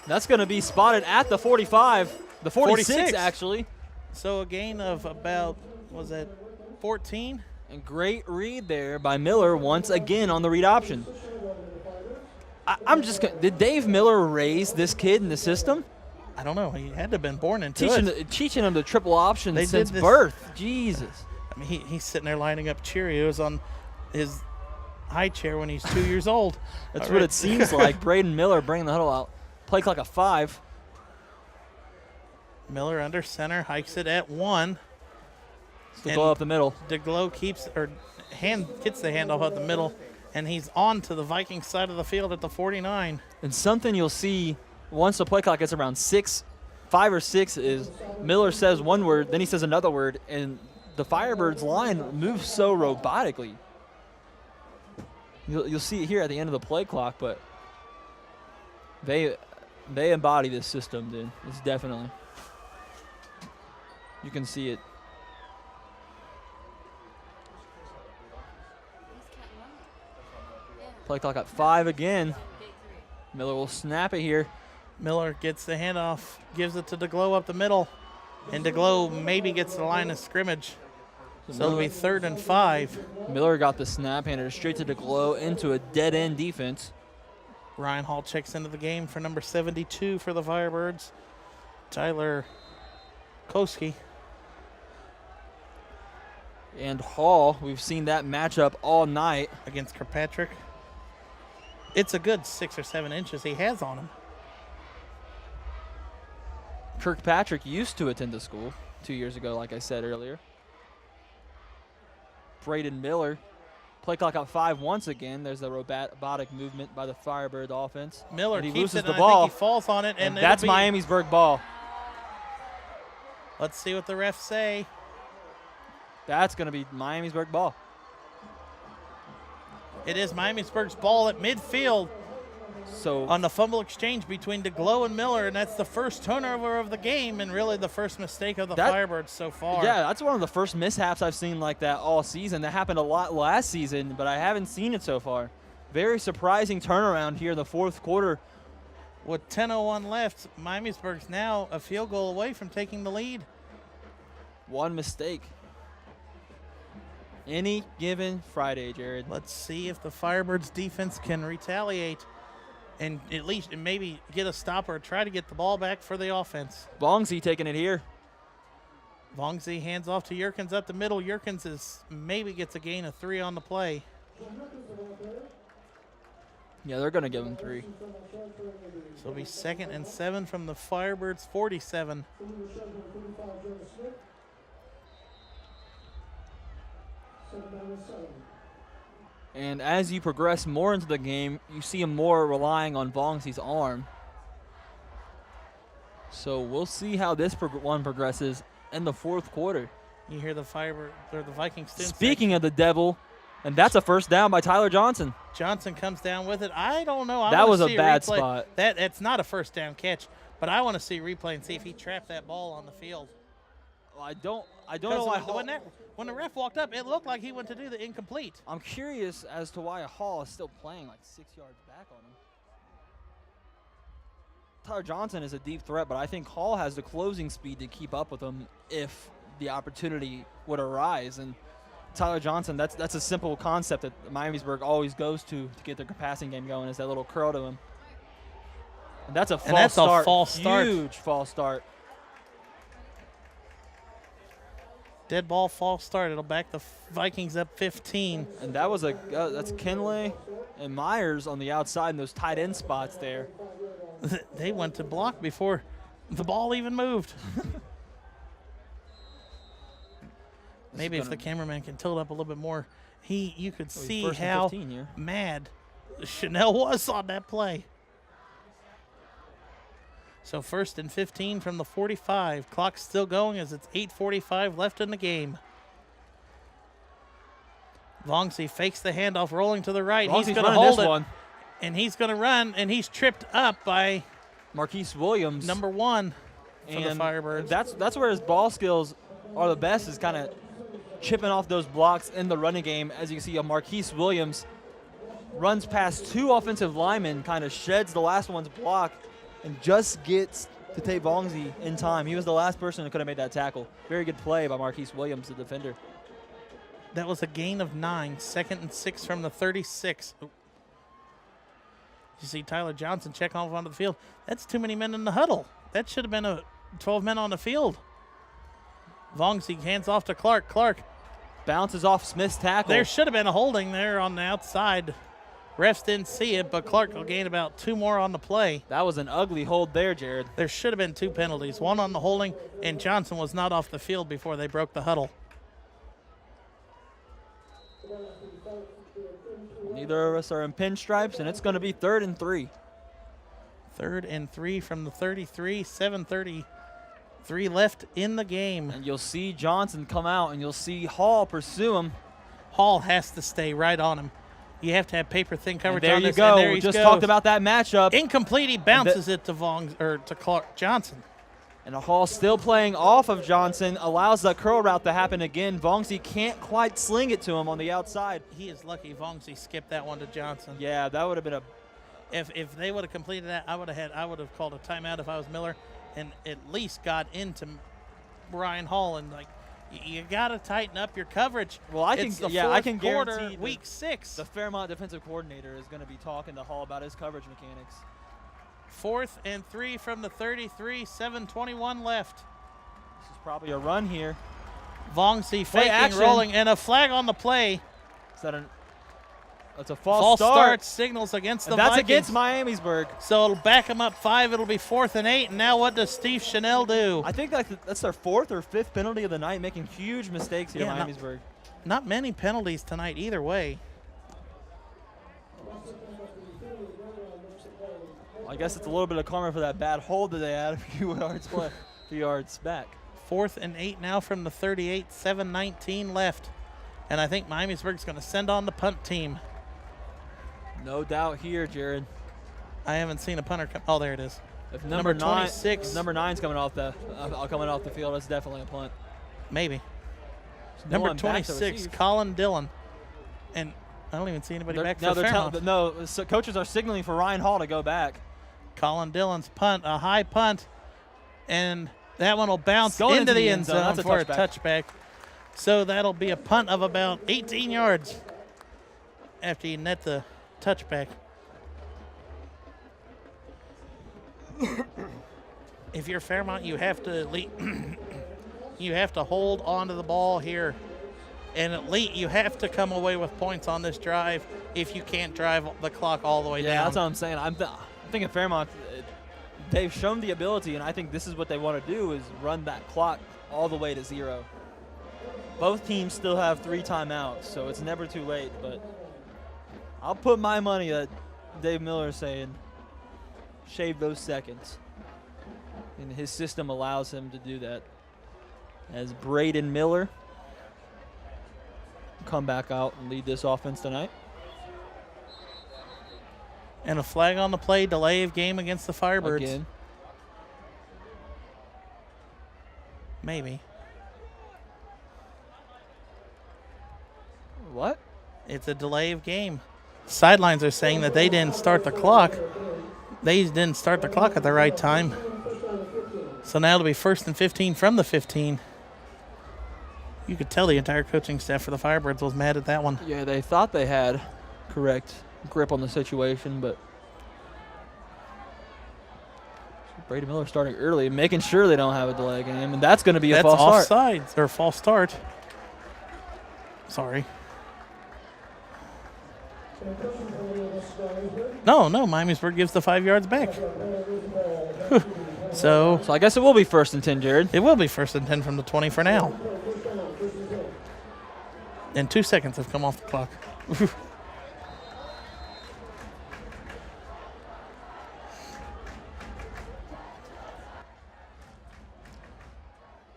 That's going to be spotted at the 45, the 46 46. actually. So a gain of about, was it 14? And great read there by Miller once again on the read option. I'm just did Dave Miller raise this kid in the system? I don't know. He had to have been born into it. Teaching him the triple option They since did this- birth. Jesus. I mean, he's sitting there lining up Cheerios on his high chair when he's 2 years old. That's All what right. it seems like. Braden Miller bringing the huddle out. Play clock at 5. Miller under center, hikes it at 1. Still go up the middle. DeGlow gets the handoff up the middle, and he's on to the Viking side of the field at the 49. And something you'll see once the play clock gets around 5 or 6 is Miller says one word, then he says another word, and the Firebirds line moves so robotically. You'll see it here at the end of the play clock, but they embody this system, dude. It's definitely. You can see it. Play clock at 5 again. Miller will snap it here. Miller gets the handoff, gives it to DeGlow up the middle, and DeGlow maybe gets the line of scrimmage. So it'll be 3rd and 5. Miller got the snap, handed it straight to DeGlow into a dead-end defense. Ryan Hall checks into the game for number 72 for the Firebirds. Tyler Koski. And Hall, we've seen that matchup all night. Against Kirkpatrick. It's a good 6 or 7 inches he has on him. Kirkpatrick used to attend the school 2 years ago, like I said earlier. Braden Miller. Play clock out 5 once again. There's the robotic movement by the Firebird offense. Miller And he keeps loses it, the and ball. I think he falls on it. And that's it'll be- Miamisburg ball. Let's see what the refs say. That's going to be Miamisburg ball. It is Miamisburg's ball at midfield So on the fumble exchange between DeGlow and Miller, and that's the first turnover of the game and really the first mistake of the Firebirds so far. yeah, that's one of the first mishaps I've seen like that all season. That happened a lot last season, but I haven't seen it so far. Very surprising turnaround here in the 4th quarter. With 10:01 left, Miamisburg's now a field goal away from taking the lead. One mistake. Any given Friday, Jared. Let's see if the Firebirds defense can retaliate and at least maybe get a stop or try to get the ball back for the offense. Bongsy taking it here. Vongsy hands off to Yerkins up the middle. Yerkins maybe gets a gain of 3 on the play. Yeah, they're going to give him 3. So it'll be 2nd and 7 from the Firebirds 47. And as you progress more into the game, you see him more relying on Vongsy's arm. So we'll see how this one progresses in the 4th quarter. You hear the Viking students. Speaking of the devil, and that's a first down by Tyler Johnson. Johnson comes down with it. I don't know. That was a see bad replay. spot. It's not a first down catch, but I want to see replay and see if he trapped that ball on the field. Well, I don't know why Hall. When the ref walked up, it looked like he went to do the incomplete. I'm curious as to why Hall is still playing like 6 yards back on him. Tyler Johnson is a deep threat, but I think Hall has the closing speed to keep up with him if the opportunity would arise. And Tyler Johnson, that's a simple concept that Miamisburg always goes to get their passing game going, is that little curl to him. And that's a false start. Huge false start. Dead ball, false start. It'll back the Vikings up 15. And that was that's Kinley and Myers on the outside in those tight end spots there. They went to block before the ball even moved. Maybe if the cameraman can tilt up a little bit more, you could see how mad Chanel was on that play. So 1st and 15 from the 45. Clock's still going as it's 8:45 left in the game. Vongsy fakes the handoff, rolling to the right. He's going to hold it, and he's going to run, and he's tripped up by Marquise Williams, number 1 for the Firebirds. That's where his ball skills are the best, is kind of chipping off those blocks in the running game. As you can see, Marquise Williams runs past 2 offensive linemen, kind of sheds the last one's block, and just gets to Tate Vongsi in time. He was the last person who could have made that tackle. Very good play by Marquise Williams, the defender. That was a gain of 9. 2nd and 6 from the 36. Oh. You see Tyler Johnson check off onto the field. That's too many men in the huddle. That should have been a 12 men on the field. Vongsi hands off to Clark. Clark bounces off Smith's tackle. There should have been a holding there on the outside. Refs didn't see it, but Clark will gain about 2 more on the play. That was an ugly hold there, Jared. There should have been 2 penalties. 1 on the holding, and Johnson was not off the field before they broke the huddle. Neither of us are in pinstripes, and it's going to be 3rd and 3. 3rd and 3 from the 33. 7:33 left in the game. And you'll see Johnson come out, and you'll see Hall pursue him. Hall has to stay right on him. You have to have paper thin coverage And there on you this. go. And there We he just goes. talked about that matchup. Incomplete. He bounces it to to Clark Johnson. And Hall still playing off of Johnson, allows the curl route to happen again. Vongsi can't quite sling it to him on the outside. He is lucky Vongsi skipped that one to Johnson. Yeah, that would have been a. If they would have completed that, I would have called a timeout if I was Miller, and at least got into Ryan Hall and you got to tighten up your coverage. Well, I can guarantee week 6. The Fairmont defensive coordinator is going to be talking to Hall about his coverage mechanics. 4th and 3 from the 33. 7:21 left. This is probably a run here. Vongsi faking, rolling, and a flag on the play. Is that That's a false start. Signals against the That's Vikings. against Miamisburg. So it'll back them up 5. It'll be 4th and 8. And now what does Steve Chanel do? I think that's their 4th or 5th penalty of the night, making huge mistakes here at Miamisburg. Not many penalties tonight either way. I guess it's a little bit of karma for that bad hold that they had a few yards back. 4th and 8 now from the 38. 7:19 left. And I think Miamisburg's going to send on the punt team. No doubt here, Jared. I haven't seen a punter come. Oh, there it is. If number 26. Number 9's coming off the field, it's definitely a punt. Maybe. No Number 26, Colin Dillon. And I don't even see anybody back for Fairmont. So coaches are signaling for Ryan Hall to go back. Colin Dillon's punt, a high punt, and that one will bounce into the end zone for a touchback. So that'll be a punt of about 18 yards after you net the touchback. If you're Fairmont, you have to you have to hold on to the ball here. And at least you have to come away with points on this drive if you can't drive the clock all the way down. Yeah, that's what I'm saying. I'm thinking Fairmont, they've shown the ability, and I think this is what they want to do is run that clock all the way to 0. Both teams still have 3 timeouts, so it's never too late. But I'll put my money that Dave Miller is saying shave those seconds. And his system allows him to do that. As Braden Miller come back out and lead this offense tonight. And a flag on the play, delay of game against the Firebirds. Again. Maybe. What? It's a delay of game. Sidelines are saying that they didn't start the clock. They didn't start the clock at the right time. So now it'll be 1st and 15 from the 15. You could tell the entire coaching staff for the Firebirds was mad at that one. Yeah, they thought they had correct grip on the situation, but Brady Miller starting early, making sure they don't have a delay game, and that's going to be a false start. That's offsides, or false start. Sorry. No, Miamisburg gives the 5 yards back. So I guess it will be 1st and 10, Jared. It will be 1st and 10 from the 20 for now. And 2 seconds have come off the clock.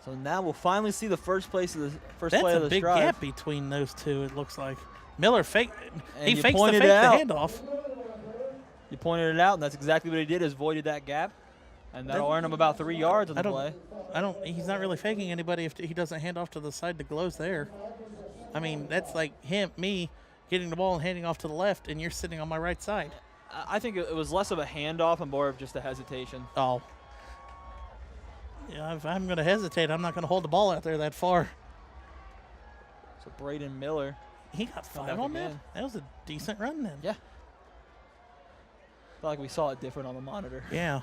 So now we'll finally see the first play of this drive. That's a big gap between those two, it looks like. Miller fakes the handoff. You pointed it out, and that's exactly what he did, is voided that gap. And that'll earn him about 3 yards on the play. He's not really faking anybody if he doesn't hand off to the side to Glows there. I mean, that's like me getting the ball and handing off to the left, and you're sitting on my right side. I think it was less of a handoff and more of just a hesitation. Oh. Yeah, if I'm going to hesitate, I'm not going to hold the ball out there that far. So Braden Miller. He got 5 on that? That was a decent run then. Yeah. Felt like we saw it different on the monitor. Yeah.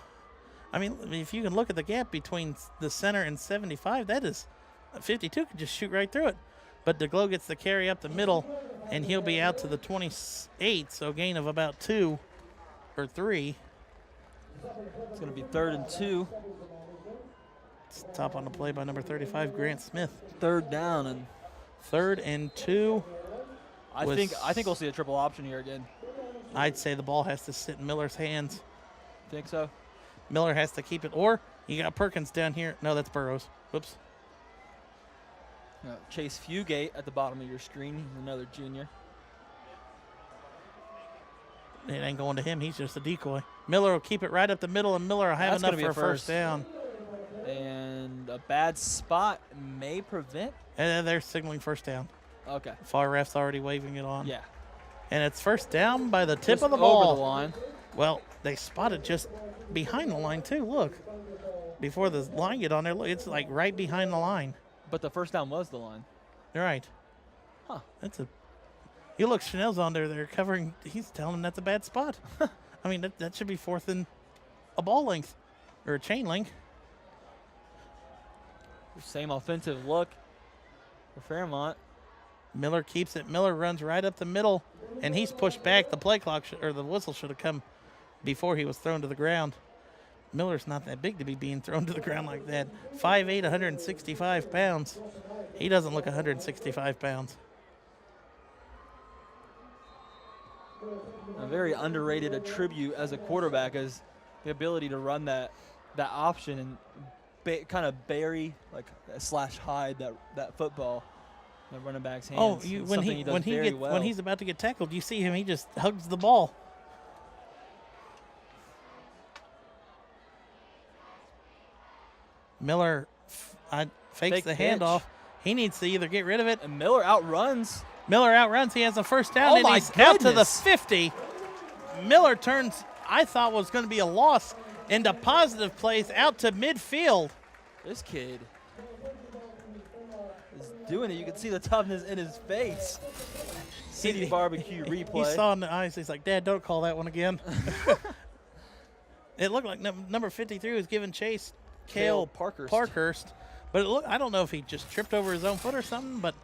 I mean, if you can look at the gap between the center and 75, that is 52 could just shoot right through it. But DeGlow gets the carry up the middle, and he'll be out to the 28, so gain of about 2 or 3. It's going to be 3rd and 2. It's top on the play by number 35, Grant Smith. 3rd down and 3rd and 2. I think we'll see a triple option here again. I'd say the ball has to sit in Miller's hands. Think so? Miller has to keep it, or you got Perkins down here. No, that's Burrows. Whoops. Chase Fugate at the bottom of your screen, another junior. It ain't going to him. He's just a decoy. Miller will keep it right up the middle, and Miller will have enough for a first down. And a bad spot may prevent. And then they're signaling first down. Okay. Far ref's already waving it on. Yeah. And it's first down by the tip Just of the ball. over the line. Well, they spotted just behind the line, too. Look. Before the line get on there, look, it's like right behind the line. But the first down was the line. Right. Huh. That's a. You look, Chanel's on there. They're covering. He's telling him that's a bad spot. I mean, that should be 4th and a ball length or a chain link. Same offensive look for Fairmont. Miller keeps it. Miller runs right up the middle, and he's pushed back. The play clock or the whistle should have come before he was thrown to the ground. Miller's not that big to be being thrown to the ground like that. 5'8", 165 pounds. He doesn't look 165 pounds. A very underrated attribute as a quarterback is the ability to run that option and kind of bury, like slash hide that football in the running back's hands. Oh, when he's about to get tackled, you see him. He just hugs the ball. Miller fakes the handoff. He needs to either get rid of it. And Miller outruns. He has a first down. Oh, and my he's out to the goodness. 50. Miller turns, I thought was going to be a loss, into positive plays out to midfield. This kid is doing it. You can see the toughness in his face. City Barbecue replay. He saw in the eyes. He's like, Dad, don't call that one again. It looked like number 53 was giving chase. Cale Parkhurst. But I don't know if he just tripped over his own foot or something, but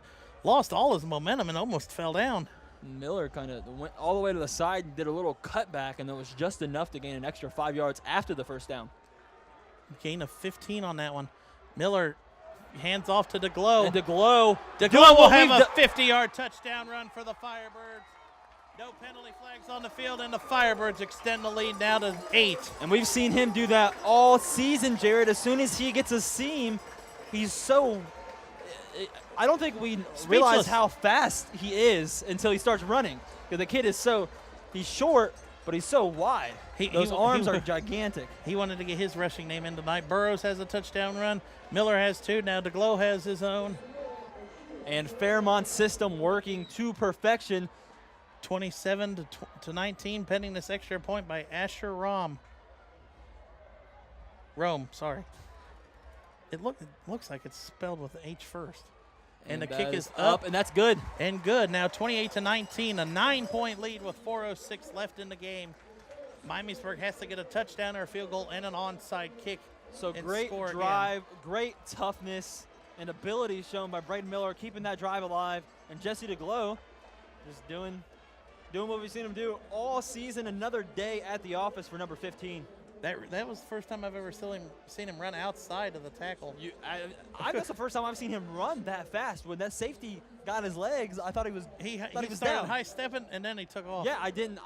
lost all his momentum and almost fell down. Miller kind of went all the way to the side and did a little cutback, and that was just enough to gain an extra 5 yards after the first down. Gain of 15 on that one. Miller hands off to DeGlow. And DeGlow will have a 50-yard touchdown run for the Firebirds. No penalty flags on the field, and the Firebirds extend the lead now to 8. And we've seen him do that all season, Jared. As soon as he gets a seam, he's so – I don't think we realize how fast he is until he starts running. Because the kid is he's short, but he's so wide. Those arms are gigantic. He wanted to get his rushing name in tonight. Burrows has a touchdown run. Miller has 2. Now DeGlow has his own. And Fairmont's system working to perfection. 27 to 19, pending this extra point by Asher Rome, sorry. It looks like it's spelled with an H first. And the kick is up. And that's good. And good. Now 28 to 19, a 9-point lead with 4:06 left in the game. Miamisburg has to get a touchdown or a field goal and an onside kick. So great drive, great toughness, and ability shown by Braden Miller, keeping that drive alive. And Jesse DeGlow just doing what we've seen him do all season. Another day at the office for number 15. That was the first time I've ever seen him run outside of the tackle. That's the first time I've seen him run that fast. When that safety got his legs, I thought he was he was started down. high stepping and then he took off. Yeah, I didn't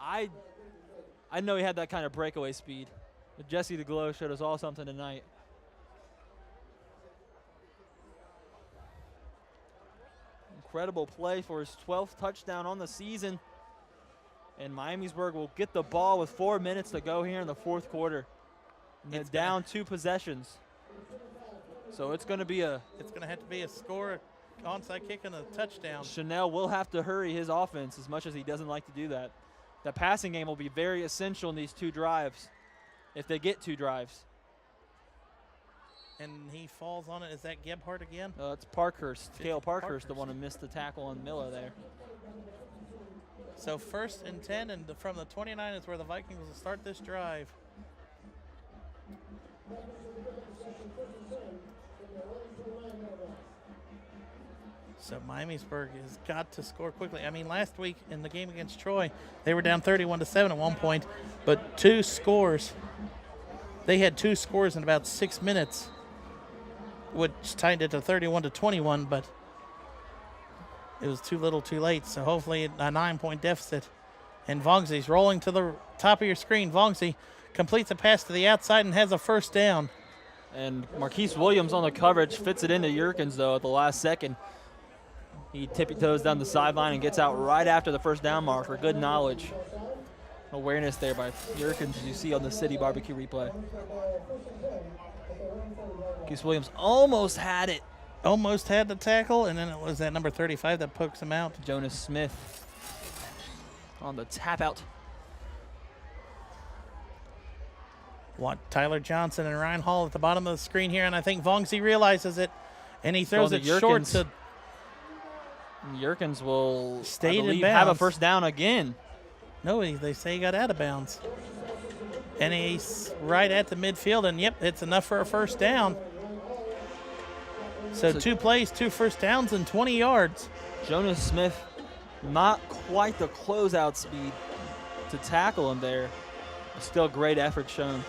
know he had that kind of breakaway speed. But Jesse DeGlow showed us all something tonight. Incredible play for his 12th touchdown on the season. And Miamisburg will get the ball with 4 minutes to go here in the fourth quarter. It's down 2 possessions. So it's going to have to be a score onside kick and a touchdown. Chanel will have to hurry his offense as much as he doesn't like to do that. The passing game will be very essential in these 2 drives, if they get 2 drives. And he falls on it. Is that Gebhardt again? It's Parkhurst, Cale Parkhurst, the one who missed the tackle on Miller there. So 1st and 10, and from the 29 is where the Vikings will start this drive. So Miamisburg has got to score quickly. I mean, last week in the game against Troy, they were down 31-7 at one point, but 2 scores. They had 2 scores in about 6 minutes, which tied it to 31-21, but it was too little too late. So hopefully a 9-point deficit. And Vongzi's rolling to the top of your screen. Vongzi completes a pass to the outside and has a 1st down. And Marquise Williams on the coverage fits it into Yerkins, though, at the last second. He tippy-toes down the sideline and gets out right after the 1st down marker. Good knowledge. Awareness there by Yerkins, as you see on the City Barbecue replay. Marquise Williams almost had it. Almost had the tackle, and then it was that number 35 that pokes him out. Jonah Smith on the tap out. What, Tyler Johnson and Ryan Hall at the bottom of the screen here, and I think Vongzi realizes it, and he throws it short to Yerkins will, stayed I believe, in have a bounds. 1st down again. No, they say he got out of bounds. And he's right at the midfield, and yep, it's enough for a 1st down. So 2 plays, 2 1st downs, and 20 yards. Jonah Smith, not quite the closeout speed to tackle him there. Still great effort shown.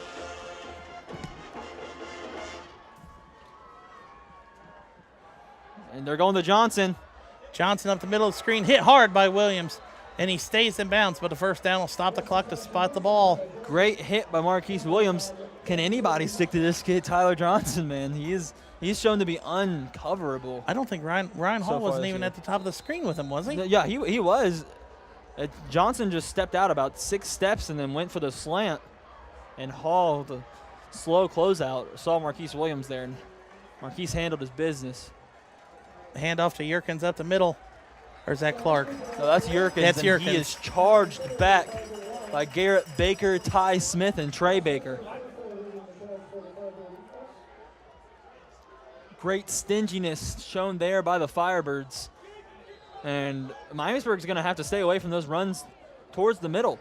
And they're going to Johnson. Johnson up the middle of the screen, hit hard by Williams, and he stays in bounds, but the 1st down will stop the clock to spot the ball. Great hit by Marquise Williams. Can anybody stick to this kid, Tyler Johnson, man? He's shown to be uncoverable. I don't think Ryan Hall far wasn't this even year. at the top of the screen with him, was he? Yeah, he was. Johnson just stepped out about 6 steps and then went for the slant. And Hall, the slow closeout, saw Marquise Williams there, and Marquise handled his business. Handoff to Yerkins up the middle. Or is that Clark? No, that's Yerkins. That's and Yerkins. He is charged back by Garrett Baker, Ty Smith, and Trey Baker. Great stinginess shown there by the Firebirds. And Miamisburg's going to have to stay away from those runs towards the middle.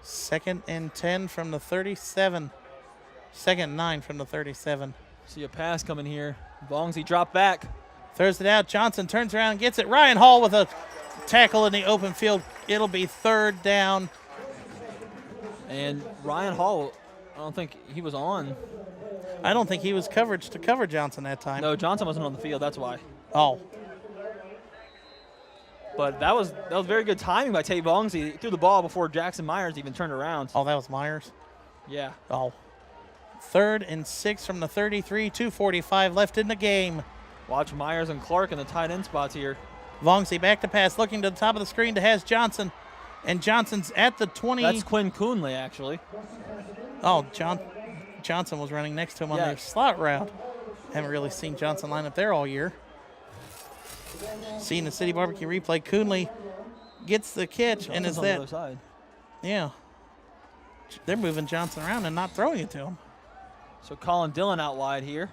2nd and 10 from the 37. 2nd and 9 from the 37. See a pass coming here. Vongzi dropped back. Throws it out. Johnson turns around and gets it. Ryan Hall with a tackle in the open field. It'll be 3rd down. And Ryan Hall, I don't think he was on. I don't think he was coverage to cover Johnson that time. No, Johnson wasn't on the field. That's why. Oh. But that was very good timing by Tate Vongzi. He threw the ball before Jackson Myers even turned around. Oh, that was Myers? Yeah. Oh. 3rd and 6 from the 33. 2:45 left in the game. Watch Myers and Clark in the tight end spots here. Vongzi back to pass, looking to the top of the screen to has Johnson. And Johnson's at the 20. That's Quinn Coonley, actually. Oh, Johnson was running next to him on their slot route. Haven't really seen Johnson line up there all year. Seeing the City Barbecue replay, Coonley gets the catch, and is on the that? other side. Yeah. They're moving Johnson around and not throwing it to him. So Colin Dillon out wide here.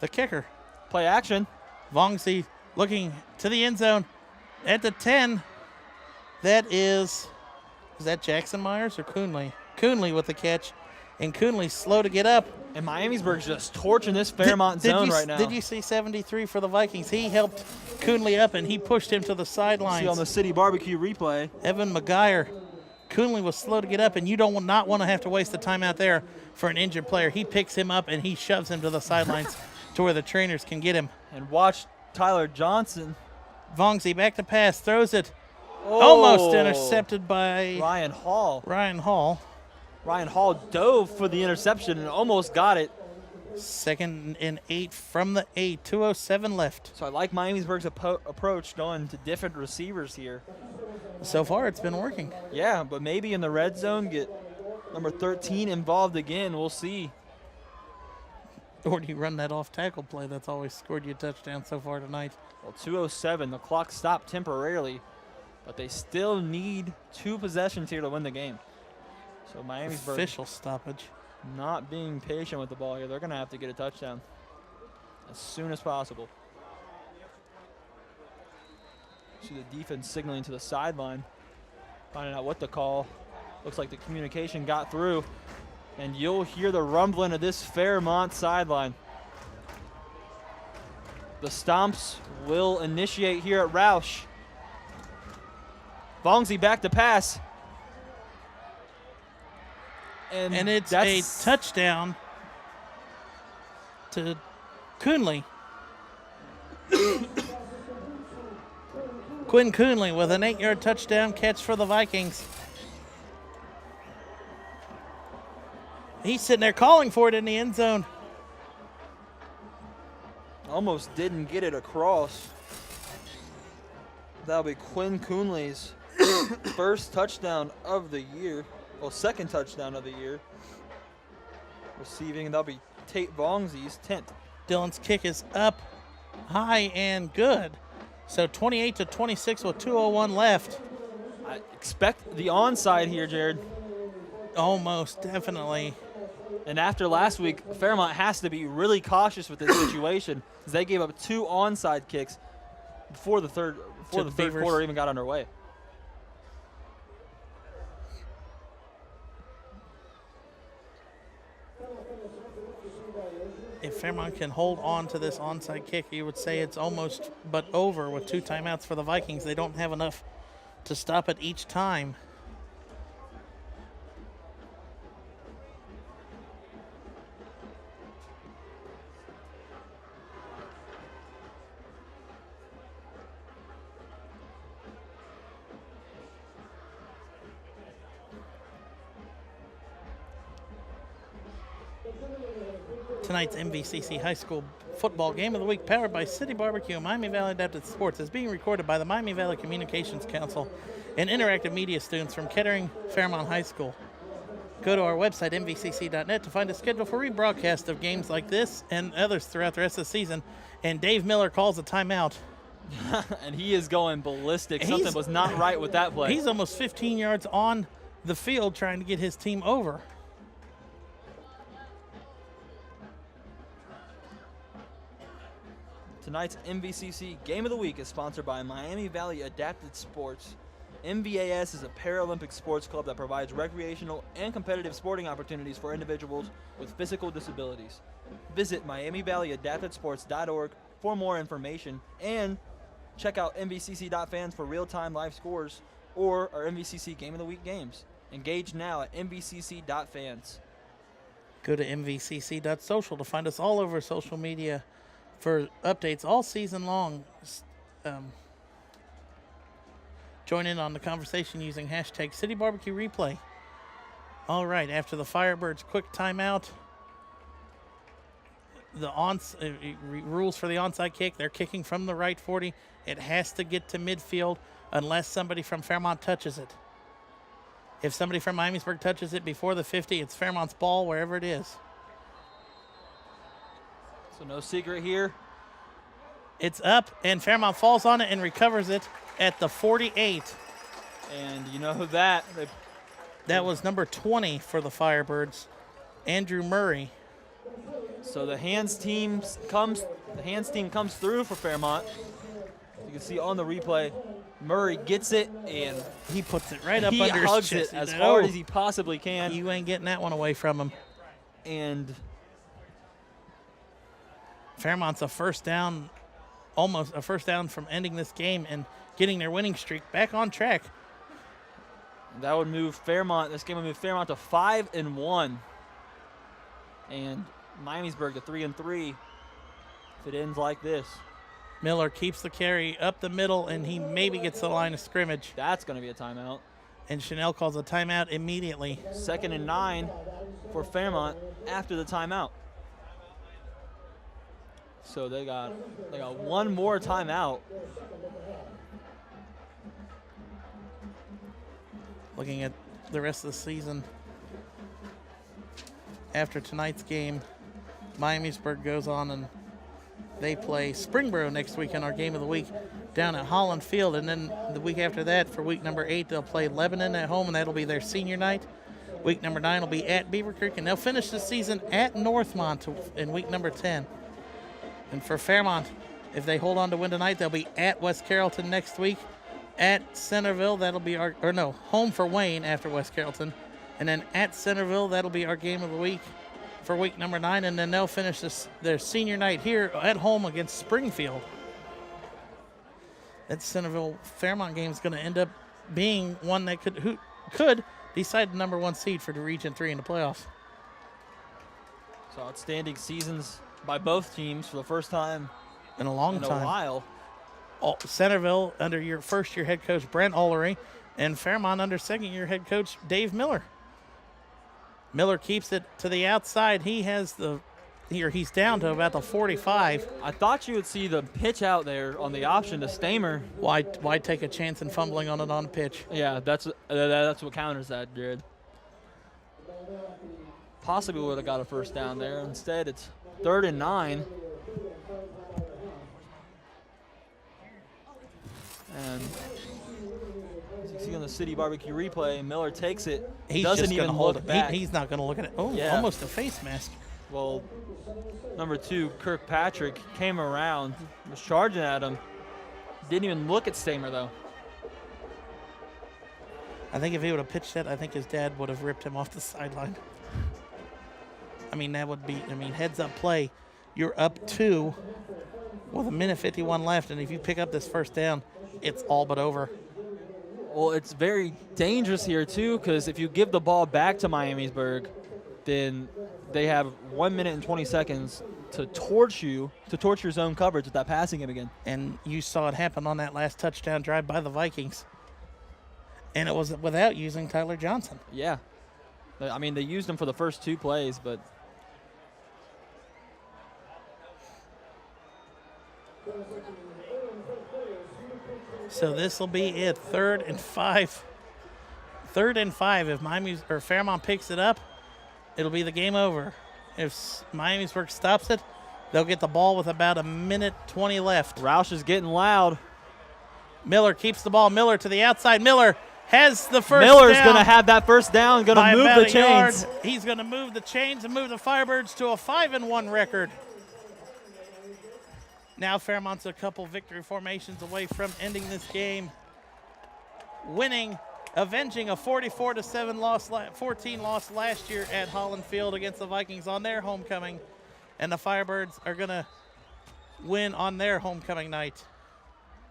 The kicker. Play action. Vongzi looking to the end zone at the 10. That is that Jackson Myers or Coonley? Coonley with the catch, and Coonley's slow to get up. And Miamisburg's just torching this Fairmont zone right now. Did you see 73 for the Vikings? He helped Coonley up, and he pushed him to the sidelines. See on the City Barbecue replay. Evan McGuire. Coonley was slow to get up, and you don't not want to have to waste the time out there for an injured player. He picks him up, and he shoves him to the sidelines to where the trainers can get him. And watch Tyler Johnson. Vongzi back to pass, throws it. Oh, Almost intercepted by Ryan Hall. Ryan Hall dove for the interception and almost got it. 2nd and 8 from the 8. 2:07 left. So I like Miamisburg's approach going to different receivers here. So far, it's been working. Yeah, but maybe in the red zone, get number 13 involved again. We'll see. Or do you run that off tackle play that's always scored you a touchdown so far tonight? Well, 2:07, the clock stopped temporarily, but they still need 2 possessions here to win the game. So Miamisburg Official stoppage. not being patient with the ball here. They're going to have to get a touchdown as soon as possible. See the defense signaling to the sideline, finding out what the call. Looks like the communication got through, and you'll hear the rumbling of this Fairmont sideline. The Stomps will initiate here at Roush. Vongsi back to pass. And it's a touchdown to Coonley. Quinn Coonley with an 8-yard touchdown catch for the Vikings. He's sitting there calling for it in the end zone. Almost didn't get it across. That'll be Quinn Coonley's first touchdown of the year. Well, second touchdown of the year. Receiving, that'll be Tate Vongsi's 10th. Dylan's kick is up, high, and good. So 28-26 with 2:01 left. I expect the onside here, Jared. Almost, definitely. And after last week, Fairmont has to be really cautious with this situation, because they gave up 2 onside kicks before the third quarter even got underway. If Fairmont can hold on to this onside kick, you would say it's almost but over with 2 timeouts for the Vikings. They don't have enough to stop it each time. Tonight's MVCC High School Football Game of the Week, powered by City Barbecue and Miami Valley Adapted Sports, is being recorded by the Miami Valley Communications Council and interactive media students from Kettering Fairmont High School. Go to our website, mvcc.net, to find a schedule for rebroadcast of games like this and others throughout the rest of the season. And Dave Miller calls a timeout. And he is going ballistic. Something was not right with that play. He's almost 15 yards on the field trying to get his team over. Tonight's MVCC Game of the Week is sponsored by Miami Valley Adapted Sports. MVAS is a Paralympic sports club that provides recreational and competitive sporting opportunities for individuals with physical disabilities. Visit MiamiValleyAdaptedSports.org for more information, and check out MVCC.fans for real-time live scores or our MVCC Game of the Week games. Engage now at MVCC.fans. Go to MVCC.social to find us all over social media for updates all season long. Join in on the conversation using hashtag CityBarbecueReplay. All right, after the Firebirds' quick timeout, the rules for the onside kick, they're kicking from the right 40. It has to get to midfield unless somebody from Fairmont touches it. If somebody from Miamisburg touches it before the 50, it's Fairmont's ball wherever it is. So no secret here. It's up, and Fairmont falls on it and recovers it at the 48. And you know that. That was number 20 for the Firebirds, Andrew Murray. So the hands team comes through for Fairmont. You can see on the replay, Murray gets it, and he puts it right up under his chest. He hugs it as hard as he possibly can. You ain't getting that one away from him. And Fairmont's a first down, almost a first down from ending this game and getting their winning streak back on track. That would move Fairmont. This game would move Fairmont to 5-1, and Miamisburg to 3-3 if it ends like this. Miller keeps the carry up the middle, and he maybe gets the line of scrimmage. That's going to be a timeout. And Chanel calls a timeout immediately. 2nd and 9 for Fairmont after the timeout. So they got one more timeout. Looking at the rest of the season after tonight's game, Miamisburg goes on and they play Springboro next week in our game of the week down at Holland Field. And then the week after that, for week number 8, they'll play Lebanon at home, and that'll be their senior night. Week number 9 will be at Beaver Creek, and they'll finish the season at Northmont in week number 10. And for Fairmont, if they hold on to win tonight, they'll be at West Carrollton next week, at Centerville. That'll be home for Wayne after West Carrollton. And then at Centerville, that'll be our game of the week for week number 9. And then they'll finish their senior night here at home against Springfield. That Centerville Fairmont game is going to end up being one that could decide the number 1 seed for the Region 3 in the playoffs. So outstanding seasons by both teams for the first time in a long time. In a while. Centerville under your first-year head coach Brent Olery, and Fairmont under second-year head coach Dave Miller. Miller keeps it to the outside. He's down to about the 45. I thought you would see the pitch out there on the option to Stamer. Why take a chance in fumbling on it on pitch? Yeah, that's what counters that, Jared. Possibly would have got a first down there. Instead, it's 3rd and 9. And as you see on the City Barbecue replay, Miller takes it. He's doesn't even hold it back. He's not going to look at it. Oh, yeah. Almost a face mask. Well, number 2, Kirkpatrick, came around, was charging at him. Didn't even look at Stamer, though. I think if he would have pitched that, I think his dad would have ripped him off the sideline. I mean, that would be, heads-up play. You're up 2 with 1:51 left, and if you pick up this first down, it's all but over. Well, it's very dangerous here, too, because if you give the ball back to Miamisburg, then they have 1 minute and 20 seconds to torch your zone coverage with that passing game again. And you saw it happen on that last touchdown drive by the Vikings. And it was without using Tyler Johnson. Yeah. I mean, they used him for the first 2 plays, but so this will be it, 3rd and 5. 3rd and 5. If Fairmont picks it up, it'll be the game over. If Miamisburg stops it, they'll get the ball with about 1:20 left. Roush is getting loud. Miller keeps the ball. Miller to the outside. Miller has the first Miller's down. going to have that first down, going to move the chains. He's going to move the chains and move the Firebirds to a 5-1 record. Now Fairmont's a couple victory formations away from ending this game, avenging a 44-14 loss last year at Holland Field against the Vikings on their homecoming, and the Firebirds are going to win on their homecoming night.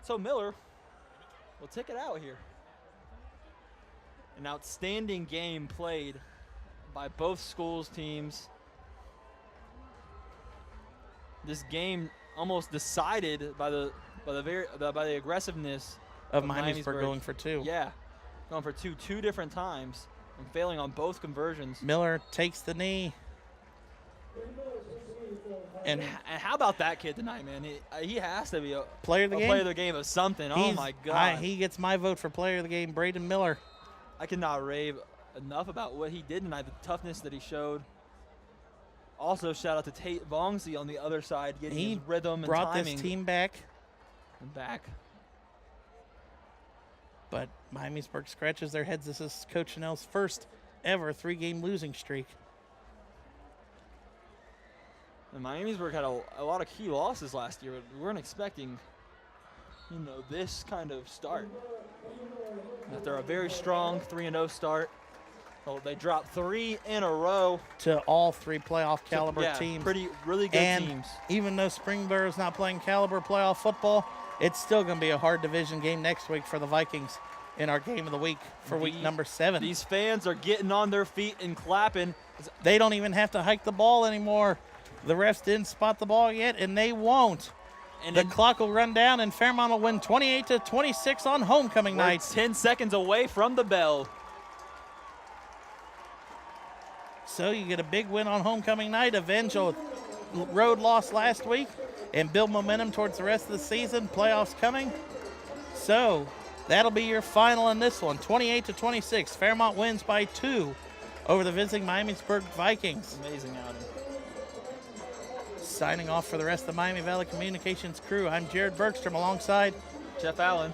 So Miller will take it out here. An outstanding game played by both schools' teams. This game almost decided by the aggressiveness of Miamisburg going for 2. Yeah, going for 2 different times and failing on both conversions. Miller takes the knee. And how about that kid tonight, man? He has to be a player of the game. Player of the game of something. Oh my God! He gets my vote for player of the game, Braden Miller. I cannot rave enough about what he did tonight, the toughness that he showed. Also, shout out to Tate Vongsey on the other side, getting his rhythm and timing. Brought this team back. But Miamisburg scratches their heads. This is Coach Chanel's first ever 3-game losing streak. And Miamisburg had a lot of key losses last year, but we weren't expecting, this kind of start. After a very strong 3-0 start, they dropped 3 in a row to all 3 playoff caliber teams. Really good teams. Even though Springboro's not playing caliber playoff football, it's still going to be a hard division game next week for the Vikings in our game of the week for week number 7. These fans are getting on their feet and clapping. They don't even have to hike the ball anymore. The refs didn't spot the ball yet, and they won't. And the clock will run down, and Fairmont will win 28-26 on homecoming night. 10 seconds away from the bell. So you get a big win on homecoming night, avenge a road loss last week, and build momentum towards the rest of the season. Playoffs coming. So that'll be your final in this one, 28-26. Fairmont wins by 2 over the visiting Miamisburg Vikings. Amazing outing. Signing off for the rest of the Miami Valley Communications crew, I'm Jared Bergstrom alongside Jeff Allen.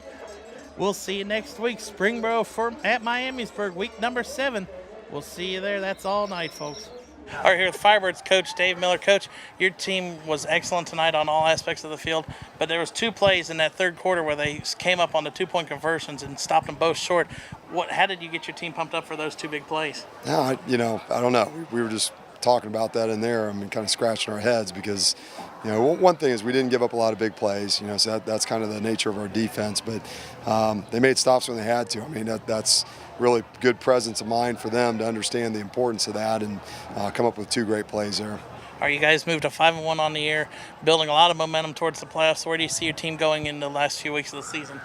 We'll see you next week. Springboro at Miamisburg, week number 7. We'll see you there. That's all night, folks. All right, here with Firebirds coach Dave Miller. Coach, your team was excellent tonight on all aspects of the field, but there was 2 plays in that third quarter where they came up on the 2-point conversions and stopped them both short. How did you get your team pumped up for those 2 big plays? No, I don't know. We were just talking about that in there. I mean, kind of scratching our heads because, one thing is we didn't give up a lot of big plays, so that's kind of the nature of our defense. But they made stops when they had to. I mean, that's really good presence of mind for them to understand the importance of that and come up with 2 great plays there. All right, you guys moved to 5-1 on the year, building a lot of momentum towards the playoffs. Where do you see your team going in the last few weeks of the season?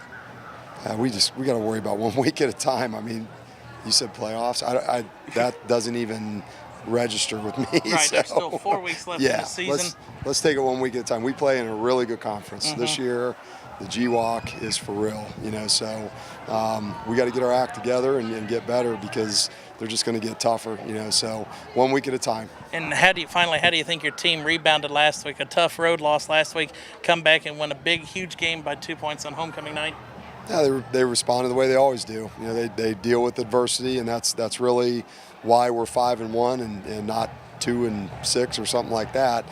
We got to worry about 1 week at a time. I mean, you said playoffs. That doesn't even register with me. Right, so, there's still 4 weeks left in the season. Let's take it 1 week at a time. We play in a really good conference this year. The GWAC is for real, so we got to get our act together and get better because they're just going to get tougher, so 1 week at a time. And how do you think your team rebounded last week? A tough road loss last week, come back and win a big, huge game by 2 points on homecoming night? Yeah, they responded the way they always do. They deal with adversity, and that's really why we're 5-1 and not 2-6 or something like that.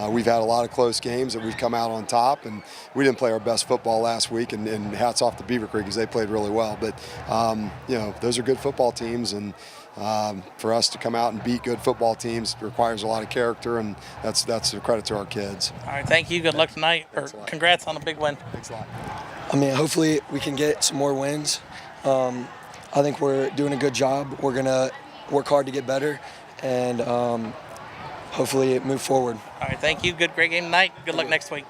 We've had a lot of close games that we've come out on top, and we didn't play our best football last week, and hats off to Beaver Creek because they played really well. But, those are good football teams, and for us to come out and beat good football teams requires a lot of character, and that's a credit to our kids. All right, thank you. Good luck tonight. Congrats on a big win. Thanks a lot. I mean, hopefully we can get some more wins. I think we're doing a good job. We're going to work hard to get better and hopefully move forward. All right, thank you. Great game tonight. Good luck next week.